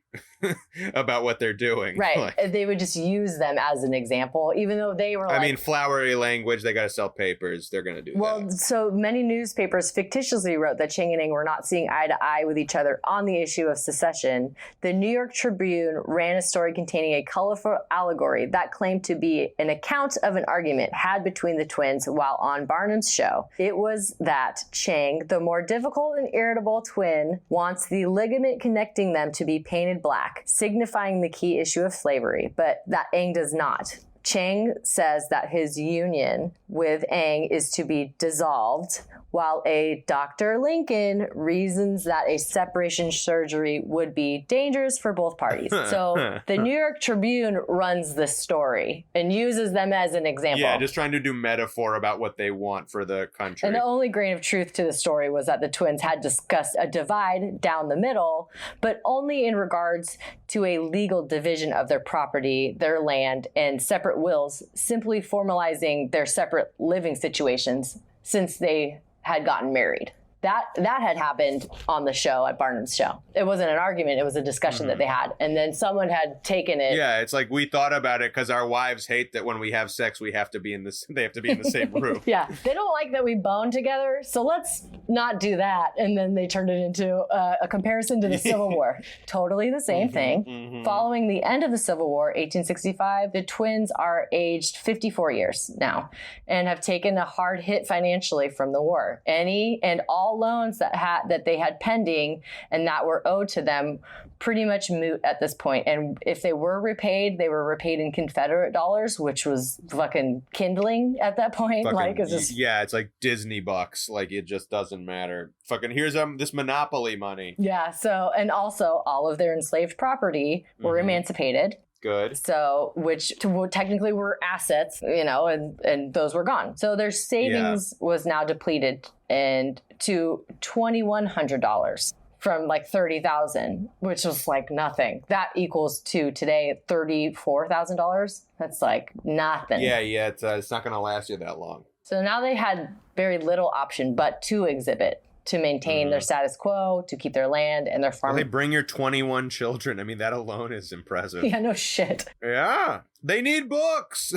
about what they're doing. Right. Like, they would just use them as an example, even though they were I mean, flowery language, they got to sell papers. They're going to do that. Well, so many newspapers fictitiously wrote that Chang and Eng were not seeing eye to eye with each other on the issue of secession. The New York Tribune ran a story containing a colorful allegory that claimed to be an account of an argument had between the twins while on Barnum's show. It was that Chang, the more difficult and irritable twin, wants the ligament connecting them to be painted black, signifying the key issue of slavery, but that Eng does not. Chang says that his union with Eng is to be dissolved, while a Dr. Lincoln reasons that a separation surgery would be dangerous for both parties. So the New York Tribune runs this story and uses them as an example. Yeah, just trying to do metaphor about what they want for the country. And the only grain of truth to the story was that the twins had discussed a divide down the middle, but only in regards to a legal division of their property, their land, and separate wills, simply formalizing their separate living situations since they had gotten married. That had happened on the show, at Barnum's show. It wasn't an argument, it was a discussion that they had. And then someone had taken it. Yeah, it's like we thought about it because our wives hate that when we have sex, we have to be in this. They have to be in the same room. Yeah, they don't like that we bone together, so let's not do that. And then they turned it into a comparison to the Civil War. Totally the same thing. Following the end of the Civil War, 1865, the twins are aged 54 years now and have taken a hard hit financially from the war. Any and all loans that they had pending and that were owed to them pretty much moot at this point. And if they were repaid, they were repaid in Confederate dollars, which was fucking kindling at that point. Fucking, like, it's just, yeah, it's like Disney bucks. Like, it just doesn't matter. Fucking here's this Monopoly money. Yeah. So, and also all of their enslaved property were emancipated. Good. So, which technically were assets, you know, and those were gone. So their savings was now depleted and to $2,100 from like $30,000, which was like nothing. That equals to today $34,000. That's like nothing. Yeah, it's not going to last you that long. So now they had very little option but to exhibit, to maintain their status quo, to keep their land and their farm. Well, they bring your 21 children. I mean, that alone is impressive. Yeah, no shit. Yeah, they need books.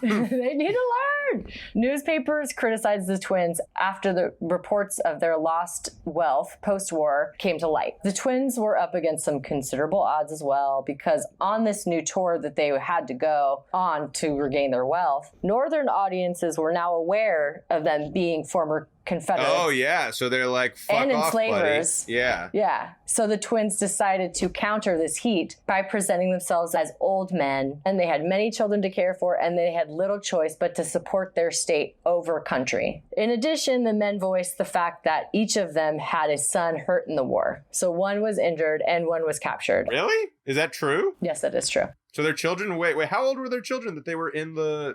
They need to learn. Newspapers criticized the twins after the reports of their lost wealth post-war came to light. The twins were up against some considerable odds as well, because on this new tour that they had to go on to regain their wealth, Northern audiences were now aware of them being former Confederates. Oh, yeah. So they're like, fuck and off, enslavers. buddy. Yeah. Yeah. So the twins decided to counter this heat by presenting themselves as old men, and they had many children to care for, and they had little choice but to support their state over country. In addition, the men voiced the fact that each of them had a son hurt in the war. So one was injured and one was captured. Really? Is that true? Yes, that is true. So their children, wait, how old were their children that they were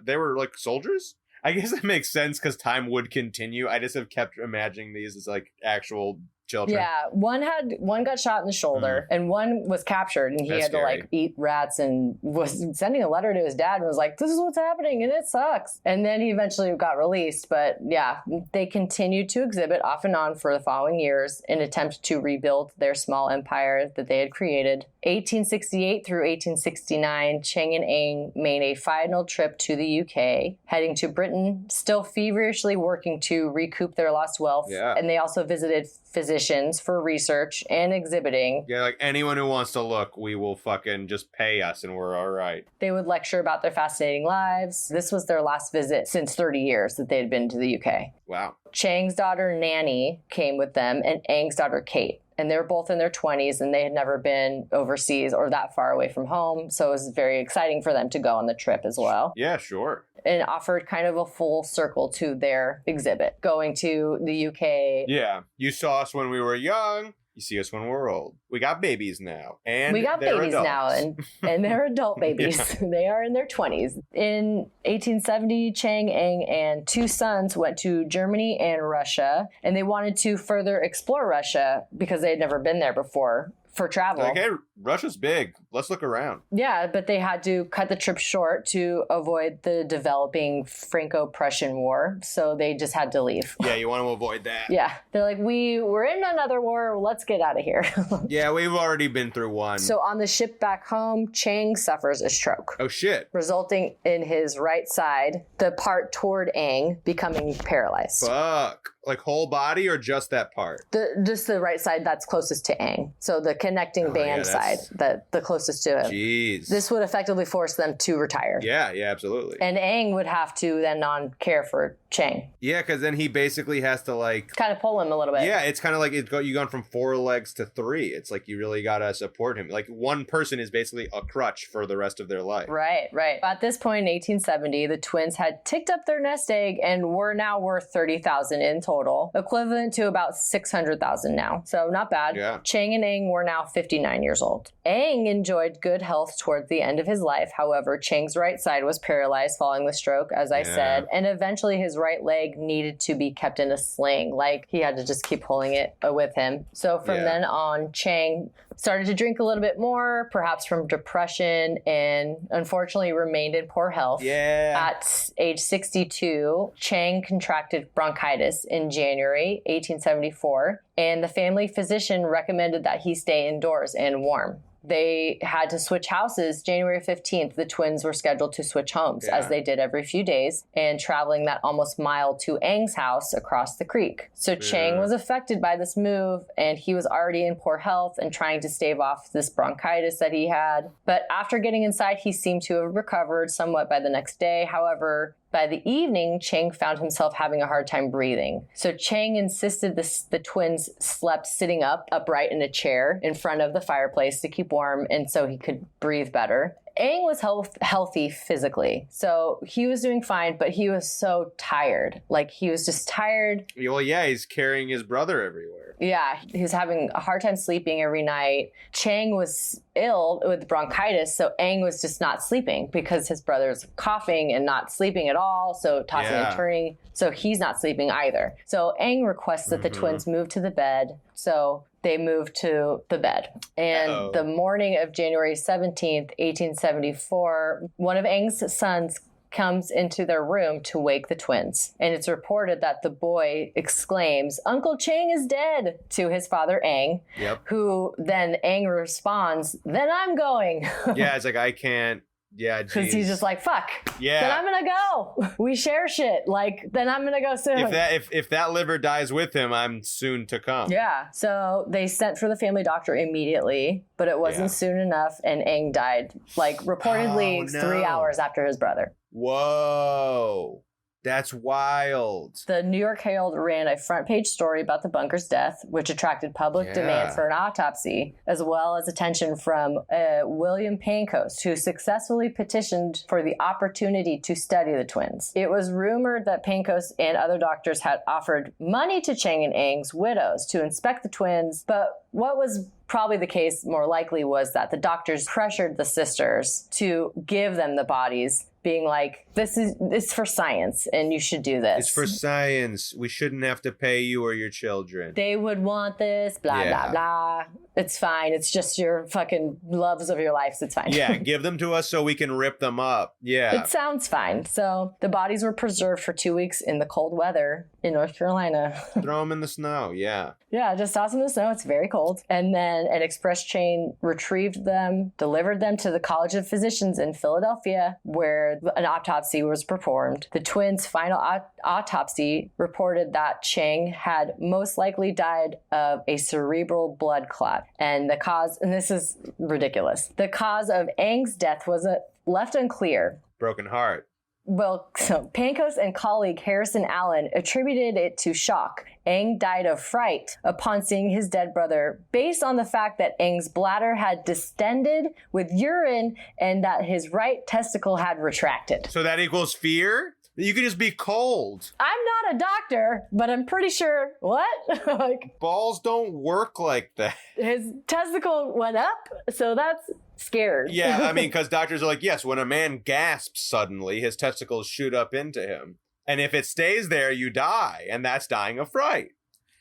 they were like soldiers? I guess that makes sense because time would continue. I just have kept imagining these as like actual children. Yeah, one got shot in the shoulder and one was captured, and he That's had scary. to like eat rats and was sending a letter to his dad and was like, this is what's happening and it sucks. And then he eventually got released. But yeah, they continued to exhibit off and on for the following years in attempt to rebuild their small empire that they had created. 1868 through 1869, Chang and Eng made a final trip to the UK, heading to Britain, still feverishly working to recoup their lost wealth. Yeah. And they also visited physicians for research and exhibiting. Yeah, like anyone who wants to look, we will fucking just pay us and we're all right. They would lecture about their fascinating lives. This was their last visit since 30 years that they had been to the UK. Wow. Chang's daughter, Nanny, came with them, and Eng's daughter, Kate. And they were both in their 20s, and they had never been overseas or that far away from home. So it was very exciting for them to go on the trip as well. Yeah, sure. And offered kind of a full circle to their exhibit, going to the UK. Yeah. You saw us when we were young. You see us when we're old. We got babies now. And we got babies adults. now, and they're adult babies. Yeah. They are in their 20s. In 1870, Chang, Eng, and two sons went to Germany and Russia, and they wanted to further explore Russia because they had never been there before for travel. Like, hey, Russia's big. Let's look around. Yeah, but they had to cut the trip short to avoid the developing Franco-Prussian War, so they just had to leave. Yeah, you want to avoid that. Yeah, they're like, we're in another war, let's get out of here. Yeah, we've already been through one. So on the ship back home, Chang suffers a stroke. Oh, shit. Resulting in his right side, the part toward Eng, becoming paralyzed. Fuck. Like whole body or just that part? Just the right side that's closest to Eng. So the connecting band side, the closest to him. Jeez. This would effectively force them to retire. Yeah, absolutely. And Eng would have to then care for Chang. Yeah, because then he basically has to like... Kind of pull him a little bit. Yeah, it's kind of like you've gone from 4 legs to 3. It's like you really got to support him. Like one person is basically a crutch for the rest of their life. Right. At this point in 1870, the twins had ticked up their nest egg and were now worth $30,000 in total, equivalent to about $600,000 now. So not bad. Yeah. Chang and Eng were now 59 years old. Eng enjoyed good health towards the end of his life. However, Chang's right side was paralyzed following the stroke, as I said, and eventually his right leg needed to be kept in a sling. Like he had to just keep pulling it with him. So from then on, Chang started to drink a little bit more, perhaps from depression, and unfortunately remained in poor health. Yeah. At age 62, Chang contracted bronchitis in January 1874, and the family physician recommended that he stay indoors and warm. They had to switch houses. January 15th, the twins were scheduled to switch homes, as they did every few days, and traveling that almost mile to Eng's house across the creek. So Chang was affected by this move, and he was already in poor health and trying to stave off this bronchitis that he had. But after getting inside, he seemed to have recovered somewhat by the next day. However, by the evening, Chang found himself having a hard time breathing. So Chang insisted the twins slept sitting upright in a chair in front of the fireplace to keep warm and so he could breathe better. Eng was healthy physically, so he was doing fine, but he was so tired. Like, he was just tired. Well, yeah, he's carrying his brother everywhere. Yeah, he was having a hard time sleeping every night. Chang was ill with bronchitis, so Eng was just not sleeping because his brother's coughing and not sleeping at all, so tossing and turning. So he's not sleeping either. So Eng requests that the twins move to the bed. So they moved to the bed. And the morning of January 17th, 1874, one of Eng's sons comes into their room to wake the twins. And it's reported that the boy exclaims, "Uncle Chang is dead," to his father Eng, who then Eng responds, "Then I'm going." Yeah, it's like, I can't. Yeah, because he's just like, fuck. Yeah. Then I'm gonna go. We share shit. Like, then I'm gonna go soon. If that liver dies with him, I'm soon to come. Yeah. So they sent for the family doctor immediately, but it wasn't soon enough, and Eng died, like, reportedly 3 hours after his brother. Whoa. That's wild. The New York Herald ran a front page story about the Bunker's death, which attracted public demand for an autopsy, as well as attention from William Pancoast, who successfully petitioned for the opportunity to study the twins. It was rumored that Pancoast and other doctors had offered money to Chang and Eng's widows to inspect the twins, but what was probably the case more likely was that the doctors pressured the sisters to give them the bodies, being like, it's for science and you should do this. It's for science. We shouldn't have to pay you or your children. They would want this, blah, blah, blah. It's fine. It's just your fucking loves of your lives. It's fine. Yeah, give them to us so we can rip them up. Yeah. It sounds fine. So the bodies were preserved for 2 weeks in the cold weather in North Carolina. Throw them in the snow, yeah. Yeah, just toss them in the snow. It's very cold. And then an express train retrieved them, delivered them to the College of Physicians in Philadelphia, where later, an autopsy was performed. The twins' final autopsy reported that Chang had most likely died of a cerebral blood clot. And the cause, and this is ridiculous, the cause of Eng's death was left unclear. Broken heart. Well, so Pankos and colleague Harrison Allen attributed it to shock. Eng died of fright upon seeing his dead brother, based on the fact that Eng's bladder had distended with urine and that his right testicle had retracted. So that equals fear? You could just be cold. I'm not a doctor, but I'm pretty sure, what? Like, balls don't work like that. His testicle went up, so that's scared. Yeah, I mean, because doctors are like, yes, when a man gasps suddenly, his testicles shoot up into him. And if it stays there, you die, and that's dying of fright.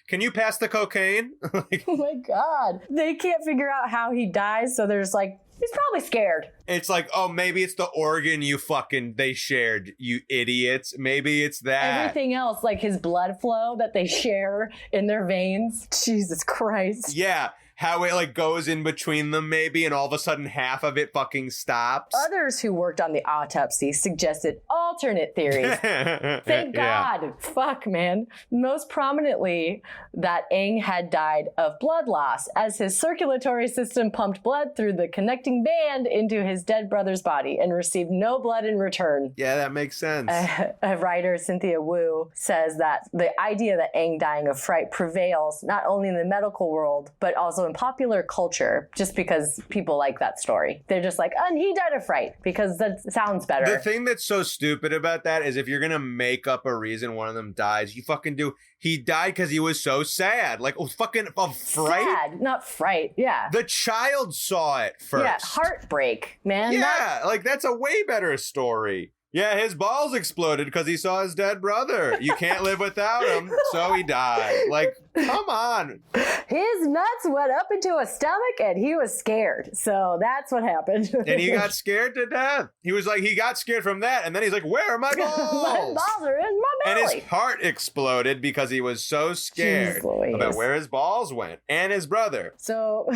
Can you pass the cocaine? Like, oh my God. They can't figure out how he dies, so they're just like, he's probably scared. It's like, oh, maybe it's the organ they shared, you idiots. Maybe it's that. Everything else, like his blood flow that they share in their veins. Jesus Christ. Yeah. How it like goes in between them maybe, and all of a sudden half of it fucking stops. Others who worked on the autopsy suggested alternate theories. Thank God. Yeah. Fuck, man. Most prominently, that Eng had died of blood loss as his circulatory system pumped blood through the connecting band into his dead brother's body and received no blood in return. Yeah, that makes sense. A writer, Cynthia Wu, says that the idea that Eng dying of fright prevails not only in the medical world, but also in popular culture, just because people like that story. They're just like, and he died of fright, because that sounds better. The thing that's so stupid about that is if you're gonna make up a reason one of them dies, you fucking do. He died because he was so sad. Like, fucking of fright? Sad, not fright, yeah. The child saw it first. Yeah, heartbreak, man. Yeah, like, that's a way better story. Yeah, his balls exploded because he saw his dead brother. You can't live without him, so he died. Like, come on. His nuts went up into his stomach and he was scared. So that's what happened. And he got scared to death. He was like, he got scared from that. And then he's like, where are my balls? My balls are in my belly. And his heart exploded because he was so scared about where his balls went and his brother. So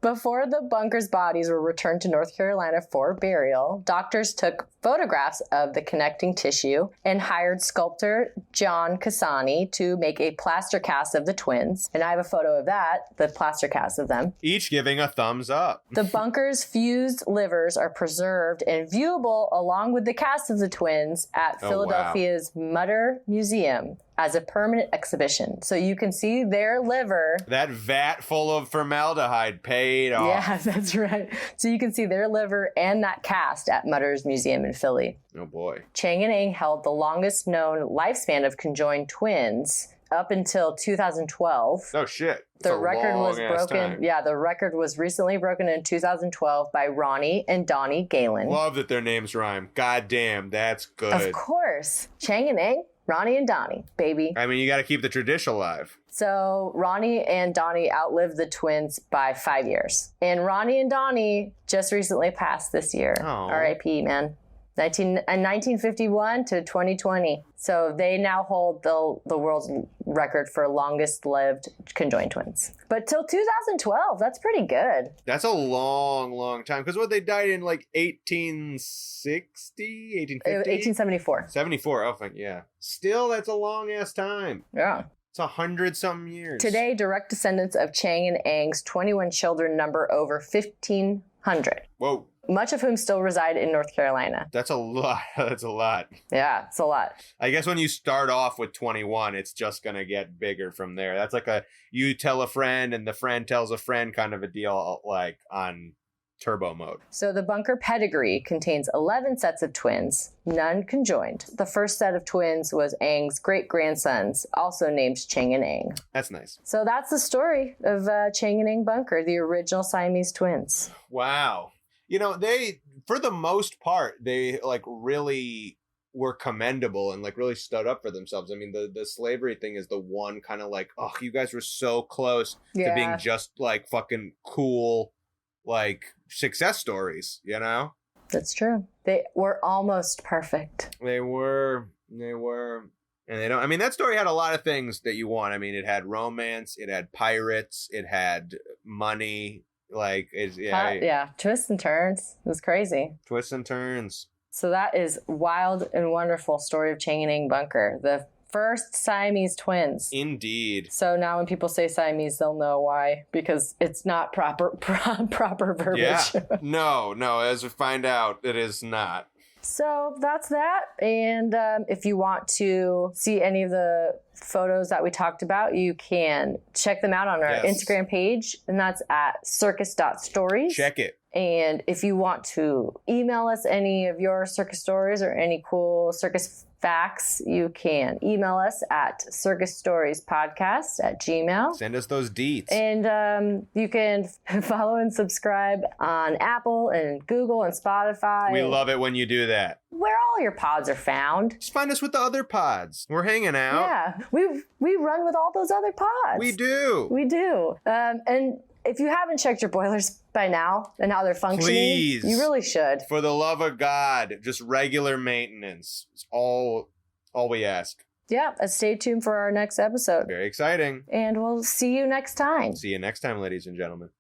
before the Bunker's bodies were returned to North Carolina for burial, doctors took photographs of the connecting tissue and hired sculptor John Cassani to make a plaster cast of the twins. And I have a photo of that, the plaster cast of them. Each giving a thumbs up. The Bunker's fused livers are preserved and viewable along with the cast of the twins at Philadelphia's Mutter Museum as a permanent exhibition. So you can see their liver. That vat full of formaldehyde paid off. Yeah, that's right. So you can see their liver and that cast at Mutter's Museum in Philly. Oh boy. Chang and Eng held the longest known lifespan of conjoined twins up until 2012. Oh shit. The record was broken. Yeah, the record was recently broken in 2012 by Ronnie and Donnie Galen. Love that their names rhyme. God damn, that's good. Of course. Chang and Eng, Ronnie and Donnie, baby. I mean, you got to keep the tradition alive. So Ronnie and Donnie outlived the twins by 5 years. And Ronnie and Donnie just recently passed this year. Oh. R.I.P., man. 1951 to 2020. So they now hold the world's record for longest lived conjoined twins. But till 2012, that's pretty good. That's a long, long time. Because they died in like 1860, 1850? 1874. 74, oh, yeah. Still, that's a long ass time. Yeah. It's 100-something years. Today, direct descendants of Chang and Eng's 21 children number over 1,500. Whoa. Much of whom still reside in North Carolina. That's a lot. That's a lot. Yeah, it's a lot. I guess when you start off with 21, it's just going to get bigger from there. That's like you tell a friend and the friend tells a friend kind of a deal, like on turbo mode. So the Bunker pedigree contains 11 sets of twins, none conjoined. The first set of twins was Eng's great-grandsons, also named Chang and Eng. That's nice. So that's the story of Chang and Eng Bunker, the original Siamese twins. Wow. You know, they, for the most part, they like really were commendable and like really stood up for themselves. I mean, the slavery thing is the one kind of like, oh, you guys were so close to being just like fucking cool, like success stories, you know? That's true. They were almost perfect. They were. And they don't, I mean, that story had a lot of things that you want. I mean, it had romance, it had pirates, it had money. Like, twists and turns. It was crazy. Twists and turns. So that is wild and wonderful story of Chang and Eng Bunker, the first Siamese twins. Indeed. So now when people say Siamese, they'll know why, because it's not proper verbiage. Yeah. No. As we find out, it is not. So that's that. And if you want to see any of the photos that we talked about, you can check them out on our Instagram page, and that's at circus.stories. Check it. And if you want to email us any of your circus stories or any cool circus facts, you can email us at circusstoriespodcast@gmail.com. Send us those deets. And you can follow and subscribe on Apple and Google and Spotify. We love it when you do that. Where all your pods are found. Just find us with the other pods. We're hanging out. Yeah, we run with all those other pods. We do. And if you haven't checked your boilers by now and how they're functioning, please, you really should. For the love of God, just regular maintenance. It's all we ask. Yeah, stay tuned for our next episode. Very exciting. And we'll see you next time. See you next time, ladies and gentlemen.